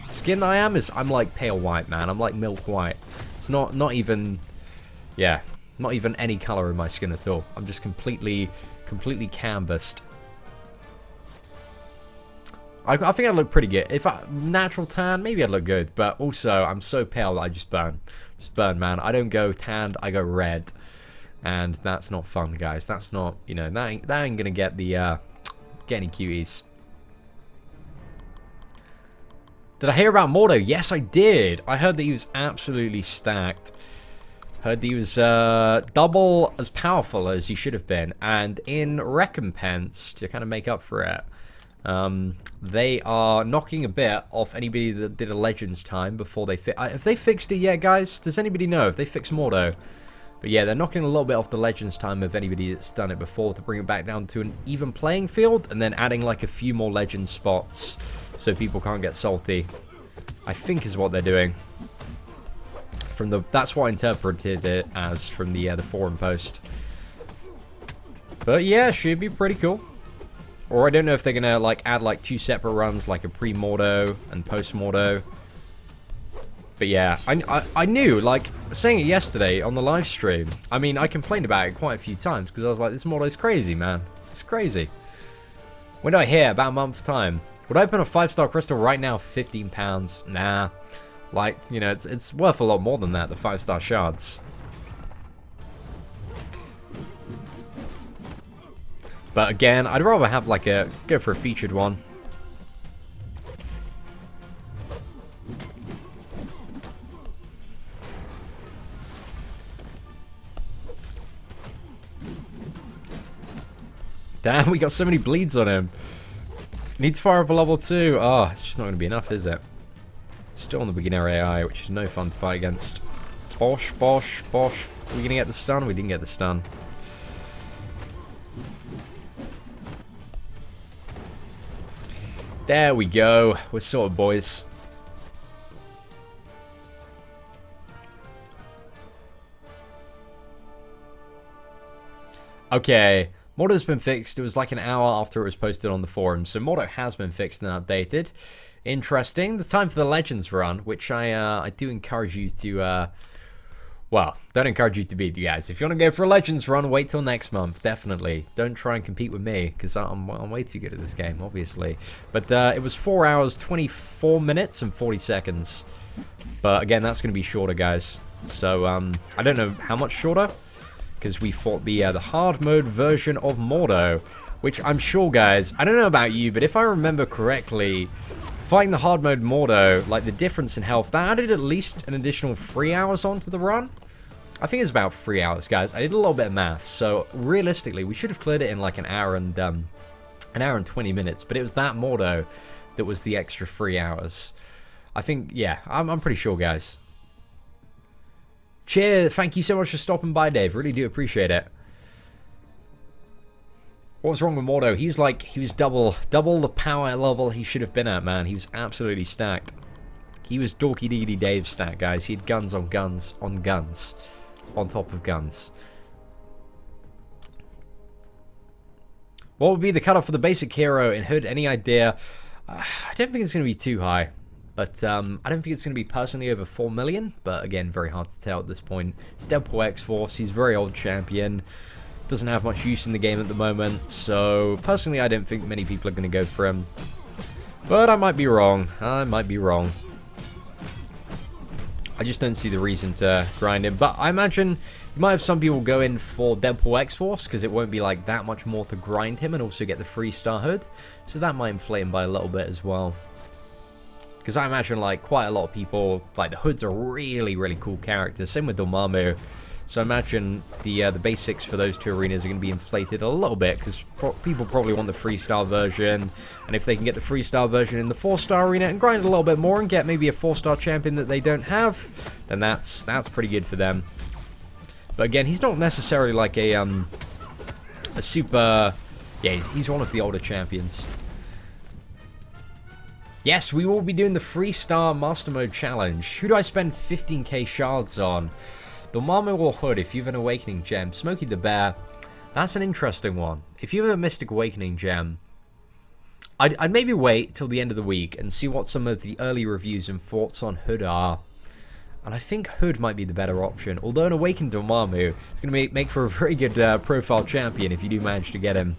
skin I am is, I'm like pale white, man. I'm like milk white. It's not even, yeah, not even any color in my skin at all. I'm just completely canvassed. I think I'd look pretty good. If I natural tan, maybe I'd look good. But also, I'm so pale that I just burn. Just burn, man. I don't go tanned, I go red. And that's not fun, guys. That's not, you know, that ain't gonna get the, get any cuties. Did I hear about Mordo? Yes, I did. I heard that he was absolutely stacked. Heard that he was double as powerful as he should have been. And in recompense, to kind of make up for it, they are knocking a bit off anybody that did a Legends time before they have they fixed it yet, guys? Does anybody know if they fixed Mordo? But yeah, they're knocking a little bit off the Legends time of anybody that's done it before to bring it back down to an even playing field, and then adding like a few more Legends spots so people can't get salty. I think is what they're doing. That's what I interpreted it as from the forum post. But yeah, should be pretty cool. Or I don't know if they're gonna like add like 2 separate runs, like a pre-Mordo and post-Mordo. But yeah, I knew, like, saying it yesterday on the live stream. I mean, I complained about it quite a few times because I was like, this Mordo is crazy, man. It's crazy. When did I hear? About a month's time. Would I open a 5-star crystal right now for £15? Nah. Like, you know, it's worth a lot more than that, the 5-star shards. But again, I'd rather have like go for a featured one. Damn, we got so many bleeds on him. Need to fire up a level 2. Oh, it's just not going to be enough, is it? Still on the beginner AI, which is no fun to fight against. Bosh, bosh, bosh. Are we going to get the stun? We didn't get the stun. There we go. We're sorted, boys. Okay. Mordo's been fixed. It was like an hour after it was posted on the forum. So Mordo has been fixed and updated. Interesting. The time for the Legends run, which I do encourage you to... well, don't encourage you to beat, you guys. If you want to go for a Legends run, wait till next month. Definitely. Don't try and compete with me, because I'm way too good at this game, obviously. But it was 4 hours, 24 minutes, and 40 seconds. But again, that's going to be shorter, guys. So, I don't know how much shorter, because we fought the hard mode version of Mordo, which I'm sure, guys, I don't know about you, but if I remember correctly, fighting the hard mode Mordo, like the difference in health, that added at least an additional 3 hours onto the run. I think it's about 3 hours, guys. I did a little bit of math, so realistically, we should have cleared it in like an hour and 20 minutes. But it was that Mordo that was the extra 3 hours. I think, yeah, I'm pretty sure, guys. Cheers! Thank you so much for stopping by, Dave. Really do appreciate it. What was wrong with Mordo? He was double the power level he should have been at, man. He was absolutely stacked. He was Dorky Diggity Dave stacked, guys. He had guns on guns on guns on top of guns. What would be the cutoff for the basic hero in Hood? Any idea? I don't think it's going to be too high. But I don't think it's going to be personally over 4 million. But again, very hard to tell at this point. It's Deadpool X-Force. He's a very old champion. Doesn't have much use in the game at the moment. So personally, I don't think many people are going to go for him. But I might be wrong. I might be wrong. I just don't see the reason to grind him. But I imagine you might have some people go in for Deadpool X-Force because it won't be like that much more to grind him and also get the 3-star hood. So that might inflate him by a little bit as well. Because I imagine like quite a lot of people, like the hoods are really, really cool characters. Same with Dormammu. So I imagine the basics for those two arenas are going to be inflated a little bit because people probably want the 3-star version. And if they can get the 3-star version in the 4-star arena and grind a little bit more and get maybe a 4-star champion that they don't have, then that's pretty good for them. But again, he's not necessarily like a super... Yeah, he's one of the older champions. Yes, we will be doing the 3-star Master Mode Challenge. Who do I spend 15k shards on? Dormammu or Hood if you have an Awakening Gem. Smokey the Bear. That's an interesting one. If you have a Mystic Awakening Gem, I'd maybe wait till the end of the week and see what some of the early reviews and thoughts on Hood are. And I think Hood might be the better option. Although an Awakened Dormammu is going to make for a very good profile champion if you do manage to get him.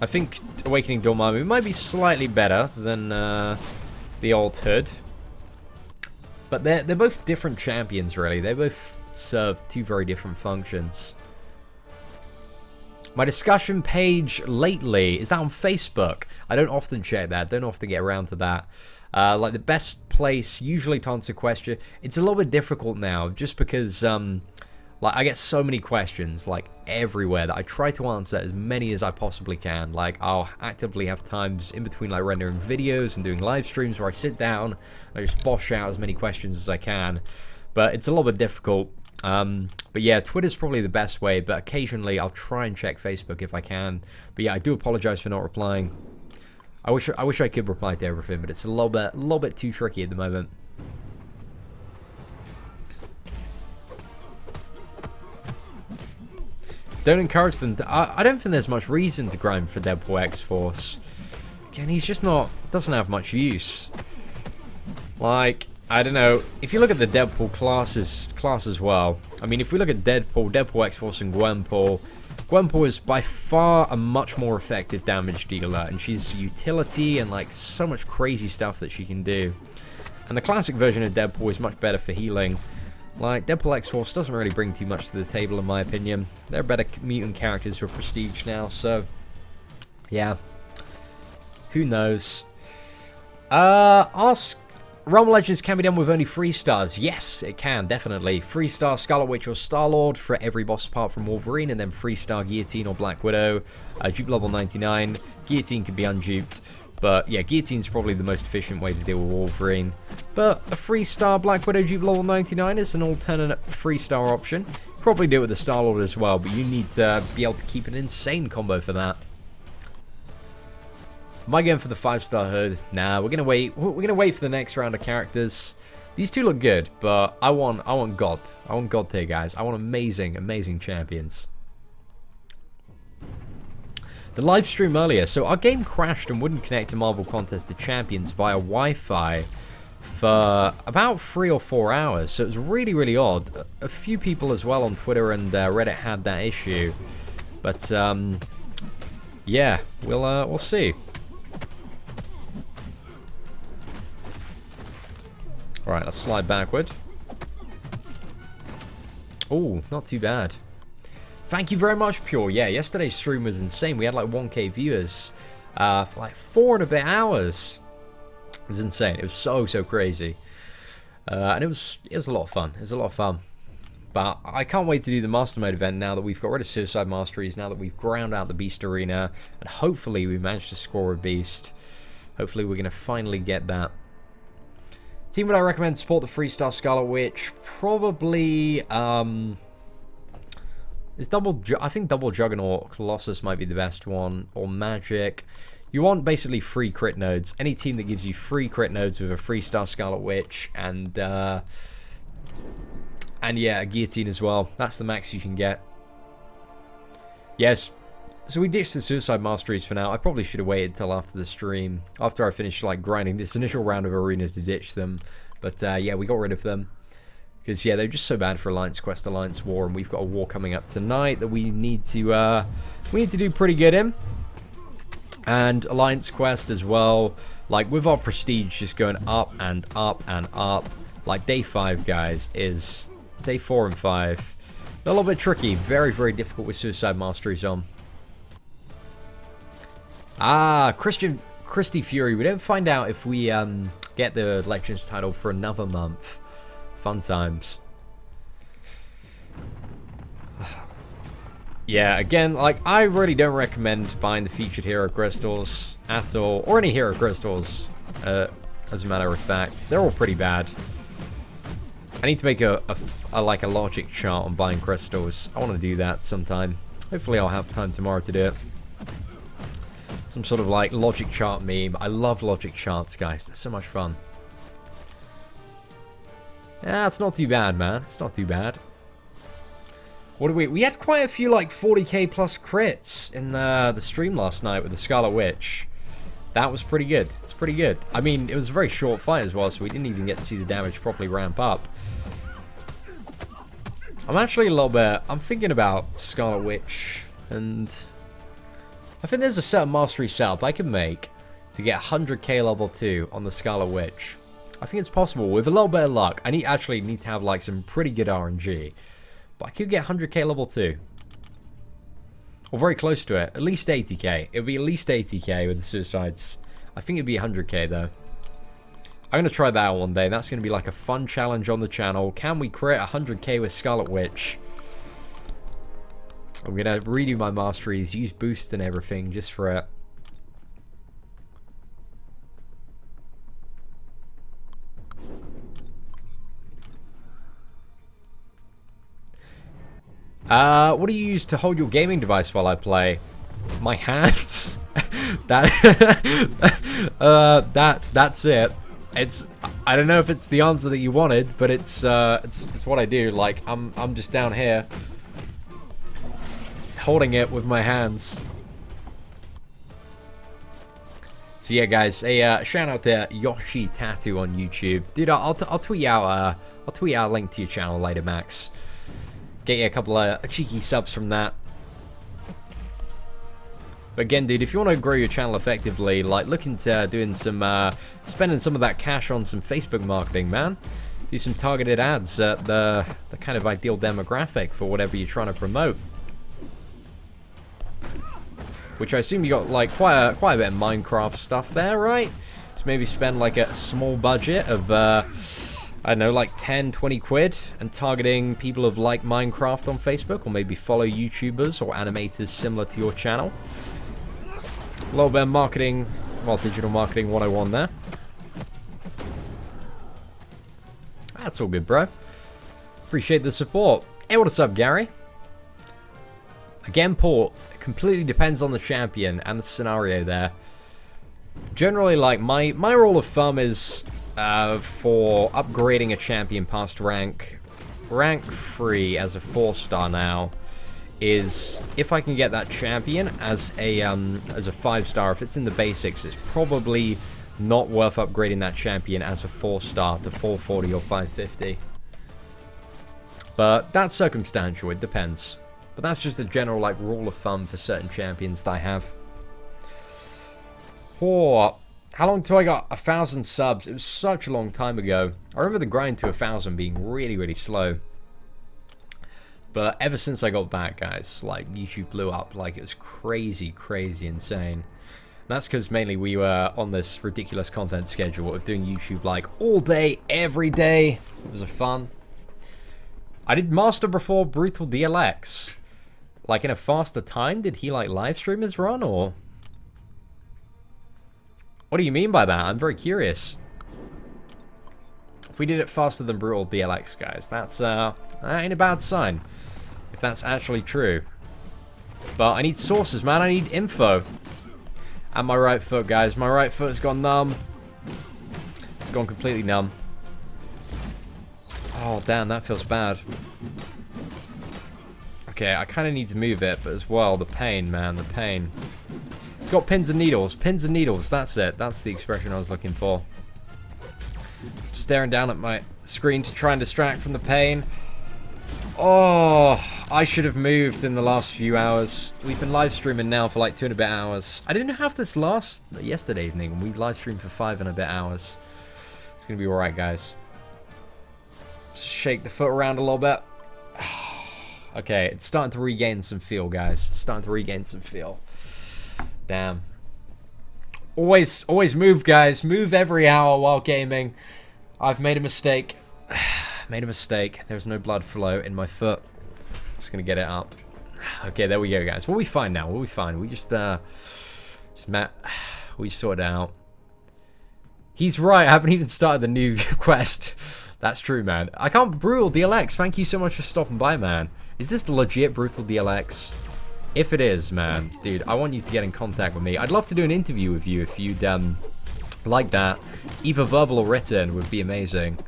I think Awakening Dormammu might be slightly better than the old Hood. But they're both different champions, really. They both serve two very different functions. My discussion page lately, is that on Facebook? I don't often check that. Don't often get around to that. Like the best place usually to answer a question. It's a little bit difficult now just because... like, I get so many questions, like, everywhere that I try to answer as many as I possibly can. Like, I'll actively have times in between, like, rendering videos and doing live streams where I sit down and I just bosh out as many questions as I can. But it's a little bit difficult. But yeah, Twitter's probably the best way, but occasionally I'll try and check Facebook if I can. But yeah, I do apologize for not replying. I wish I could reply to everything, but it's a little bit too tricky at the moment. Don't encourage them to... I don't think there's much reason to grind for Deadpool X-Force. Again, he's just not... doesn't have much use. Like, I don't know. If you look at the Deadpool class as well. I mean, if we look at Deadpool X-Force and Gwenpool... Gwenpool is by far a much more effective damage dealer. And she's utility and, like, so much crazy stuff that she can do. And the classic version of Deadpool is much better for healing. Like, Deadpool X-Force doesn't really bring too much to the table, in my opinion. They're better mutant characters for Prestige now, so... yeah. Who knows? Ask... Realm Legends can be done with only 3 stars. Yes, it can, definitely. 3-star Scarlet Witch or Star-Lord for every boss apart from Wolverine, and then 3-star Guillotine or Black Widow. Dupe level 99. Guillotine can be unduped. But yeah, Guillotine's probably the most efficient way to deal with Wolverine. But a 3-star Black Widow dupe level 99 is an alternate 3-star option. Probably do it with the Star-Lord as well, but you need to be able to keep an insane combo for that. Am I going for the 5-star Hood? Nah, we're gonna wait. We're gonna wait for the next round of characters. These two look good, but I want God. I want God tier, guys. I want amazing champions. The live stream earlier, so our game crashed and wouldn't connect to Marvel Contest of Champions via Wi-Fi for about 3 or 4 hours, so it was really odd. A few people as well on Twitter and Reddit had that issue, but yeah, we'll see. All right, let's slide backward. Oh, not too bad. Thank you very much, Pure. Yeah, yesterday's stream was insane. We had like 1k viewers for like 4 and a bit hours. It was insane. It was so crazy. And it was a lot of fun. It was a lot of fun. But I can't wait to do the Master Mode event now that we've got rid of Suicide Masteries, now that we've ground out the Beast Arena, and hopefully we managed to score a Beast. Hopefully we're going to finally get that. Team would I recommend support the 3-star Scarlet Witch? Probably, It's I think double Juggernaut Colossus might be the best one, or Magic. You want basically free crit nodes. Any team that gives you free crit nodes with a 3-star Scarlet Witch and yeah, a Guillotine as well. That's the max you can get. Yes. So we ditched the Suicide Masteries for now. I probably should have waited till after the stream, after I finished like grinding this initial round of Arena to ditch them. But yeah, we got rid of them. Because yeah, they're just so bad for Alliance Quest, Alliance War, and we've got a war coming up tonight that we need to do pretty good in. And Alliance Quest as well, like with our prestige just going up and up and up. Like day 5, guys, is day 4 and 5. They're a little bit tricky, very, very difficult with Suicide Masteries on. Ah, Christy Fury. We don't find out if we get the Legends title for another month. Fun times. Yeah, again, like, I really don't recommend buying the featured hero crystals at all, or any hero crystals, as a matter of fact. They're all pretty bad. I need to make a logic chart on buying crystals. I want to do that sometime. Hopefully I'll have time tomorrow to do it. Some sort of, like, logic chart meme. I love logic charts, guys. They're so much fun. Yeah, it's not too bad, man. It's not too bad. What do we had quite a few, like, 40k plus crits in the stream last night with the Scarlet Witch. That was pretty good. It's pretty good. I mean, it was a very short fight as well, so we didn't even get to see the damage properly ramp up. I'm actually a little bit... I'm thinking about Scarlet Witch, and... I think there's a certain mastery setup I can make to get 100k level 2 on the Scarlet Witch. I think it's possible with a little bit of luck. I actually need to have, like, some pretty good RNG. But I could get 100k level 2. Or very close to it. At least 80k. It would be at least 80k with the Suicides. I think it would be 100k though. I'm going to try that out one day. That's going to be like a fun challenge on the channel. Can we crit 100k with Scarlet Witch? I'm going to redo my masteries. Use boost and everything just for it. What do you use to hold your gaming device while I play? My hands. That's it. I don't know if it's the answer that you wanted, but it's what I do. Like I'm just down here holding it with my hands. So yeah, guys, a shout out to Yoshi Tattoo on YouTube, dude. I'll tweet out a link to your channel later, Max. Get you a couple of cheeky subs from that. But again, dude, if you want to grow your channel effectively, like, look into doing some, spending some of that cash on some Facebook marketing, man. Do some targeted ads at the kind of ideal demographic for whatever you're trying to promote. Which I assume you got, like, quite a bit of Minecraft stuff there, right? So maybe spend, like, a small budget of, I don't know, like 10, 20 quid, and targeting people of like Minecraft on Facebook, or maybe follow YouTubers or animators similar to your channel. A little bit of marketing, well, digital marketing 101 there. That's all good, bro. Appreciate the support. Hey, what's up, Gary? Again, Paul, it completely depends on the champion and the scenario there. Generally, like, my rule of thumb is... for upgrading a champion past rank 3 as a 4-star now, is if I can get that champion as a 5-star. If it's in the basics, it's probably not worth upgrading that champion as a 4-star to 440 or 550. But that's circumstantial, it depends. But that's just a general, like, rule of thumb for certain champions that I have. How long till I got 1,000 subs? It was such a long time ago. I remember the grind to 1,000 being really, really slow. But ever since I got back, guys, like, YouTube blew up. Like, it was crazy, crazy insane. That's because mainly we were on this ridiculous content schedule of doing YouTube, like, all day, every day. It was a fun. I did master before Brutal DLX. Like, in a faster time? Did he, like, live stream his run, or... What do you mean by that? I'm very curious. If we did it faster than Brutal DLX, guys, that ain't a bad sign. if that's actually true. But I need sources, man. I need info. And my right foot, guys. My right foot's gone numb. It's gone completely numb. Oh, damn, that feels bad. Okay, I kind of need to move it, but as well, the pain, man, the pain. It's got pins and needles. Pins and needles, that's it. That's the expression I was looking for. Staring down at my screen to try and distract from the pain. Oh, I should have moved in the last few hours. We've been live streaming now for like 2 and a bit hours. I didn't have this yesterday evening. We live streamed for 5 and a bit hours. It's gonna be alright, guys. Shake the foot around a little bit. Okay, it's starting to regain some feel, guys. It's starting to regain some feel. Damn. Always move, guys. Move every hour while gaming. I've made a mistake. Made a mistake. There's no blood flow in my foot. Just gonna get it up. Okay, there we go, guys. We'll be fine now. We'll be fine. We we sort it out. He's right. I haven't even started the new quest. That's true, man. I can't. Brutal DLX. Thank you so much for stopping by, man. Is this the legit Brutal DLX? If it is, man, dude, I want you to get in contact with me. I'd love to do an interview with you if you'd like that. Either verbal or written would be amazing.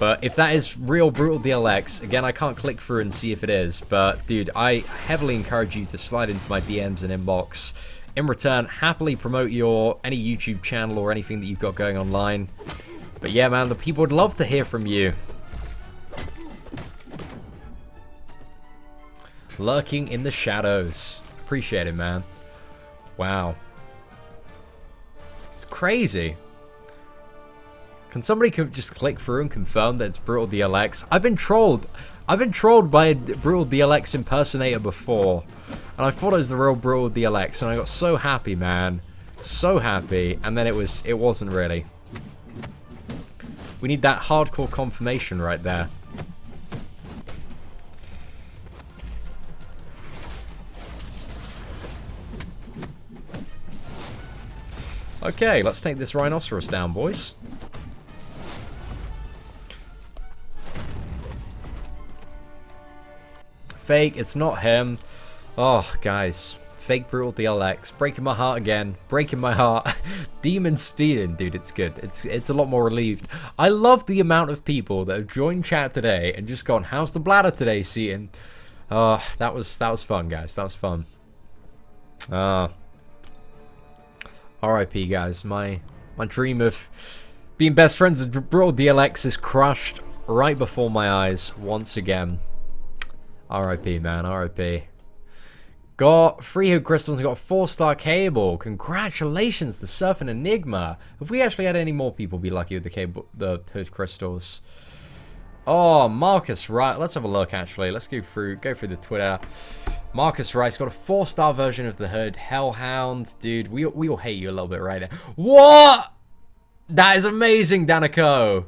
But if that is real Brutal DLX, again, I can't click through and see if it is. But, dude, I heavily encourage you to slide into my DMs and inbox. In return, happily promote any YouTube channel or anything that you've got going online. But yeah, man, the people would love to hear from you. Lurking in the shadows. Appreciate it, man. Wow. It's crazy. Can somebody just click through and confirm that it's Brutal DLX? I've been trolled. I've been trolled by a Brutal DLX impersonator before. And I thought it was the real Brutal DLX. And I got so happy, man. So happy. And then it wasn't really. We need that hardcore confirmation right there. Okay, let's take this rhinoceros down, boys. Fake, it's not him. Oh, guys. Fake Brutal DLX. Breaking my heart again. Breaking my heart. Demon speeding. Dude, it's good. It's a lot more relieved. I love the amount of people that have joined chat today and just gone, how's the bladder today, Seatin? That was fun, guys. That was fun. RIP, guys. My dream of being best friends with Brutal DLX is crushed right before my eyes once again. RIP, man. RIP. Got 3 hood crystals and got a 4-star cable. Congratulations to Surf and Enigma. Have we actually had any more people be lucky with the hood crystals? Oh, Marcus Wright. Let's have a look, actually. Let's go through the Twitter. Marcus Wright's got a 4-star version of the hood. Hellhound. Dude, we all hate you a little bit right now. What? That is amazing, Danico.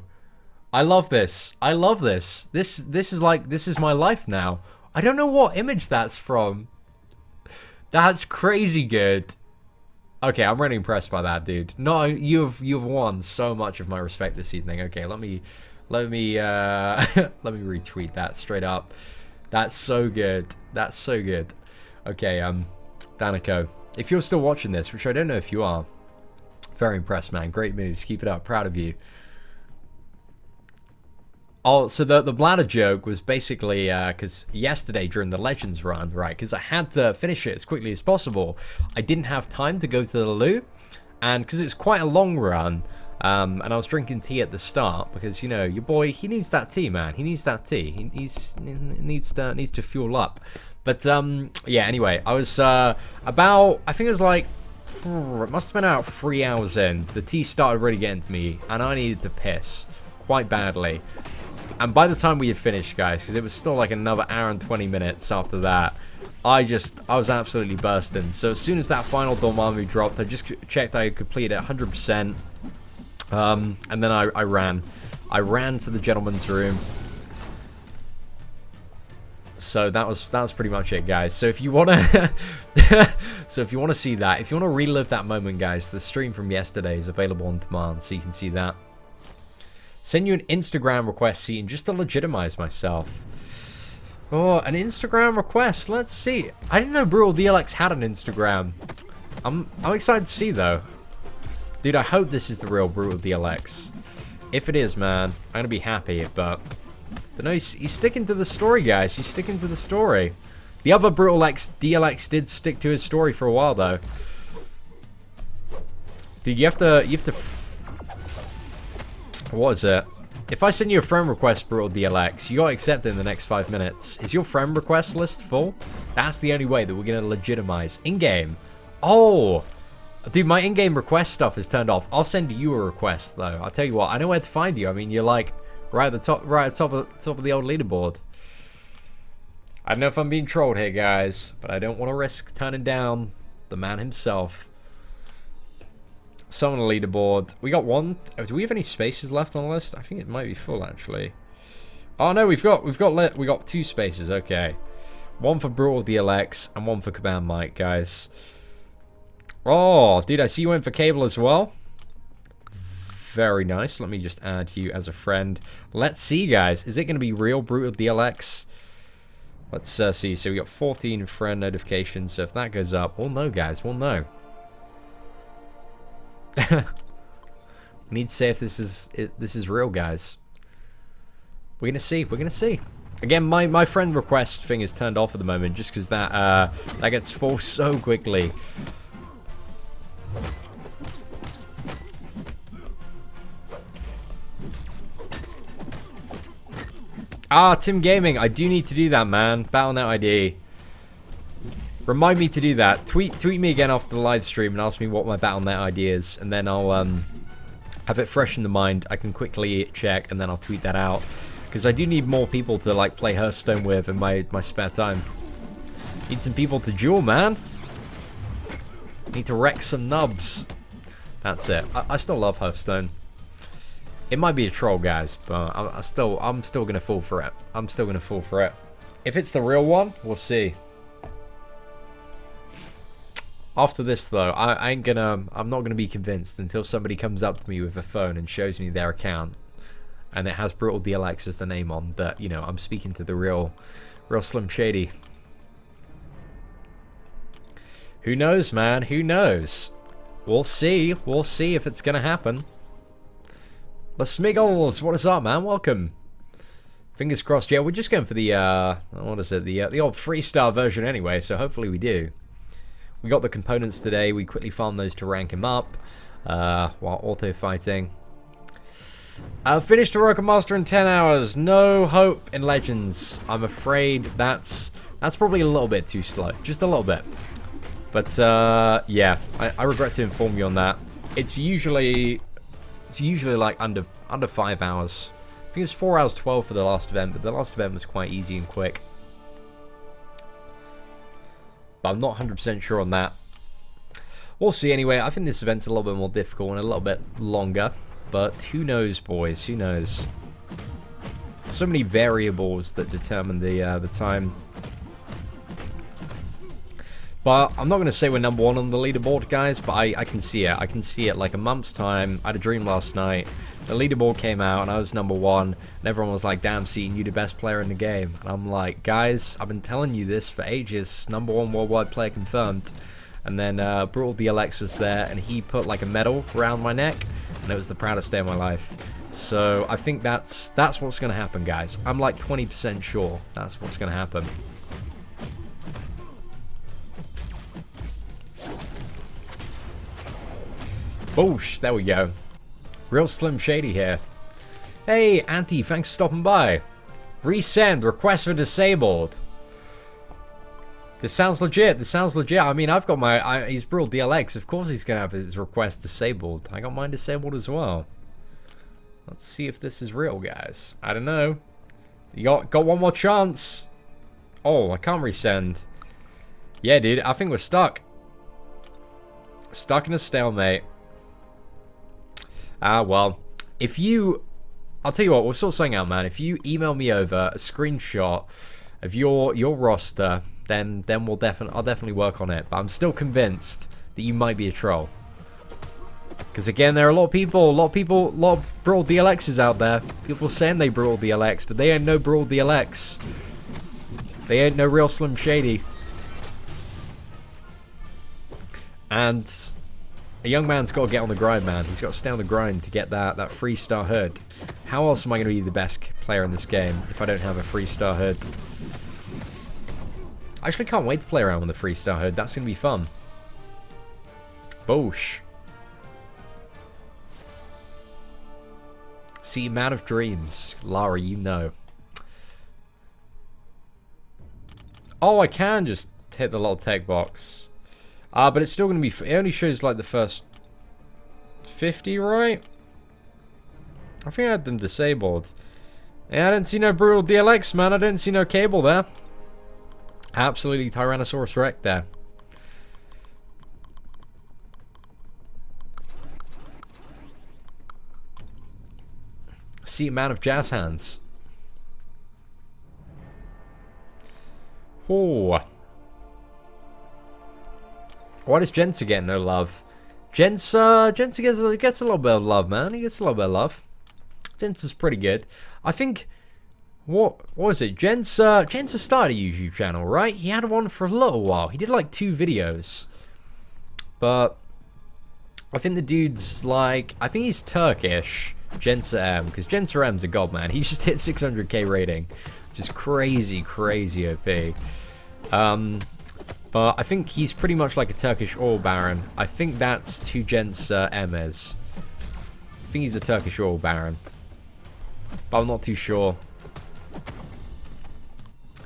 I love this. I love this. This is my life now. I don't know what image that's from. That's crazy good. Okay, I'm really impressed by that, dude. No, you've won so much of my respect this evening. Okay, let me retweet that straight up. That's so good. That's so good. Okay, Danico, if you're still watching this, which I don't know if you are, very impressed, man. Great moves. Keep it up. Proud of you. Oh, so the bladder joke was basically because yesterday during the Legends run, right, because I had to finish it as quickly as possible, I didn't have time to go to the loo, and because it was quite a long run, and I was drinking tea at the start, because, you know, your boy, he needs that tea, man. He needs that tea. He needs to fuel up. But, yeah, anyway, I was about, I think it was like, it must have been about 3 hours in. The tea started really getting to me, and I needed to piss quite badly. And by the time we had finished, guys, because it was still like another hour and 20 minutes after that, I was absolutely bursting. So as soon as that final Dormammu dropped, I just checked I had completed it 100%. And then I ran. I ran to the gentleman's room. So that was pretty much it, guys. So if you wanna see that, if you wanna relive that moment, guys, the stream from yesterday is available on demand, so you can see that. Send you an Instagram request, Seatin, just to legitimize myself. Oh, an Instagram request. Let's see. I didn't know Brutal DLX had an Instagram. I'm excited to see though. Dude, I hope this is the real Brutal DLX. If it is, man, I'm gonna be happy. But I don't know. He's sticking to the story, guys. He's sticking to the story. The other Brutal DLX did stick to his story for a while though. Dude, you have to. What is it? If I send you a friend request, Brutal DLX, you gotta accept it in the next 5 minutes. Is your friend request list full? That's the only way that we're gonna legitimize. In-game. Oh! Dude, my in-game request stuff is turned off. I'll send you a request, though. I'll tell you what, I know where to find you. I mean, you're like, right at the top of the old leaderboard. I don't know if I'm being trolled here, guys, but I don't want to risk turning down the man himself. Summon a leaderboard. We got one. Do we have any spaces left on the list? I think it might be full actually. Oh no, we've got 2 spaces. Okay, one for Brutal DLX and one for Command Mike, guys. Oh, dude, I see you went for Cable as well. Very nice. Let me just add you as a friend. Let's see, guys. Is it going to be real Brutal DLX? Let's see. So we got 14 friend notifications. So if that goes up, we'll know, guys. We'll know. We need to say if this is real, guys. We're gonna see. We're gonna see. Again, my friend request thing is turned off at the moment, just because that gets full so quickly. Ah, Tim Gaming. I do need to do that, man. Battle.net ID. Remind me to do that. Tweet me again after the live stream and ask me what my Battle.net ID is, and then I'll have it fresh in the mind. I can quickly check, and then I'll tweet that out, because I do need more people to like play Hearthstone with in my spare time. Need some people to duel, man. Need to wreck some nubs. That's it. I still love Hearthstone. It might be a troll, guys, but I'm still gonna fall for it. I'm still gonna fall for it. If it's the real one, we'll see. After this, though, I'm not gonna be convinced until somebody comes up to me with a phone and shows me their account, and it has Brutal DLX as the name on. That, you know, I'm speaking to the real Slim Shady. Who knows, man? Who knows? We'll see. We'll see if it's gonna happen. The Smiggles, what is up, man? Welcome. Fingers crossed. Yeah, we're just going for the what is it? The old freestyle version anyway. So hopefully we do. We got the components today. We quickly farmed those to rank him up while auto fighting. Finished the Rocket Master in 10 hours. No hope in Legends. I'm afraid that's probably a little bit too slow. Just a little bit. But yeah, I regret to inform you on that. It's usually like under 5 hours. I think it was 4 hours 12 for the last event, but the last event was quite easy and quick. But I'm not 100% sure on that. We'll see anyway. I think this event's a little bit more difficult and a little bit longer. But who knows, boys? Who knows? So many variables that determine the time. But I'm not going to say we're number 1 on the leaderboard, guys. But I can see it. I can see it like a month's time. I had a dream last night. The leaderboard came out and I was number 1. And everyone was like, damn, Seatin, you're the best player in the game. And I'm like, guys, I've been telling you this for ages. Number 1 worldwide player confirmed. And then Brutal DLX was there and he put like a medal around my neck. And it was the proudest day of my life. So I think that's what's going to happen, guys. I'm like 20% sure that's what's going to happen. Boosh, there we go. Real Slim Shady here. Hey, Auntie, thanks for stopping by. Resend, request for disabled. This sounds legit, this sounds legit. I mean, I've got my, he's Brutal DLX. Of course he's going to have his request disabled. I got mine disabled as well. Let's see if this is real, guys. I don't know. You got one more chance. Oh, I can't resend. Yeah, dude, I think we're stuck. Stuck in a stalemate. Ah, well, if you, I'll tell you what, we'll sort something out, man. If you email me over a screenshot of your roster, then I'll definitely work on it. But I'm still convinced that you might be a troll. Because again, there are a lot of Brutal DLXs out there. People saying they Brutal DLX, but they ain't no Brutal DLX. They ain't no real Slim Shady. And a young man's got to get on the grind, man. He's got to stay on the grind to get that 3-star hood. How else am I going to be the best player in this game if I don't have a 3-star hood? I actually can't wait to play around with the 3-star hood. That's going to be fun. Boosh. See, man of dreams. Lara, you know. Oh, I can just hit the little tech box. But it's still going to be... It only shows, like, the first 50, right? I think I had them disabled. Yeah, I didn't see no Brutal DLX, man. I didn't see no cable there. Absolutely Tyrannosaurus Rex there. See, man of jazz hands. Oh. Why does Jensa get no love? Jensa gets a little bit of love, man. He gets a little bit of love. Jensa's pretty good. I think... What was it? Jensa started a YouTube channel, right? He had one for a little while. He did like 2 videos. But... I think the dude's like... I think he's Turkish. Jensa M. Because Jensa M's a god, man. He just hit 600k rating. Which is crazy, crazy OP. But I think he's pretty much like a Turkish oil baron. I think that's who Jensa M is. I think he's a Turkish oil baron. But I'm not too sure.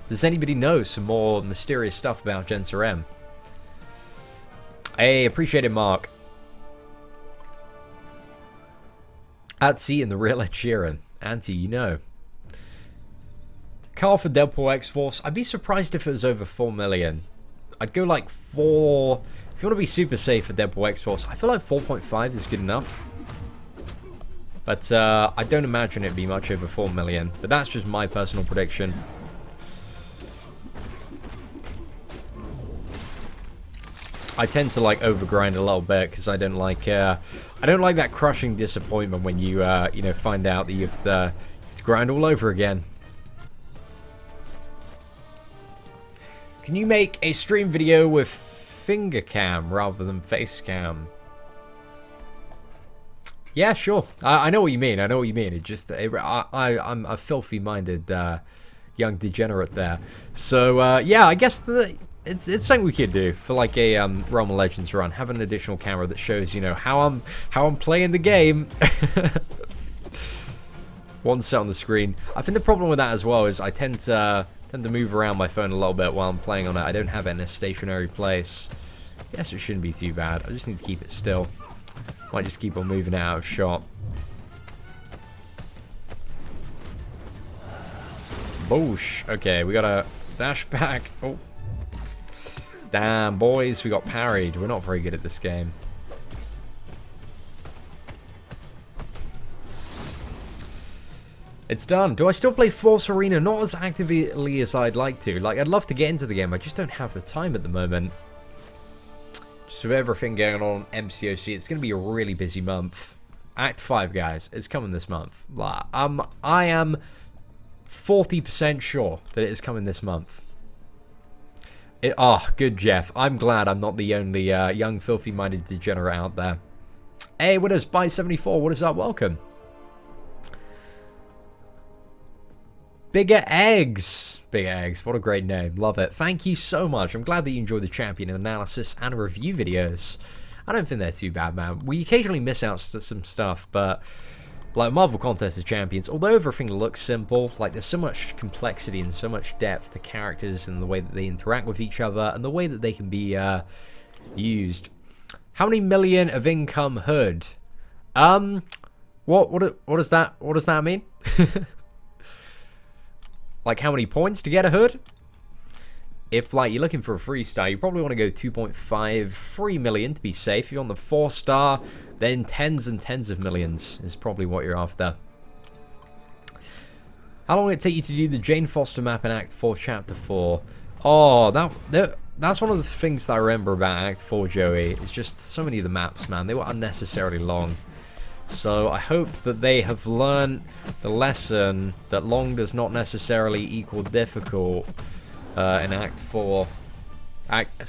Does anybody know some more mysterious stuff about Jensa M? Hey, appreciate it, Mark. At Seatin, the real Ed Sheeran. Auntie, you know. Carl for Deadpool X-Force. I'd be surprised if it was over 4 million. I'd go like 4... If you want to be super safe for Deadpool X-Force, I feel like 4.5 is good enough. But I don't imagine it'd be much over 4 million. But that's just my personal prediction. I tend to like overgrind a little bit because I don't like that crushing disappointment when you you know, find out that you have to grind all over again. Can you make a stream video with finger cam rather than face cam? Yeah, sure. I know what you mean. I know what you mean. It just I'm a filthy minded young degenerate there. So yeah, I guess it's something we could do for like a Realm of Legends run. Have an additional camera that shows, you know, how I'm playing the game. One set on the screen. I think the problem with that as well is I tend to move around my phone a little bit while I'm playing on it. I don't have it in a stationary place. Guess it shouldn't be too bad. I just need to keep it still. Might just keep on moving it out of shot. Boosh. Okay, we gotta dash back. Oh. Damn, boys, we got parried. We're not very good at this game. It's done. Do I still play Force Arena? Not as actively as I'd like to. Like, I'd love to get into the game. I just don't have the time at the moment. Just with everything going on MCOC, it's going to be a really busy month. Act 5, guys. It's coming this month. I am 40% sure that it is coming this month. Oh, good, Jeff. I'm glad I'm not the only young, filthy-minded degenerate out there. Hey, what is By74? What is up? Welcome. Bigger Eggs. Bigger Eggs. What a great name. Love it. Thank you so much. I'm glad that you enjoy the champion analysis and review videos. I don't think they're too bad, man. We occasionally miss out some stuff, but like Marvel Contest of Champions, although everything looks simple, like there's so much complexity and so much depth to characters and the way that they interact with each other and the way that they can be used. How many million of income hood? What does that mean? Like how many points to get a hood? If like you're looking for a 3-star, you probably want to go 2.53 million to be safe. If you're on the 4-star, then tens and tens of millions is probably what you're after. How long will it take you to do the Jane Foster map in Act 4, Chapter 4? Oh, that's one of the things that I remember about Act 4, Joey. It's just so many of the maps, man. They were unnecessarily long. So I hope that they have learned the lesson that long does not necessarily equal difficult. in Act 4.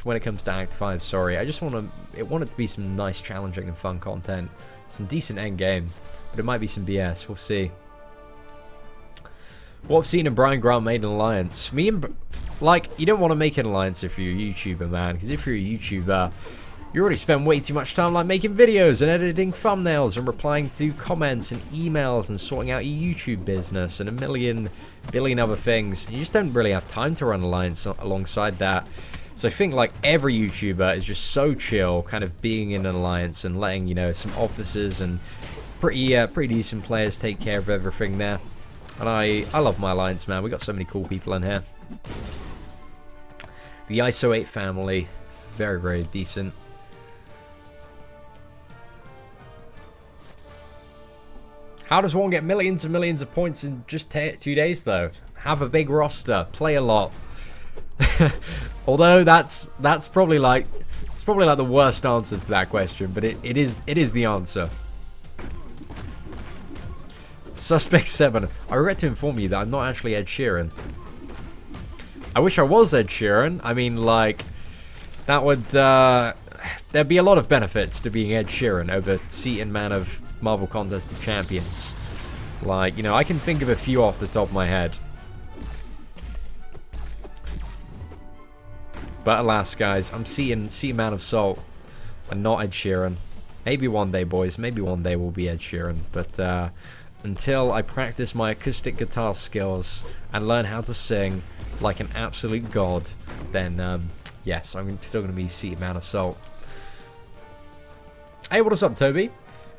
When it comes to Act 5, sorry. I just want it to be some nice, challenging, and fun content. Some decent endgame. But it might be some BS. We'll see. What I've seen and Brian Grant made an alliance. Me and... Like, you don't want to make an alliance if you're a YouTuber, man. Because if you're a YouTuber, you already spend way too much time, like, making videos and editing thumbnails and replying to comments and emails and sorting out your YouTube business and a billion other things. You just don't really have time to run an alliance alongside that. So I think, like, every YouTuber is just so chill, kind of being in an alliance and letting, you know, some officers and pretty decent players take care of everything there. And I love my alliance, man. We got so many cool people in here. The ISO 8 family, very, very decent. How does one get millions and millions of points in just 2 days, though? Have a big roster, play a lot. Although that's probably like the worst answer to that question, but it is the answer. Suspect 7. I regret to inform you that I'm not actually Ed Sheeran. I wish I was Ed Sheeran. I mean, like, that would there'd be a lot of benefits to being Ed Sheeran over Seatin Man of Marvel Contest of Champions. Like, you know, I can think of a few off the top of my head. But alas, guys, I'm Seatin Man of Salt and not Ed Sheeran. Maybe one day, boys. Maybe one day we'll be Ed Sheeran. But until I practice my acoustic guitar skills and learn how to sing like an absolute god, then yes, I'm still going to be Seatin Man of Salt. Hey, what is up, Toby?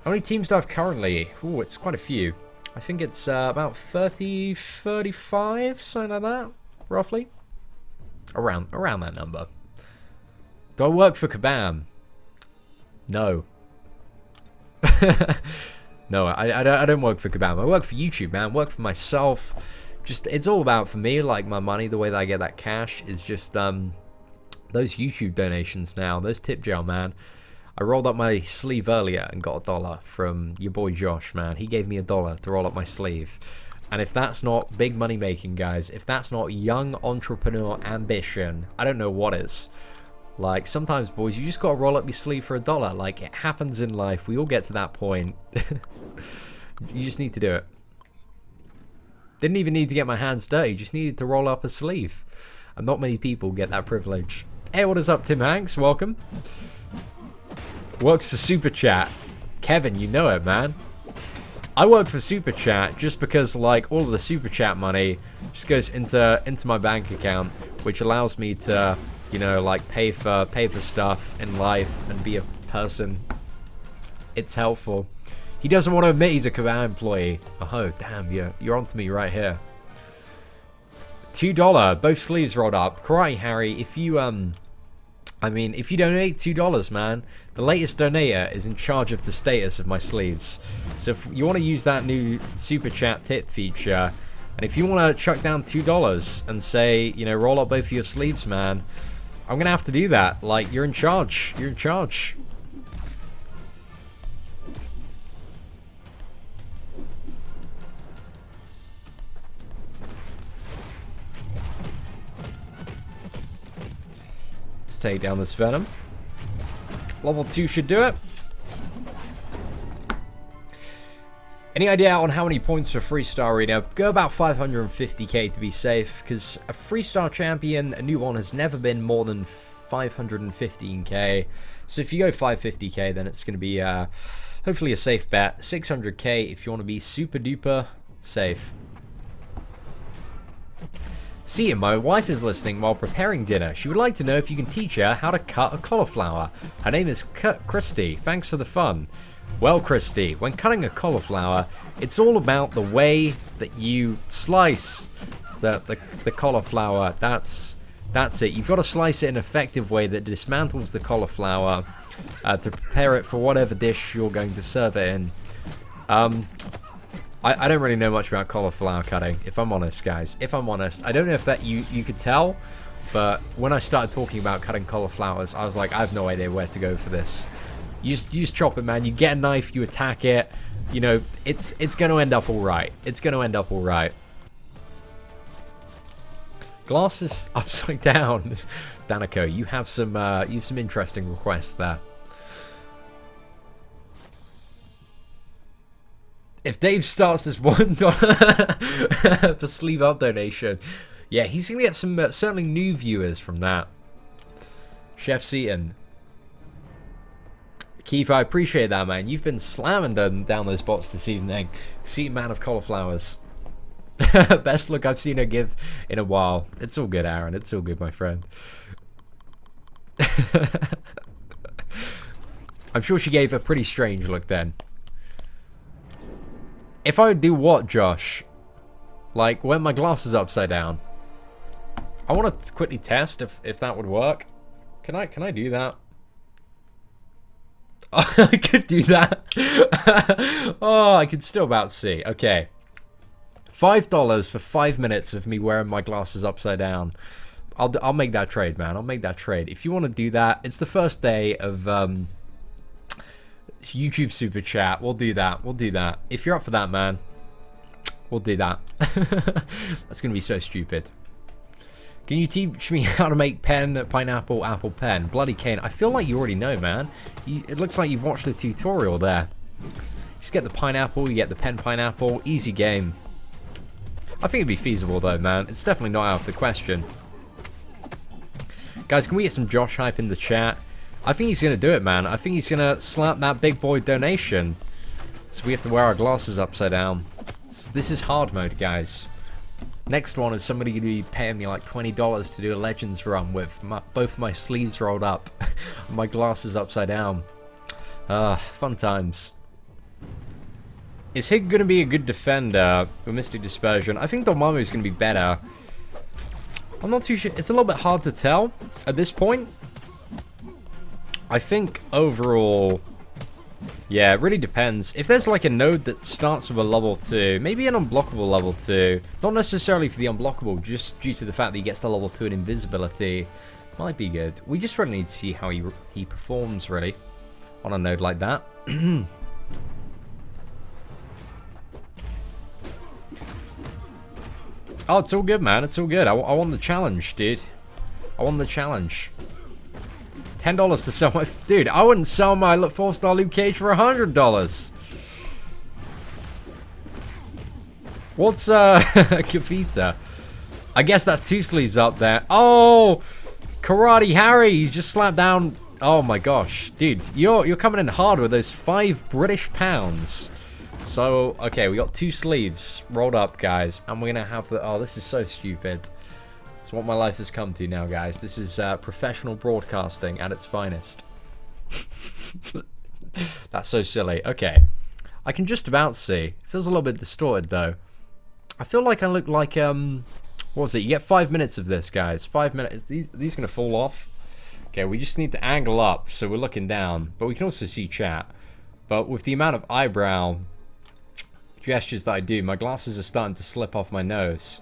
How many teams do I have currently? Ooh, it's quite a few. I think it's about 30, 35, something like that, roughly. Around that number. Do I work for Kabam? No. No, I don't work for Kabam. I work for YouTube, man. I work for myself. Just, it's all about, for me, like, my money, the way that I get that cash is just those YouTube donations now. Those tip jar, man. I rolled up my sleeve earlier and got $1 from your boy Josh, man. He gave me $1 to roll up my sleeve. And if that's not big money making, guys, if that's not young entrepreneur ambition, I don't know what is. Like, sometimes, boys, you just gotta roll up your sleeve for $1. Like, it happens in life. We all get to that point. You just need to do it. Didn't even need to get my hands dirty. Just needed to roll up a sleeve. And not many people get that privilege. Hey, what is up, Tim Hanks? Welcome. Works for Super Chat. Kevin, you know it, man. I work for Super Chat just because, like, all of the Super Chat money just goes into my bank account, which allows me to, you know, like, pay for stuff in life and be a person. It's helpful. He doesn't want to admit he's a Kabam employee. Oh, damn, you're onto me right here. $2, both sleeves rolled up. Karate Harry, if you if you donate $2, man, the latest donator is in charge of the status of my sleeves. So if you want to use that new Super Chat tip feature, and if you want to chuck down $2 and say, you know, roll up both of your sleeves, man, I'm going to have to do that. Like, you're in charge. You're in charge. Take down this Venom. Level 2 should do it. Any idea on how many points for Freestar Arena? Go about 550k to be safe, because a Freestar champion, a new one, has never been more than 515k. So if you go 550k, then it's going to be hopefully a safe bet. 600k if you want to be super duper safe. See, my wife is listening while preparing dinner. She would like to know if you can teach her how to cut a cauliflower. Her name is Christy. Thanks for the fun. Well, Christy, when cutting a cauliflower, it's all about the way that you slice the cauliflower. That's it. You've got to slice it in an effective way that dismantles the cauliflower to prepare it for whatever dish you're going to serve it in. I don't really know much about cauliflower cutting, if I'm honest, guys. If I'm honest, I don't know if that you could tell, but when I started talking about cutting cauliflowers, I was like, I have no idea where to go for this. You just chop it, man. You get a knife, you attack it. You know, it's going to end up all right. It's going to end up all right. Glasses upside down. Danico, you have some interesting requests there. If Dave starts this $1 for sleeve up donation, yeah, he's gonna get some certainly new viewers from that. Chef Seatin. Keith, I appreciate that, man. You've been slamming down those bots this evening. Seatin man of cauliflowers. Best look I've seen her give in a while. It's all good, Aaron. It's all good, my friend. I'm sure she gave a pretty strange look then. If I would do what, Josh? Like, when my glasses upside down. I want to quickly test if that would work. Can I do that? I could do that. Oh, I can still about see. Okay. $5 for 5 minutes of me wearing my glasses upside down. I'll make that trade, man. I'll make that trade. If you want to do that, it's the first day of YouTube Super Chat. We'll do that. We'll do that. If you're up for that, man, we'll do that. That's going to be so stupid. Can you teach me how to make pen, pineapple, apple pen? Bloody cane. I feel like you already know, man. It looks like you've watched the tutorial there. Just get the pineapple, you get the pen pineapple. Easy game. I think it'd be feasible though, man. It's definitely not out of the question. Guys, can we get some Josh hype in the chat? I think he's going to do it, man. I think he's going to slap that big boy donation. So we have to wear our glasses upside down. This is hard mode, guys. Next one is somebody going to be paying me like $20 to do a Legends run with both my sleeves rolled up and my glasses upside down. Fun times. Is Hig going to be a good defender with Mystic Dispersion? I think Dormammu is going to be better. I'm not too sure. It's a little bit hard to tell at this point. I think overall, yeah, it really depends. If there's like a node that starts with a level 2, maybe an unblockable level 2, not necessarily for the unblockable, just due to the fact that he gets the level 2 in invisibility, might be good. We just really need to see how he performs, really, on a node like that. Oh, it's all good, man. It's all good. I won the challenge, dude. I won the challenge. $10 to sell my... Dude, I wouldn't sell my 4-star Luke Cage for $100. What's, Kavita? I guess that's 2 sleeves up there. Oh! Karate Harry! You just slapped down... Oh my gosh. Dude, you're coming in hard with those 5 British pounds. So, okay, we got 2 sleeves rolled up, guys. And we're going to have the... Oh, this is so stupid. It's what my life has come to now, guys. This is professional broadcasting at its finest. That's so silly. Okay. I can just about see. It feels a little bit distorted, though. I feel like I look like... What was it? You get 5 minutes of this, guys. 5 minutes. These going to fall off? Okay, we just need to angle up so we're looking down. But we can also see chat. But with the amount of eyebrow gestures that I do, my glasses are starting to slip off my nose.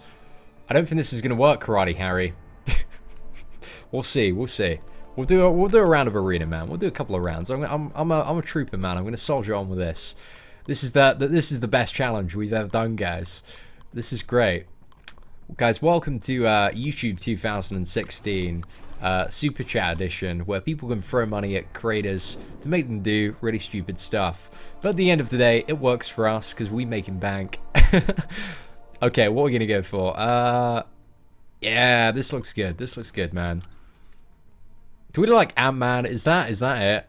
I don't think this is going to work, Karate Harry. We'll see. We'll see. We'll do a round of arena, man. We'll do a couple of rounds. I'm a trooper, man. I'm going to soldier on with this. This is the best challenge we've ever done, guys. This is great. Guys, welcome to YouTube 2016 Super Chat Edition, where people can throw money at creators to make them do really stupid stuff. But at the end of the day, it works for us because we make him bank. Okay, what are we going to go for? Yeah, this looks good. This looks good, man. Do we look like Ant-Man? Is that it?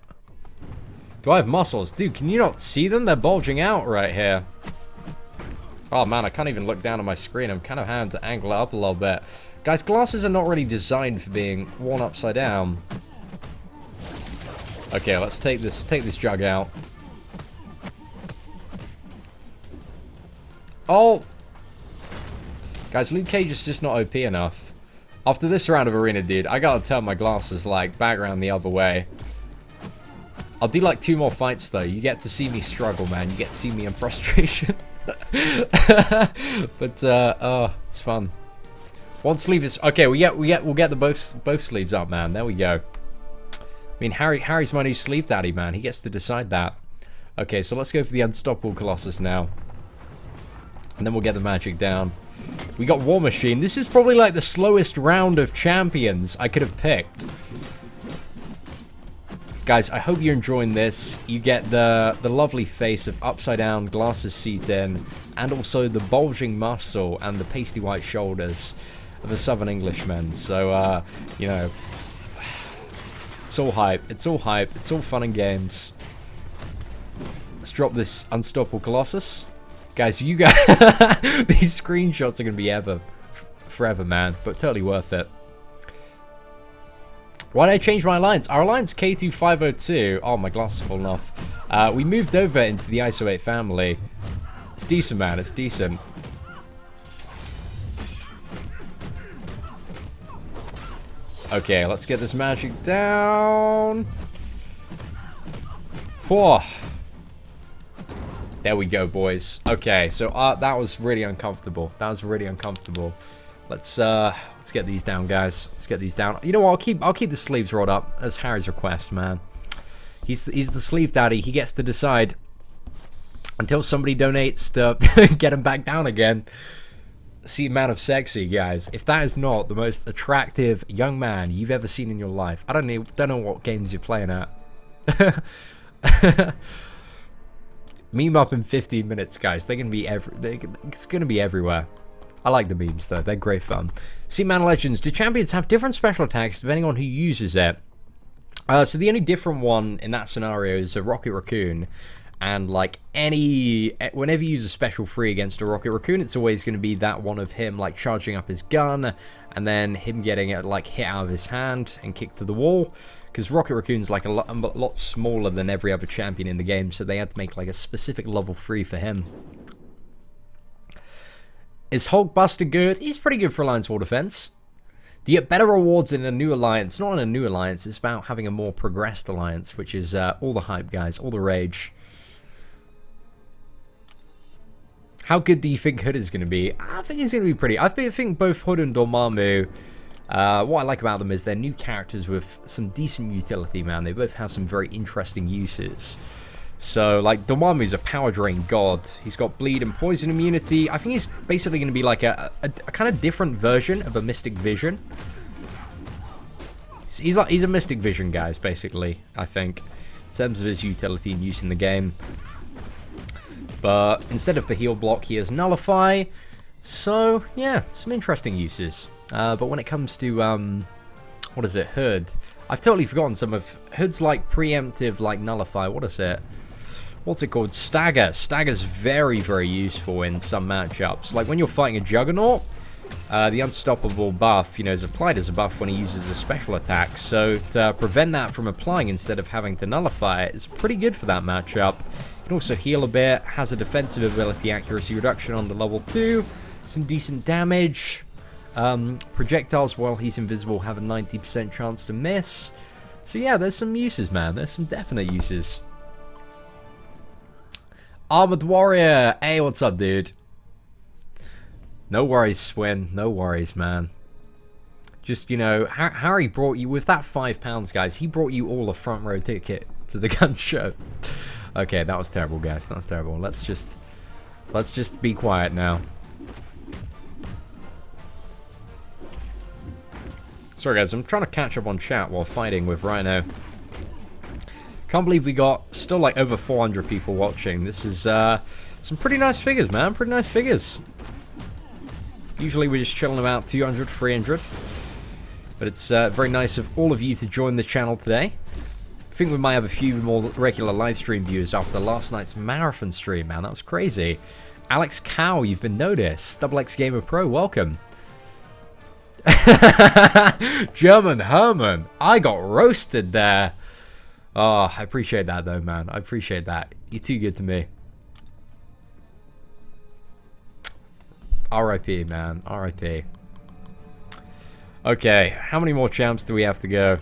Do I have muscles? Dude, can you not see them? They're bulging out right here. Oh, man, I can't even look down on my screen. I'm kind of having to angle it up a little bit. Guys, glasses are not really designed for being worn upside down. Okay, let's take this jug out. Oh! Guys, Luke Cage is just not OP enough. After this round of arena, dude, I gotta turn my glasses, like, back around the other way. I'll do, like, 2 more fights, though. You get to see me struggle, man. You get to see me in frustration. But, oh, it's fun. One sleeve is... Okay, we'll get the both sleeves up, man. There we go. I mean, Harry's my new sleeve daddy, man. He gets to decide that. Okay, so let's go for the Unstoppable Colossus now. And then we'll get the magic down. We got War Machine. This is probably like the slowest round of champions I could have picked. Guys, I hope you're enjoying this. You get the lovely face of upside down glasses Seatin, and also the bulging muscle and the pasty white shoulders of a Southern Englishman. So, you know, it's all hype. It's all hype. It's all fun and games. Let's drop this Unstoppable Colossus. Guys, you guys, these screenshots are going to be forever, man, but totally worth it. Why did I change my alliance? Our alliance K2502, oh, my glasses are falling off. We moved over into the ISO 8 family. It's decent, man, it's decent. Okay, let's get this magic down. Whoa. There we go, boys. Okay, so that was really uncomfortable. That was really uncomfortable. Let's get these down, guys. Let's get these down. You know what? I'll keep the sleeves rolled up as Harry's request, man. He's the sleeve daddy. He gets to decide until somebody donates to get him back down again. See, man of sexy, guys. If that is not the most attractive young man you've ever seen in your life, I don't know what games you're playing at. Meme up in 15 minutes, guys. They're gonna be it's gonna be everywhere. I like the memes though; they're great fun. Seaman Legends: do champions have different special attacks depending on who uses it? So the only different one in that scenario is a Rocket Raccoon, and like whenever you use a special free against a Rocket Raccoon, it's always going to be that one of him like charging up his gun, and then him getting it like hit out of his hand and kicked to the wall. Because Rocket Raccoon's like a lot smaller than every other champion in the game, so they had to make like a specific level 3 for him. Is Hulkbuster good? He's pretty good for Alliance War Defense. Do you get better rewards in a new alliance? Not in a new alliance, it's about having a more progressed alliance, which is all the hype, guys, all the rage. How good do you think Hood is going to be? I think he's going to be pretty. I think both Hood and Dormammu, what I like about them is they're new characters with some decent utility, man. They both have some very interesting uses. So, like, Dormammu's a power drain god. He's got bleed and poison immunity. I think he's basically going to be like a kind of different version of a Mystic Vision. He's a Mystic Vision, guys, basically, I think, in terms of his utility and use in the game. But instead of the heal block, he has Nullify. So, yeah, some interesting uses. But when it comes to, what is it, Hood? I've totally forgotten some of Hood's, like, preemptive, like, Nullify. What is it? What's it called? Stagger. Stagger's very, very useful in some matchups. Like, when you're fighting a Juggernaut, the Unstoppable buff, you know, is applied as a buff when he uses a special attack. So, to prevent that from applying instead of having to nullify it is pretty good for that matchup. Can also heal a bit, has a defensive ability accuracy reduction on the level 2, some decent damage. Projectiles, while he's invisible, have a 90% chance to miss. So yeah, there's some uses, man. There's some definite uses. Armored Warrior! Hey, what's up, dude? No worries, Swin. No worries, man. Just, you know, Harry brought you, with that £5, guys, he brought you all a front row ticket to the gun show. Okay, that was terrible, guys. That was terrible. Let's just be quiet now. Sorry, guys. I'm trying to catch up on chat while fighting with Rhino. Can't believe we got still like over 400 people watching. This is some pretty nice figures, man. Pretty nice figures. Usually we're just chilling about 200, 300. But it's very nice of all of you to join the channel today. I think we might have a few more regular live stream viewers after last night's marathon stream, man. That was crazy. Alex Cow, you've been noticed. Double X Gamer Pro, welcome. German Herman, I got roasted there. Oh, I appreciate that though, man. I appreciate that. You're too good to me. R.I.P., man. R.I.P. Okay, how many more champs do we have to go?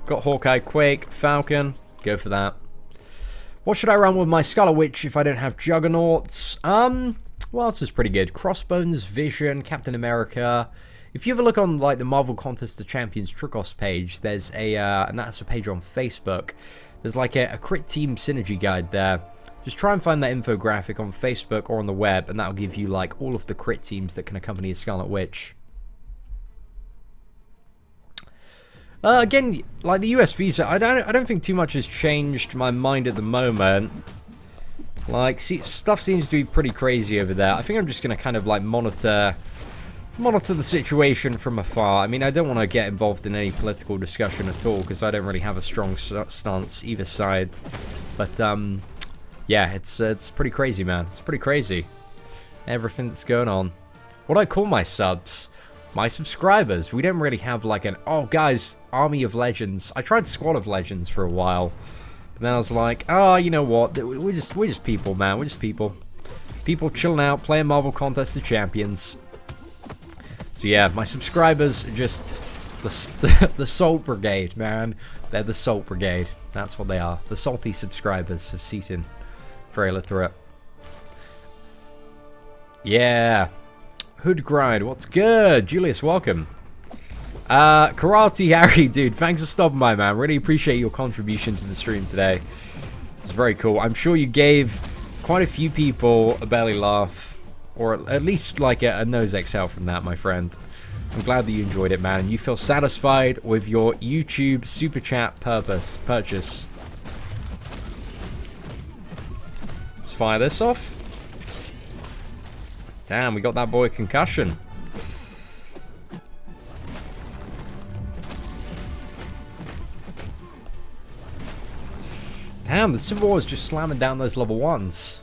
Got Hawkeye, Quake, Falcon. Go for that. What should I run with my Scarlet Witch if I don't have Juggernauts? What else is pretty good? Crossbones, Vision, Captain America. If you ever look on like the Marvel Contest of Champions Trick-Offs page, there's a, and that's a page on Facebook, there's like a crit team synergy guide there. Just try and find that infographic on Facebook or on the web, and that'll give you like all of the crit teams that can accompany a Scarlet Witch. Again, like the US visa, I don't think too much has changed my mind at the moment. Like, stuff seems to be pretty crazy over there. I think I'm just gonna kind of like monitor the situation from afar. I mean, I don't want to get involved in any political discussion at all because I don't really have a strong stance either side. But yeah, it's pretty crazy, man. It's pretty crazy. Everything that's going on. What do I call my subs? My subscribers. We don't really have like an, oh guys, army of legends. I tried squad of legends for a while, but then I was like, oh, you know what? We're just people, man. We're just people. People chilling out, playing Marvel Contest of Champions. So yeah, my subscribers are just the Salt Brigade, man. They're the Salt Brigade. That's what they are. The salty subscribers of Seatin. Very literate. Yeah. Hood Grind, what's good? Julius, welcome. Karate Harry, dude, thanks for stopping by, man. Really appreciate your contribution to the stream today. It's very cool. I'm sure you gave quite a few people a belly laugh, or at least like a nose exhale from that, my friend. I'm glad that you enjoyed it, man, and you feel satisfied with your YouTube Super Chat purchase. Let's fire this off. Damn, we got that boy a concussion. Damn, the Civil War is just slamming down those level 1s.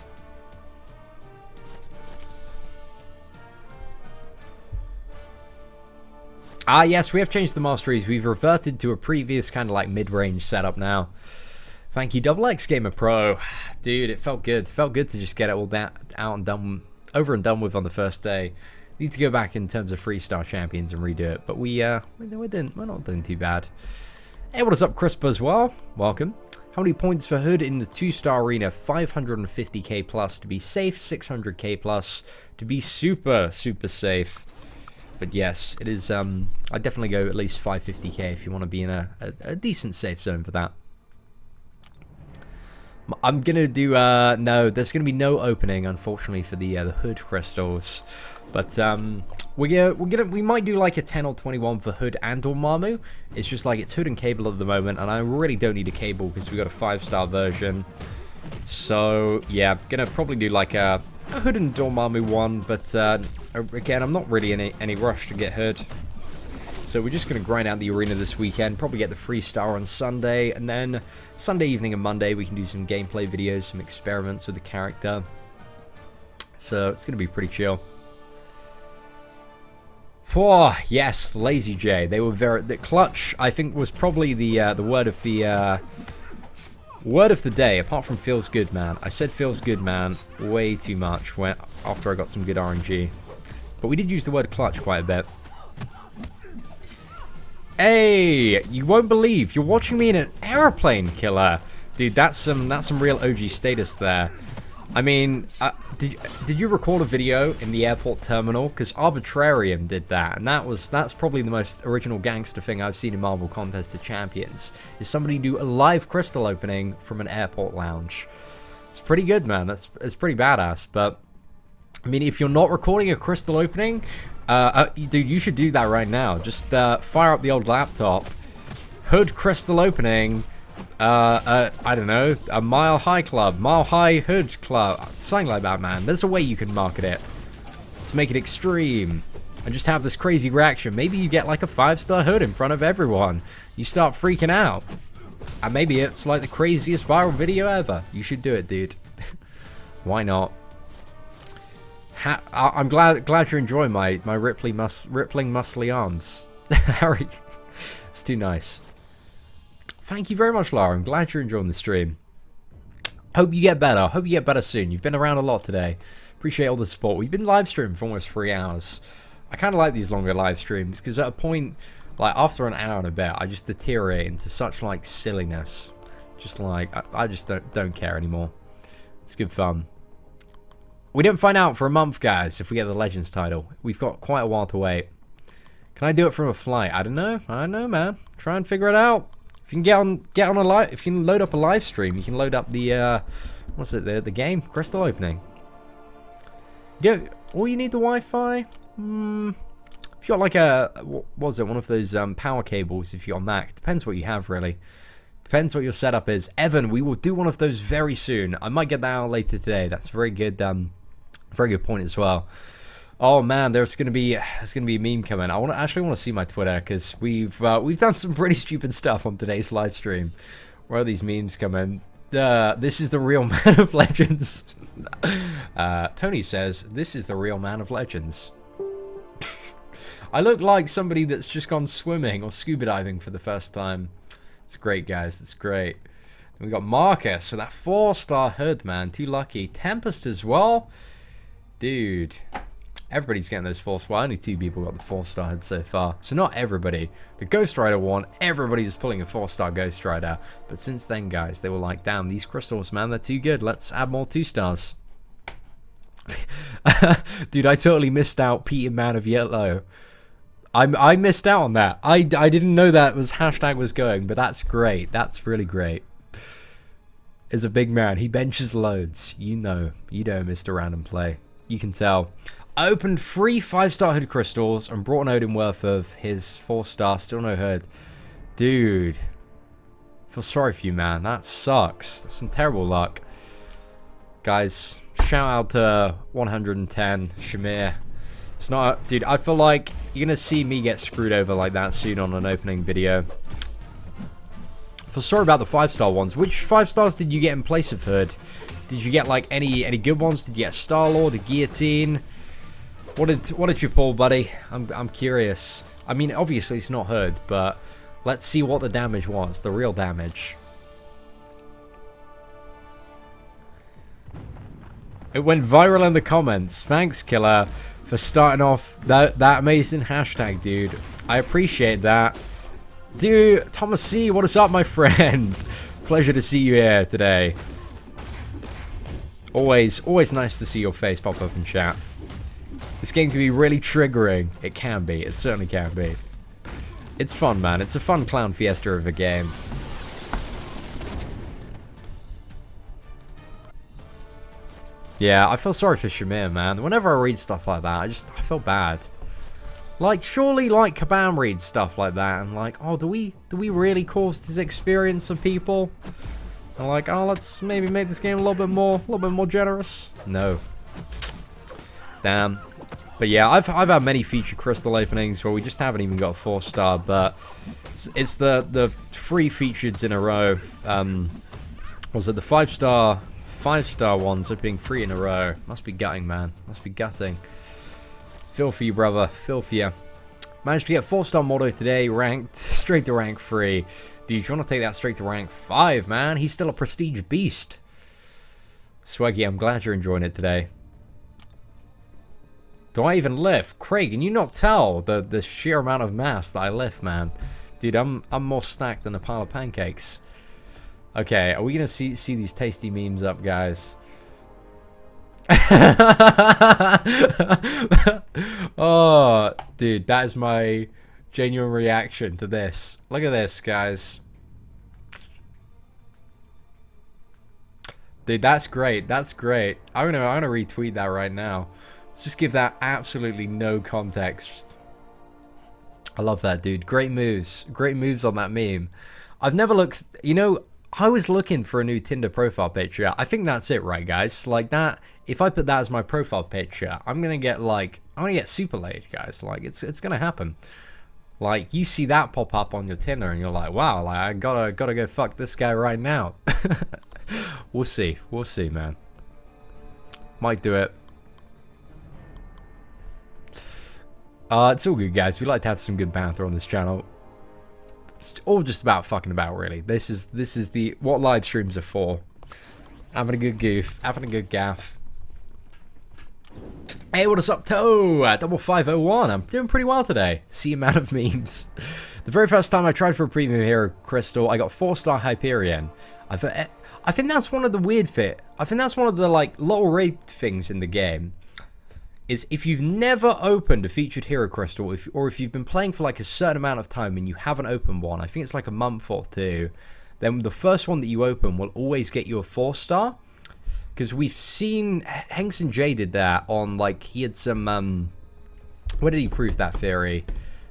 Ah, yes, we have changed the masteries. We've reverted to a previous kind of like mid-range setup now. Thank you, Double X Gamer Pro. Dude, it felt good. It felt good to just get it all out and done, over and done with on the first day. Need to go back in terms of 3-star champions and redo it, but we're not doing too bad. Hey, what is up, Crisp as well? Welcome. How many points for Hood in the 2-star arena? 550k plus to be safe, 600k plus to be super safe. But yes, it is. I'd definitely go at least 550k if you want to be in a decent safe zone for that. I'm gonna do no. There's gonna be no opening, unfortunately, for the Hood crystals. But we might do like a 10 or 21 for Hood and Dormammu. It's just like it's Hood and Cable at the moment, and I really don't need a Cable because we got a 5-star version. So yeah, gonna probably do like a Hood and Dormammu one. But again, I'm not really in any rush to get Hood. So we're just going to grind out the arena this weekend, probably get the 3-star on Sunday, and then Sunday evening and Monday we can do some gameplay videos, some experiments with the character. So it's going to be pretty chill. Oh, yes, Lazy J. They were the clutch, I think, was probably the word of the day, apart from feels good, man. I said feels good, man, way too much after I got some good RNG. But we did use the word clutch quite a bit. Hey, you won't believe you're watching me in an airplane, killer. Dude, that's some real OG status there. I mean, did you record a video in the airport terminal? Because Arbitrarium did that, and that's probably the most original gangster thing I've seen in Marvel Contest of Champions. Is somebody do a live crystal opening from an airport lounge? It's pretty good, man. It's pretty badass. But I mean, if you're not recording a crystal opening, dude, you should do that right now. Just fire up the old laptop. Hood crystal opening. I don't know, a Mile High Club, Mile High Hood Club, something like that, man. There's a way you can market it to make it extreme and just have this crazy reaction. Maybe you get like a 5-star Hood in front of everyone. You start freaking out, and maybe it's like the craziest viral video ever. You should do it, dude. Why not? I'm glad you're enjoying my rippling muscly arms, Harry. It's too nice. Thank you very much, Lara. I'm glad you're enjoying the stream. Hope you get better. Hope you get better soon. You've been around a lot today. Appreciate all the support. We've been live streaming for almost 3 hours. I kind of like these longer live streams because at a point, like after an hour and a bit, I just deteriorate into such like silliness. Just like I just don't care anymore. It's good fun. We didn't find out for a month, guys, if we get the Legends title. We've got quite a while to wait. Can I do it from a flight? I don't know, man. Try and figure it out. If you can get on a live, if you can load up a live stream, you can load up the What's it? The game? Crystal opening. Yeah, all you need the Wi-Fi? If you got like a, what was it, one of those power cables if you're on Mac. Depends what you have, really. Depends what your setup is. Evan, we will do one of those very soon. I might get that out later today. That's a very good point as well. Oh man, there's gonna be a meme coming. I actually want to see my Twitter because we've done some pretty stupid stuff on today's live stream. Where are these memes coming? This is the real man of legends. Tony says, this is the real man of legends. I look like somebody that's just gone swimming or scuba diving for the first time. It's great, guys. It's great. Then we got Marcus with that 4-star hood, man. Too lucky. Tempest as well. Dude. Everybody's getting those 4-star. Well, only 2 people got the 4-star hood so far. So not everybody. The Ghost Rider one, everybody was pulling a 4-star Ghost Rider. But since then, guys, they were like, damn, these crystals, man, they're too good. Let's add more 2-stars. Dude, I totally missed out Peter Man of Yellow. I missed out on that. I didn't know that hashtag was going, but that's great. That's really great. Is a big man. He benches loads. You know, Mr. Random Play. You can tell. I opened 3 5-star hood crystals and brought an Odin worth of his 4-star. Still no hood. Dude. Feel sorry for you, man. That sucks. That's some terrible luck. Guys, shout out to 110, Shamir. It's not... Dude, I feel like you're going to see me get screwed over like that soon on an opening video. Feel sorry about the 5-star ones. Which 5-stars did you get in place of hood? Did you get, like, any good ones? Did you get Star-Lord, the Guillotine? What did you pull, buddy? I'm curious. I mean, obviously it's not hood, but let's see what the damage was. The real damage. It went viral in the comments. Thanks, Killer, for starting off that amazing hashtag, dude. I appreciate that. Dude, Thomas C, what is up, my friend? Pleasure to see you here today. Always nice to see your face pop up in chat. This game can be really triggering. It can be. It certainly can be. It's fun, man. It's a fun clown fiesta of a game. Yeah, I feel sorry for Shamir, man. Whenever I read stuff like that, I feel bad. Like, surely, like, Kabam reads stuff like that, and like, oh, do we really cause this experience for people? And like, oh, let's maybe make this game a little bit more generous. No. Damn. But yeah, I've had many featured crystal openings where we just haven't even got a 4-star, but it's the 3 featured in a row. Was it the 5-star ones opening 3 in a row? Must be gutting, man. Must be gutting. Feel for you, brother. Feel for you. Managed to get 4-star Modo today, ranked straight to rank 3. Dude, you want to take that straight to rank 5, man? He's still a prestige beast. Swaggy, I'm glad you're enjoying it today. Do I even lift? Craig, can you not tell the sheer amount of mass that I lift, man? Dude, I'm more stacked than a pile of pancakes. Okay, are we gonna see these tasty memes up, guys? Oh, dude, that is my genuine reaction to this. Look at this, guys. Dude, that's great. That's great. I'm gonna retweet that right now. Just give that absolutely no context. I love that, dude. Great moves. Great moves on that meme. I've never looked... You know, I was looking for a new Tinder profile picture. I think that's it, right, guys? Like that... If I put that as my profile picture, I'm gonna get, like... I'm gonna get super laid, guys. Like, it's gonna happen. Like, you see that pop up on your Tinder and you're like, wow, like, I gotta go fuck this guy right now. We'll see. We'll see, man. Might do it. It's all good, guys. We like to have some good banter on this channel. It's all just about fucking about, really. This is the what live streams are for. Having a good goof, having a good gaff. Hey, what is up, Toe? 5501. I'm doing pretty well today. See amount of memes. The very first time I tried for a premium hero crystal, I got 4-star Hyperion. I think that's one of the weird fit. I think that's one of the like little raid things in the game. Is if you've never opened a featured hero crystal, or if you've been playing for like a certain amount of time and you haven't opened one, I think it's like a month or 2, then the first one that you open will always get you a 4-star. Because we've seen Hanks and Jay did that on, like, he had some, where did he prove that theory?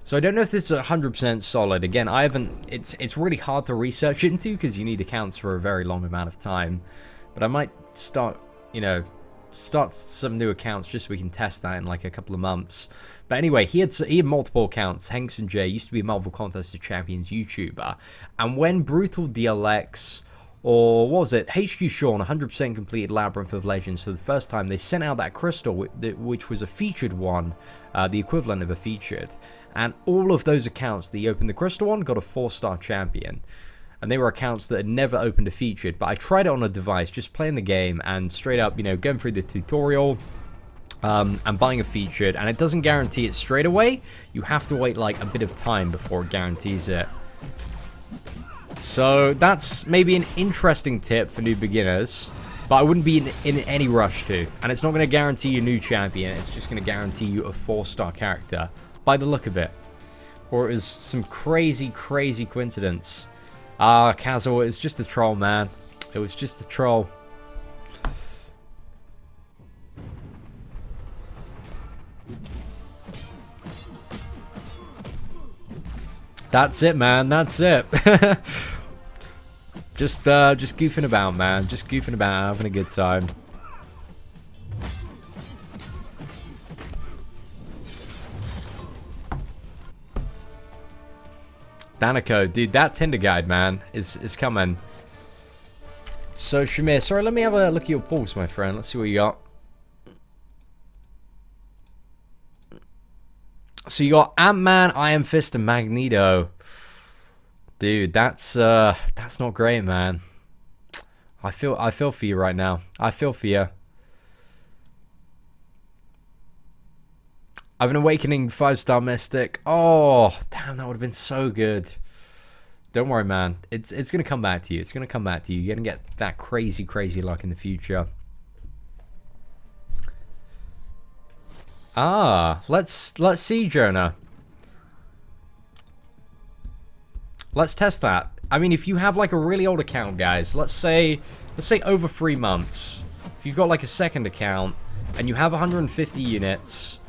So I don't know if this is 100% solid. Again, I haven't, it's really hard to research into because you need accounts for a very long amount of time. But I might start, you know, start some new accounts just so we can test that in like a couple of months. But anyway, he had multiple accounts. Hanks and Jay used to be a Marvel Contest of Champions YouTuber. And when Brutal DLX, or what was it, HQ Sean 100% completed Labyrinth of Legends for the first time, they sent out that crystal, which was a featured one, the equivalent of a featured. And all of those accounts that you opened the crystal on got a 4-star champion. And they were accounts that had never opened a featured. But I tried it on a device, just playing the game, and straight up, you know, going through the tutorial, and buying a featured. And it doesn't guarantee it straight away. You have to wait like a bit of time before it guarantees it. So that's maybe an interesting tip for new beginners, but I wouldn't be in any rush to. And it's not going to guarantee you a new champion, it's just going to guarantee you a 4-star character, by the look of it. Or it was some crazy, crazy coincidence. Ah, Kazuo, it was just a troll, man. It was just a troll. That's it, man. That's it. Just goofing about, man. Just goofing about, having a good time. Daniko, dude, that Tinder guide, man, is coming. So, Shamir, sorry, let me have a look at your pulse, my friend. Let's see what you got. So you got Ant-Man, Iron Fist, and Magneto. Dude, that's not great, man. I feel for you right now. I feel for you. I have an Awakening 5-star Mystic. Oh, damn, that would have been so good. Don't worry, man. It's gonna come back to you. It's gonna come back to you. You're gonna get that crazy, crazy luck in the future. Ah, let's see, Jonah. Let's test that. I mean, if you have like a really old account, guys, let's say over 3 months. If you've got like a second account and you have 150 units,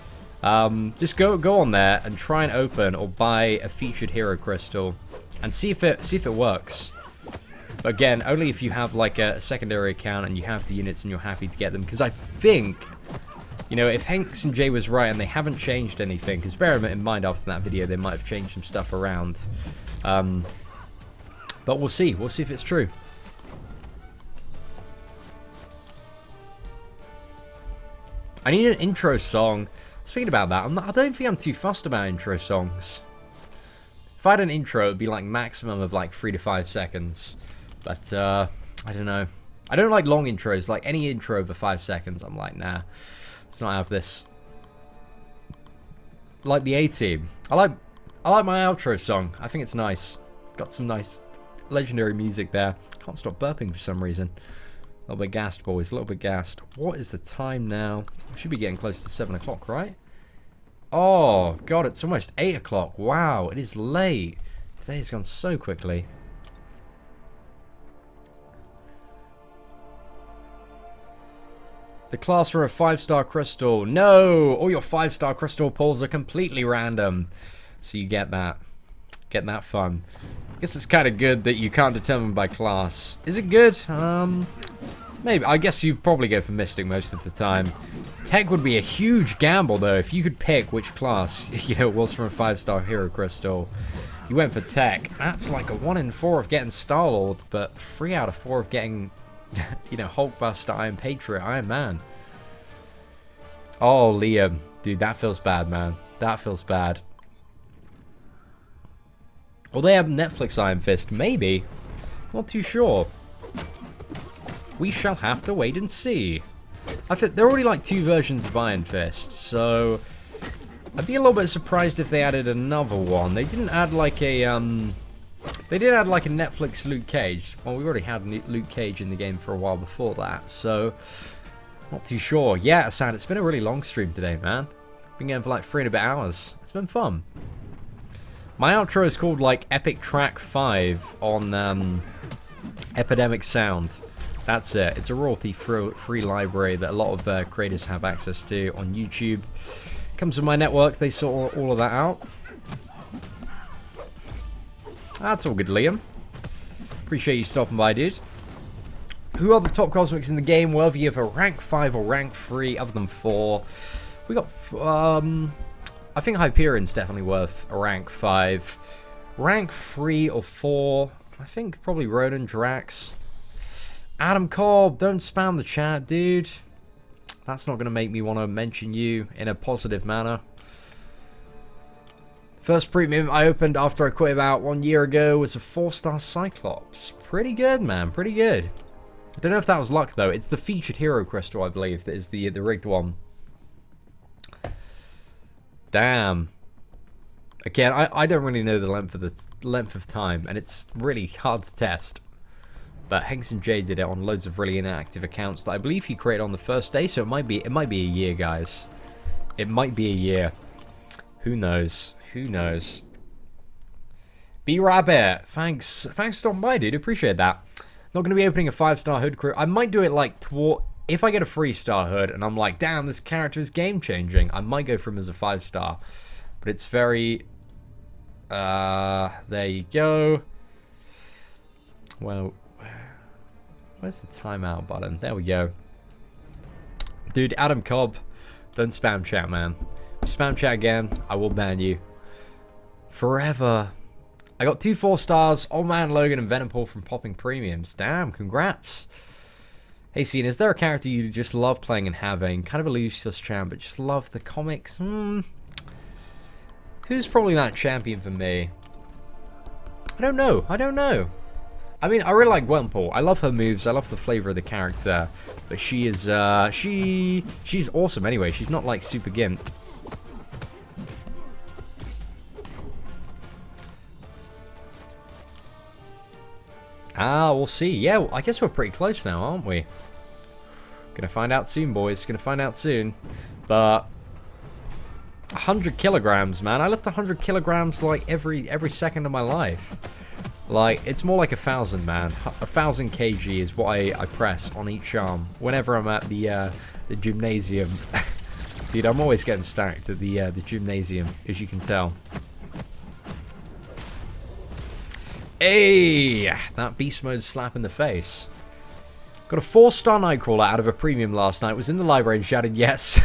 just go on there and try and open or buy a featured hero crystal and see if it works. But again, only if you have like a secondary account and you have the units and you're happy to get them, because I think, you know, if Hanks and Jay was right and they haven't changed anything, because bear in mind after that video they might have changed some stuff around. But we'll see. We'll see if it's true. I need an intro song. I was thinking about that. I don't think I'm too fussed about intro songs. If I had an intro, it would be like maximum of like 3 to 5 seconds. But, I don't know. I don't like long intros. Like any intro over 5 seconds, I'm like, nah. Let's not have this. Like the A-Team. I like my outro song. I think it's nice. Got some nice legendary music there. Can't stop burping for some reason. A little bit gassed, boys. A little bit gassed. What is the time now? We should be getting close to 7 o'clock, right? Oh, God, it's almost 8 o'clock. Wow, it is late. Today's gone so quickly. The class for a 5-star crystal. No! All your 5-star crystal pulls are completely random. So you get that. Get that fun. I guess it's kind of good that you can't determine by class. Is it good? Maybe. I guess you probably go for Mystic most of the time. Tech would be a huge gamble, though, if you could pick which class, you know, was from a 5-star hero crystal. You went for Tech. That's like a 1 in 4 of getting Star-Lord, but 3 out of 4 of getting, you know, Hulkbuster, Iron Patriot, Iron Man. Oh, Liam. Dude, that feels bad, man. That feels bad. Well, they have Netflix Iron Fist. Maybe. Not too sure. We shall have to wait and see. I think there are already like 2 versions of Iron Fist, so I'd be a little bit surprised if they added another one. They didn't add like a they did add like a Netflix Luke Cage. Well, we already had Luke Cage in the game for a while before that, so not too sure. Yeah, Sad, it's been a really long stream today, man. Been going for like 3 and a bit hours. It's been fun. My outro is called like Epic Track 5 on Epidemic Sound. That's it. It's a royalty-free library that a lot of creators have access to on YouTube. Comes with my network. They sort all of that out. That's all good, Liam. Appreciate you stopping by, dude. Who are the top cosmics in the game? Well, if you have a rank 5 or rank 3, other than 4, we got, I think Hyperion's definitely worth a rank 5. Rank 3 or 4, I think probably Ronan Drax. Adam Cobb, don't spam the chat, dude. That's not going to make me want to mention you in a positive manner. First premium I opened after I quit about 1 year ago was a 4-star Cyclops. Pretty good, man. Pretty good. I don't know if that was luck, though. It's the featured hero crystal, I believe, that is the rigged one. Damn. Again, I don't really know the length of time, and it's really hard to test. But Hanks and Jay did it on loads of really inactive accounts that I believe he created on the first day, so it might be a year, guys. It might be a year. Who knows? Who knows? B-Rabbit, thanks for stopping by, dude. Appreciate that. Not going to be opening a 5-star hood crew. I might do it like if I get a 3-star hood and I'm like, damn, this character is game-changing, I might go for him as a 5-star. But it's very... there you go. Well, where's the timeout button? There we go. Dude, Adam Cobb, don't spam chat, man. If you spam chat again, I will ban you. Forever. I got 2 4-stars, Old Man Logan and Venompool from popping premiums. Damn, congrats. Hey, Seatin, is there a character you just love playing and having? Kind of a useless champ, but just love the comics? Who's probably that champion for me? I don't know. I mean, I really like Gwenpool. I love her moves. I love the flavor of the character. But she is, she's awesome anyway. She's not like super gimped. Ah, we'll see. Yeah, I guess we're pretty close now, aren't we? Gonna find out soon, boys. Gonna find out soon. But 100 kilograms, man. I lift 100 kilograms like every second of my life. Like, it's more like 1,000, man. 1,000 kg is what I press on each arm whenever I'm at the gymnasium. Dude, I'm always getting stacked at the gymnasium, as you can tell. Hey, that beast mode slap in the face. Got a 4-star Nightcrawler out of a premium last night. Was in the library and shouted yes.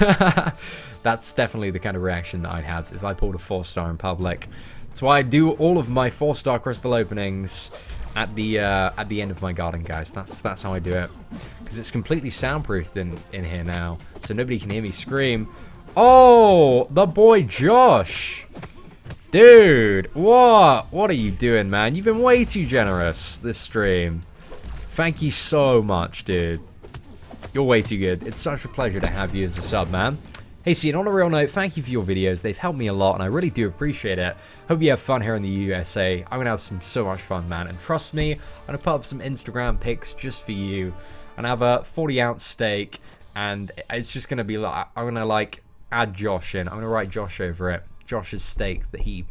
That's definitely the kind of reaction that I'd have if I pulled a 4-star in public. That's why I do all of my 4-star crystal openings at the end of my garden, guys. That's how I do it, because it's completely soundproofed in here now, so nobody can hear me scream. Oh, the boy Josh. Dude, what are you doing, man? You've been way too generous this stream. Thank you so much, dude. You're way too good. It's such a pleasure to have you as a sub, man. Hey, Seatin, on a real note, thank you for your videos. They've helped me a lot, and I really do appreciate it. Hope you have fun here in the USA. I'm going to have so much fun, man. And trust me, I'm going to put up some Instagram pics just for you. And have a 40-ounce steak, and it's just going to be like, I'm going to, like, add Josh in. I'm going to write Josh over it. Josh's steak that he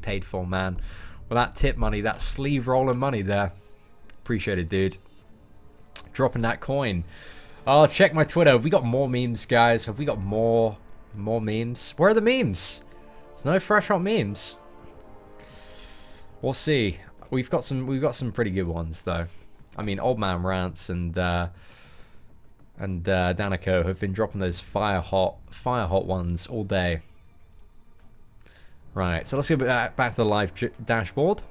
paid for, man. Well, that tip money, that sleeve rolling money there. Appreciate it, dude. Dropping that coin. Oh, check my Twitter. Have we got more memes, guys? Have we got more memes? Where are the memes? There's no fresh hot memes. We'll see. We've got some pretty good ones though. I mean, Old Man Rants and Danico have been dropping those fire hot ones all day. Right, so let's go back to the live dashboard.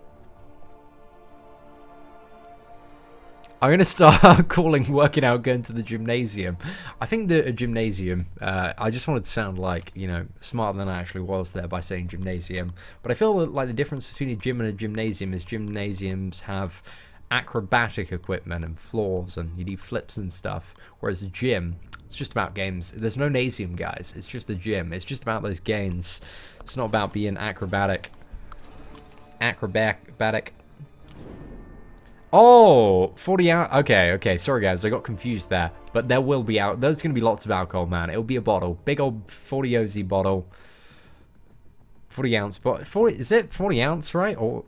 I'm going to start working out going to the gymnasium. I think the gymnasium, I just wanted to sound like, you know, smarter than I actually was there by saying gymnasium. But I feel like the difference between a gym and a gymnasium is gymnasiums have acrobatic equipment and floors and you do flips and stuff. Whereas a gym, it's just about games. There's no nasium, guys. It's just a gym. It's just about those gains. It's not about being acrobatic. Oh, 40 ounce. Okay. Sorry, guys. I got confused there. But there will be there's going to be lots of alcohol, man. It'll be a bottle. Big old 40 OZ bottle. 40 ounce. But is it 40 ounce, right? Or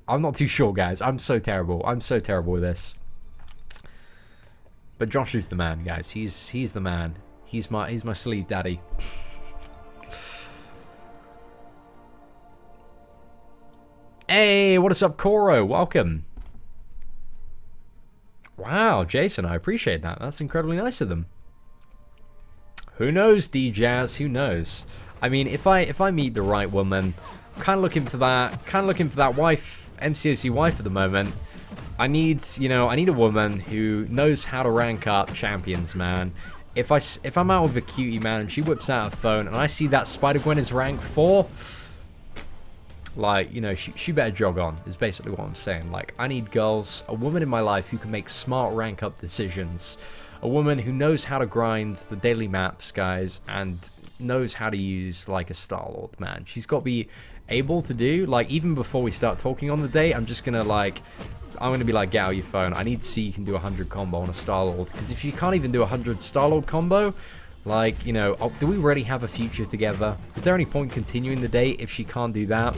I'm not too sure, guys. I'm so terrible. I'm so terrible with this. But Josh is the man, guys. He's the man. He's my sleeve daddy. Hey, what is up, Koro? Welcome. Wow, Jason, I appreciate that. That's incredibly nice of them. Who knows, D-Jazz? Who knows? I mean, if I meet the right woman, kind of looking for that wife, MCOC wife at the moment. I need a woman who knows how to rank up champions, man. If I'm out with a cutie, man, and she whips out a phone, and I see that Spider-Gwen is rank 4, like, you know, she better jog on, is basically what I'm saying. Like, I need girls, a woman in my life who can make smart rank up decisions. A woman who knows how to grind the daily maps, guys, and knows how to use, like, a Star-Lord, man. She's got to be able to do, like, even before we start talking on the day, I'm gonna be like, get out your phone. I need to see you can do 100 combo on a Star-Lord, because if you can't even do 100 Star-Lord combo, like, you know, do we really have a future together? Is there any point continuing the date if she can't do that?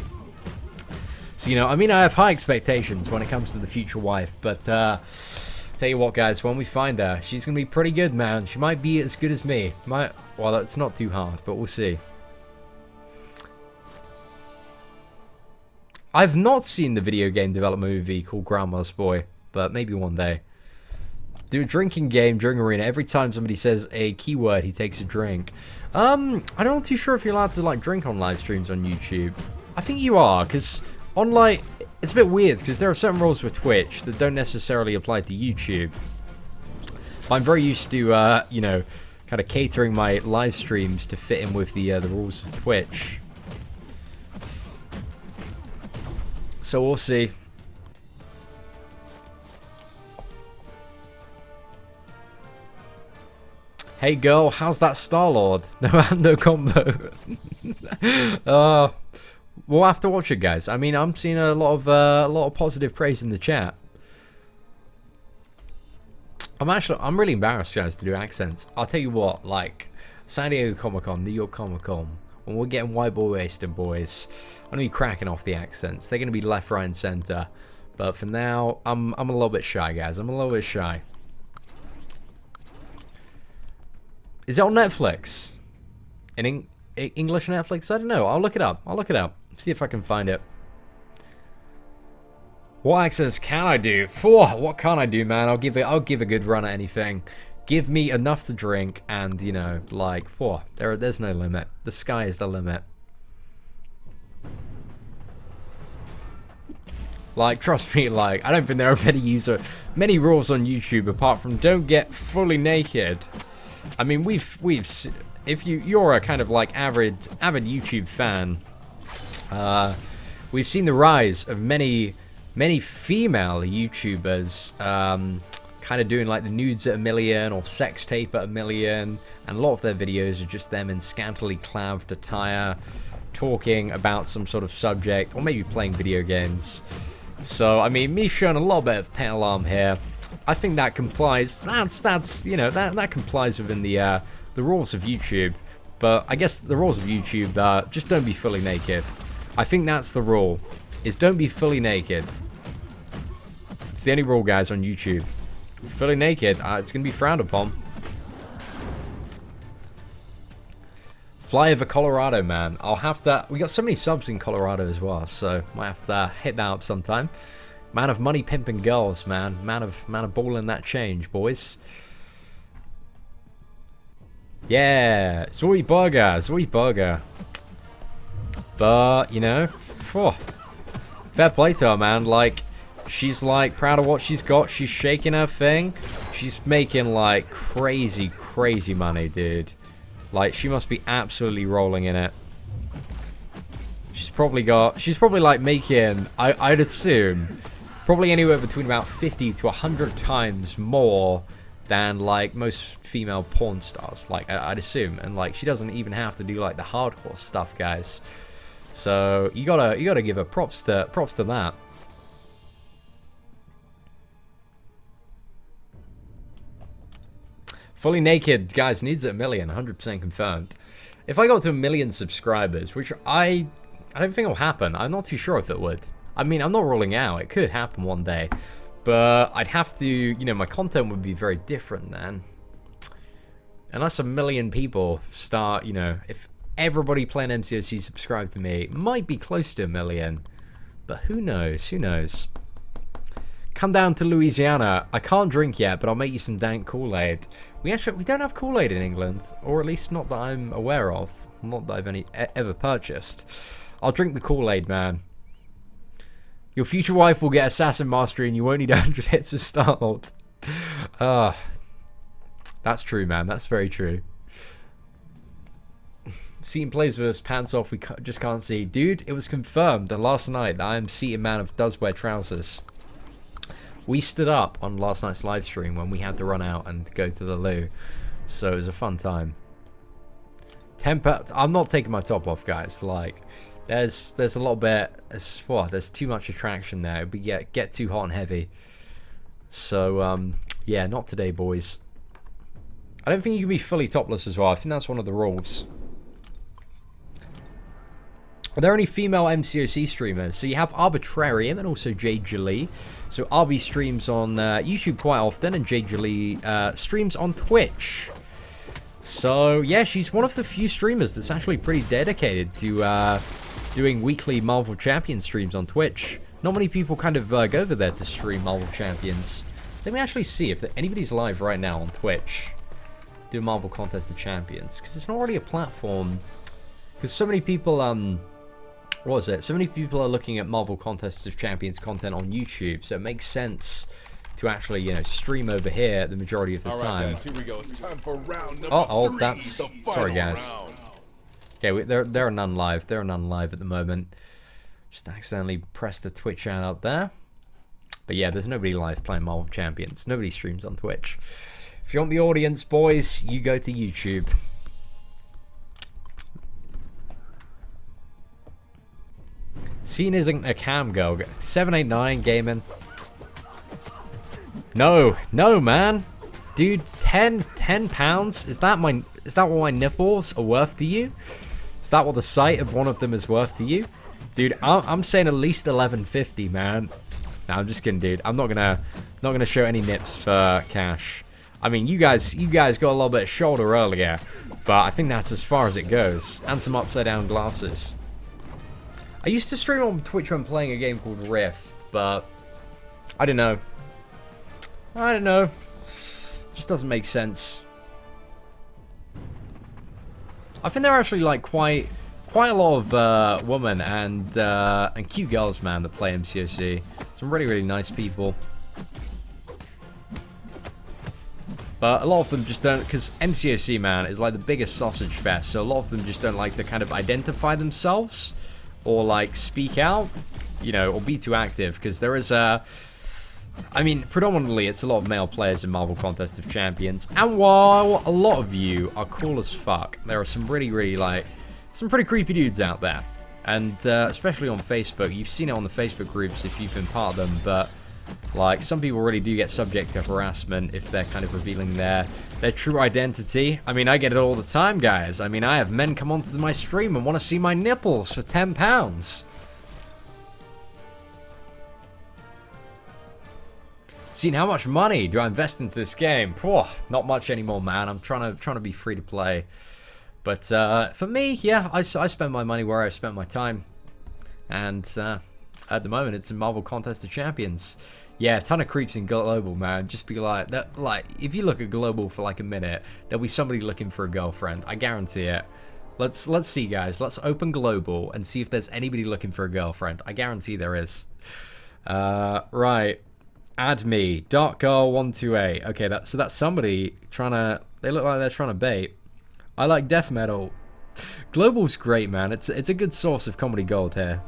So, you know, I mean, I have high expectations when it comes to the future wife, but, tell you what, guys, when we find her, she's gonna be pretty good, man. She might be as good as me. Well, that's not too hard, but we'll see. I've not seen the video game development movie called Grandma's Boy, but maybe one day. Do a drinking game during Arena. Every time somebody says a keyword, he takes a drink. I'm not too sure if you're allowed to, like, drink on live streams on YouTube. I think you are, because on, like, it's a bit weird, because there are certain rules for Twitch that don't necessarily apply to YouTube. But I'm very used to, you know, kind of catering my live streams to fit in with the rules of Twitch. So we'll see. Hey girl, how's that Star-Lord? No combo. We'll have to watch it, guys. I mean, I'm seeing a lot of positive praise in the chat. I'm really embarrassed, guys, to do accents. I'll tell you what, like, San Diego Comic-Con, New York Comic-Con, when we're getting white boy wasted, boys, I'm gonna be cracking off the accents. They're gonna be left, right, and center. But for now, I'm a little bit shy, guys. I'm a little bit shy. Is it on Netflix? In English Netflix? I don't know. I'll look it up. See if I can find it. What accents can I do? What can't I do, man? I'll give a good run at anything. Give me enough to drink, and, you know, like, there's no limit. The sky is the limit. Like, trust me, like, I don't think there are many rules on YouTube apart from don't get fully naked. I mean, if you're a kind of like avid YouTube fan, we've seen the rise of many female YouTubers, kind of doing like the nudes at 1 million or sex tape at 1 million, and a lot of their videos are just them in scantily clad attire, talking about some sort of subject, or maybe playing video games. So, I mean, me showing a little bit of pet alarm here, I think that complies. That's you know, that complies within the rules of YouTube. But I guess the rules of YouTube just don't be fully naked. I think that's the rule, is don't be fully naked. It's the only rule, guys, on YouTube. Fully naked, it's gonna be frowned upon. Fly over Colorado, man. I'll have to. We got so many subs in Colorado as well, so might have to hit that up sometime. Man of money, pimping girls, man. Man of balling that change, boys. Yeah, sweet burger. But you know, fair play to her, man. Like, she's like proud of what she's got. She's shaking her thing. She's making like crazy money, dude. Like, she must be absolutely rolling in it. She's probably like making, I'd assume, probably anywhere between about 50 to 100 times more than like most female porn stars, like I'd assume. And like, she doesn't even have to do like the hardcore stuff, guys. So you gotta give her props to that. Fully naked, guys, needs 1 million, 100% confirmed. If I got to 1 million subscribers, which I don't think will happen. I'm not too sure if it would. I mean, I'm not ruling out. It could happen one day. But I'd have to, you know, my content would be very different then. Unless a million people start, you know, if everybody playing MCOC subscribe to me, it might be close to 1 million. But who knows? Who knows? Come down to Louisiana. I can't drink yet, but I'll make you some dank Kool-Aid. We don't have Kool-Aid in England, or at least not that I'm aware of. Not that I've ever purchased. I'll drink the Kool-Aid, man. Your future wife will get Assassin Mastery and you won't need 100 hits to start. That's true, man. That's very true. Seatin plays with us pants off. We just can't see. Dude, it was confirmed the last night that I am Seatin man of does wear trousers. We stood up on last night's live stream when we had to run out and go to the loo. So it was a fun time. I'm not taking my top off, guys. Like, there's a little bit. There's too much attraction there. It would get too hot and heavy. So yeah, not today, boys. I don't think you can be fully topless as well. I think that's one of the rules. Are there any female MCOC streamers? So you have Arbitrarium and also Jade Jolie. So RB streams on YouTube quite often, and Jade Jolie streams on Twitch. So yeah, she's one of the few streamers that's actually pretty dedicated to doing weekly Marvel Champion streams on Twitch. Not many people kind of go over there to stream Marvel Champions. Let me actually see if anybody's live right now on Twitch. Do Marvel Contest of Champions, because it's not really a platform. Because so many people, what was it? So many people are looking at Marvel Contest of Champions content on YouTube, so it makes sense to actually, you know, stream over here the majority of the time. Guys, here we go. It's time for round number oh, that's sorry, guys. Round. Okay, there are none live. There are none live at the moment. Just accidentally pressed the Twitch ad out there. But yeah, there's nobody live playing Marvel Champions. Nobody streams on Twitch. If you want the audience, boys, you go to YouTube. Seatin isn't a cam girl. 789 gaming. No, man. Dude, 10 pounds? Is that what my nipples are worth to you? Is that what the sight of one of them is worth to you? Dude, I'm saying at least 11.50, man. No, I'm just kidding, dude. I'm not gonna show any nips for cash. I mean, you guys got a little bit of shoulder earlier, but I think that's as far as it goes. And some upside down glasses. I used to stream on Twitch when playing a game called Rift, but I don't know. Just doesn't make sense. I think there are actually like quite a lot of women and cute girls, man, that play MCOC. Some really nice people. But a lot of them just don't, because MCOC, man, is like the biggest sausage fest, so a lot of them just don't like to kind of identify themselves or like speak out, you know, or be too active, because there is I mean, predominantly it's a lot of male players in Marvel Contest of Champions, and while a lot of you are cool as fuck, there are some really like, some pretty creepy dudes out there, and especially on Facebook. You've seen it on the Facebook groups if you've been part of them, but like, some people really do get subject to harassment if they're kind of revealing their true identity. I mean, I get it all the time, guys. I mean, I have men come onto my stream and want to see my nipples for 10 pounds. Seeing how much money do I invest into this game? Not much anymore, man. I'm trying to be free to play. But for me, yeah, I spend my money where I spend my time. And at the moment, it's in Marvel Contest of Champions. Yeah, a ton of creeps in Global, man. Just be like that. Like, if you look at Global for like a minute, there'll be somebody looking for a girlfriend. I guarantee it. Let's see, guys. Let's open Global and see if there's anybody looking for a girlfriend. I guarantee there is. Right. Add me. Dark Girl 128. Okay, that's somebody trying to. They look like they're trying to bait. I like death metal. Global's great, man. It's a good source of comedy gold here.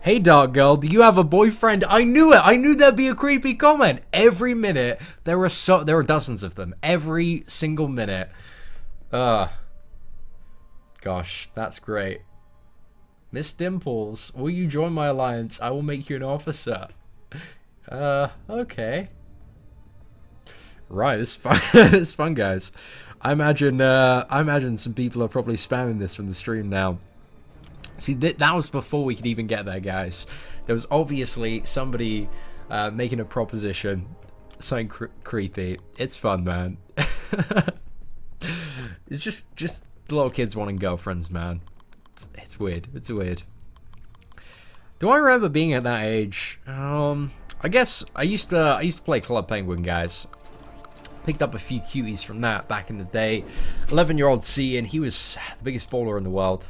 Hey, Dark Girl, do you have a boyfriend? I knew it. I knew there'd be a creepy comment. Every minute, there are dozens of them. Every single minute. Gosh, that's great. Miss Dimples, will you join my alliance? I will make you an officer. Okay. Right, it's fun. It's fun, guys. I imagine some people are probably spamming this from the stream now. See, that was before we could even get there, guys. There was obviously somebody making a proposition, something creepy. It's fun, man. It's just little kids wanting girlfriends, man. It's weird. It's weird. Do I remember being at that age? I guess I used to play Club Penguin, guys. Picked up a few cuties from that back in the day. 11-year-old Seatin, he was the biggest baller in the world.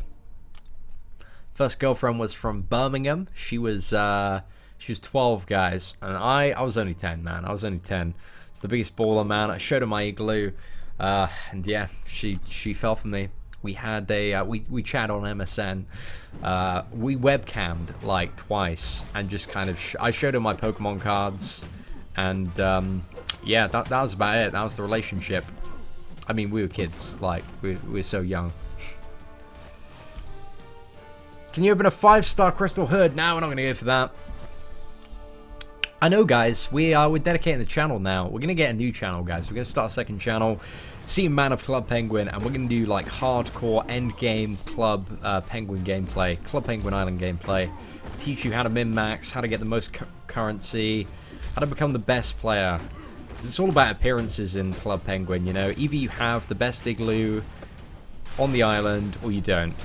First girlfriend was from Birmingham. She was 12, guys, and I was only 10, man. I was only 10. It's the biggest baller, man. I showed her my igloo, and yeah, she fell for me. We had a we chat on MSN. We webcammed like twice, and just kind of I showed her my Pokemon cards, and yeah, that was about it. That was the relationship. I mean, we were kids, like we were so young. Can you open a 5-star crystal hood? No, we're not gonna go for that. I know, guys. We're dedicating the channel now. We're gonna get a new channel, guys. We're gonna start a second channel. Seatin Man of Club Penguin, and we're going to do like hardcore endgame Club Penguin gameplay, Club Penguin Island gameplay. Teach you how to min-max, how to get the most currency, how to become the best player. It's all about appearances in Club Penguin, you know. Either you have the best igloo on the island, or you don't.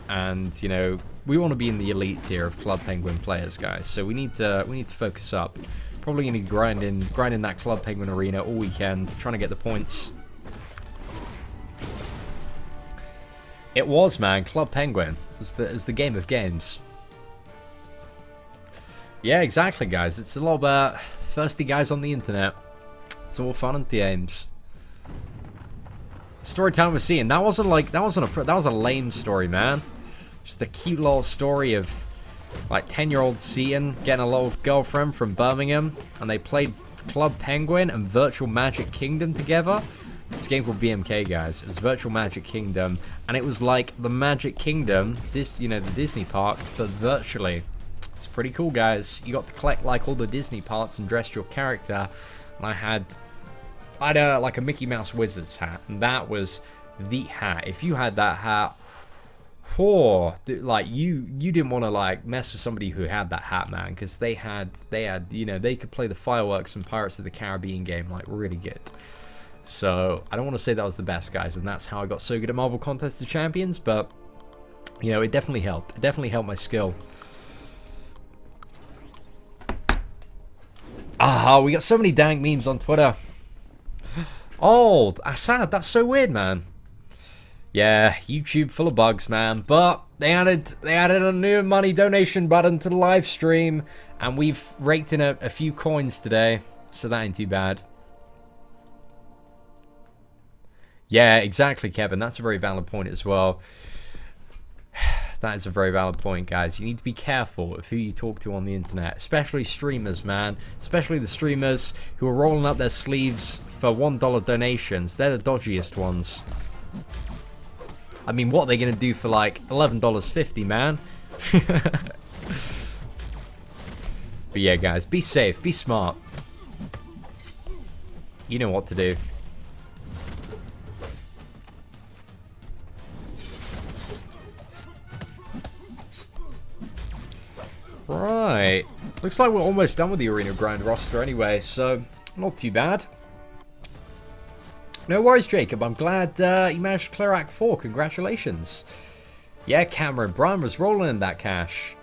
And, you know, we want to be in the elite tier of Club Penguin players, guys. So we need to focus up. Probably going to grind in that Club Penguin arena all weekend, trying to get the points. It was, man. Club Penguin. It was the game of games. Yeah, exactly, guys. It's a lot about thirsty guys on the internet. It's all fun and games. Story time with Seatin. That was a lame story, man. Just a cute little story of like 10-year-old Seatin getting a little girlfriend from Birmingham, and they played Club Penguin and Virtual Magic Kingdom together. This game called VMK, guys. It was Virtual Magic Kingdom, and it was like the Magic Kingdom, the Disney park, but virtually. It's pretty cool, guys. You got to collect like all the Disney parts and dress your character. And I had like a Mickey Mouse Wizard's hat, and that was the hat. If you had that hat, like you didn't want to like mess with somebody who had that hat, man, because they had you know, they could play the fireworks and Pirates of the Caribbean game like really good. So, I don't want to say that was the best, guys, and that's how I got so good at Marvel Contest of Champions, but, you know, it definitely helped. It definitely helped my skill. Ah, we got so many dank memes on Twitter. Oh, that's sad. That's so weird, man. Yeah, YouTube full of bugs, man, but they added a new money donation button to the live stream, and we've raked in a few coins today, so that ain't too bad. Yeah, exactly, Kevin. That's a very valid point as well. That is a very valid point, guys. You need to be careful of who you talk to on the internet, especially streamers, man. Especially the streamers who are rolling up their sleeves for $1 donations. They're the dodgiest ones. I mean, what are they going to do for like $11.50, man? But yeah, guys, be safe, be smart. You know what to do. Right. Looks like we're almost done with the Arena Grind roster anyway, so not too bad. No worries, Jacob. I'm glad you managed to clear Act 4. Congratulations. Yeah, Cameron. Brian was rolling in that cash.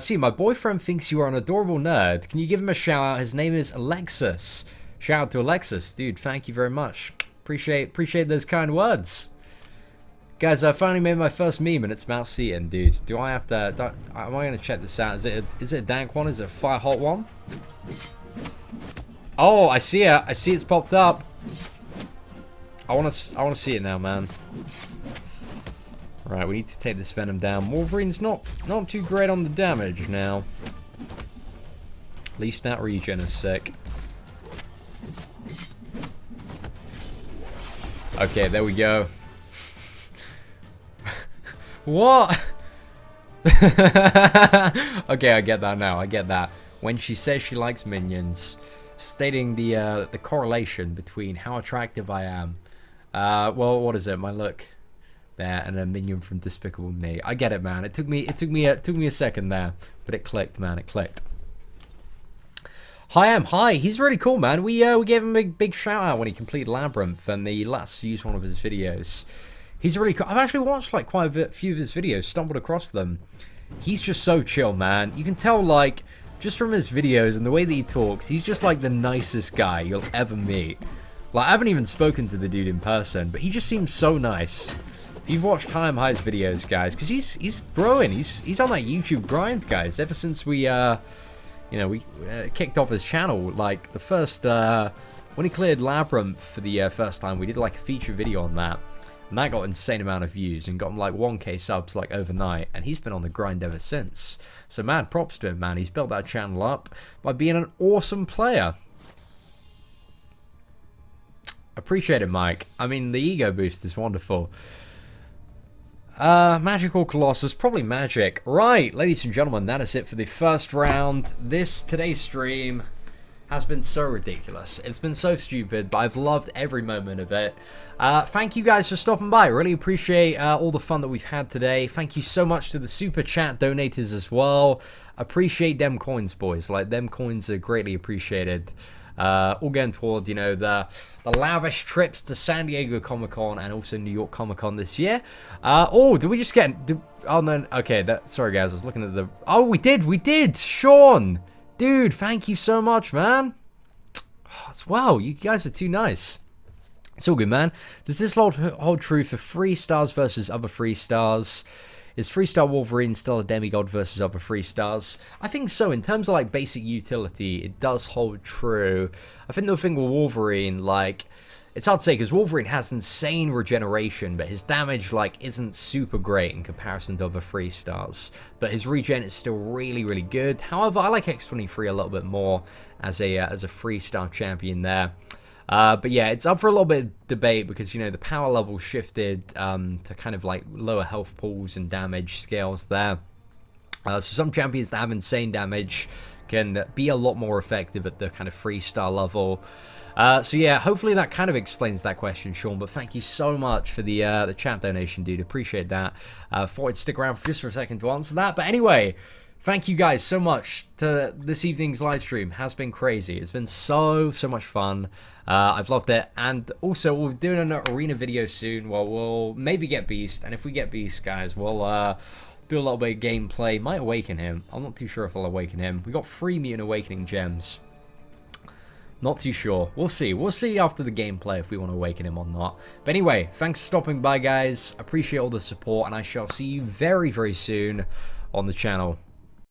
See, my boyfriend thinks you are an adorable nerd. Can you give him a shout out? His name is Alexis. Shout out to Alexis. Dude, thank you very much. Appreciate those kind words. Guys, I finally made my first meme and it's about Seatin, dude. Do I have to... am I going to check this out? Is it a dank one? Is it a fire hot one? Oh, I see it. I see it's popped up. I want to see it now, man. Right, we need to take this Venom down. Wolverine's not too great on the damage now. At least that regen is sick. Okay, there we go. What? Okay, I get that now. I get that. When she says she likes minions, stating the correlation between how attractive I am. Well, what is it? My look there, and a minion from Despicable Me. I get it, man. It took me a second there, but it clicked, man. It clicked. Hi, hi. He's really cool, man. We gave him a big shout out when he completed Labyrinth, and he let us use one of his videos. He's really cool. I've actually watched like quite a few of his videos, stumbled across them. He's just so chill, man. You can tell, like, just from his videos and the way that he talks, he's just like the nicest guy you'll ever meet. Like, I haven't even spoken to the dude in person, but he just seems so nice. If you've watched High's videos, guys, because he's growing. He's on that YouTube grind, guys. Ever since we kicked off his channel, like the first when he cleared Labyrinth for the first time, we did like a feature video on that, and that got an insane amount of views and got him like 1K subs like overnight, and he's been on the grind ever since. So mad props to him, man. He's built that channel up by being an awesome player. Appreciate it, Mike. I mean, the ego boost is wonderful. Magical Colossus, probably magic. Right, ladies and gentlemen, that is it for the first round. Today's stream has been so ridiculous. It's been so stupid, but I've loved every moment of it. Thank you guys for stopping by. Really appreciate all the fun that we've had today. Thank you so much to the super chat donators as well. Appreciate them coins, boys. Like, them coins are greatly appreciated. All going toward, you know, the lavish trips to San Diego Comic-Con and also New York Comic-Con this year. Oh, did we just get... oh, no. Okay, sorry, guys. I was looking at the... oh, we did. Sean. Dude, thank you so much, man. Wow, you guys are too nice. It's all good, man. Does this hold true for 3 stars versus other 3 stars? Is 3-star Wolverine still a demigod versus other 3 stars? I think so. In terms of like basic utility, it does hold true. I think the thing with Wolverine, like, it's hard to say because Wolverine has insane regeneration, but his damage like isn't super great in comparison to other 3 stars. But his regen is still really, really good. However, I like X-23 a little bit more as a 3-star champion there. But yeah, it's up for a little bit of debate because, you know, the power level shifted to kind of like lower health pools and damage scales there. So some champions that have insane damage can be a lot more effective at the kind of 3-star level. So yeah, hopefully that kind of explains that question, Sean. But thank you so much for the chat donation, dude. Appreciate that. Thought I'd stick around just for a second to answer that. But anyway, thank you guys so much. This evening's live stream has been crazy. It's been so much fun. I've loved it. And also, we're doing an arena video soon. Well, we'll maybe get Beast. And if we get Beast, guys, we'll do a little bit of gameplay. Might awaken him. I'm not too sure if I'll awaken him. We got 3 Mutant Awakening gems. Not too sure. We'll see. We'll see after the gameplay if we want to awaken him or not. But anyway, thanks for stopping by, guys. Appreciate all the support. And I shall see you very, very soon on the channel.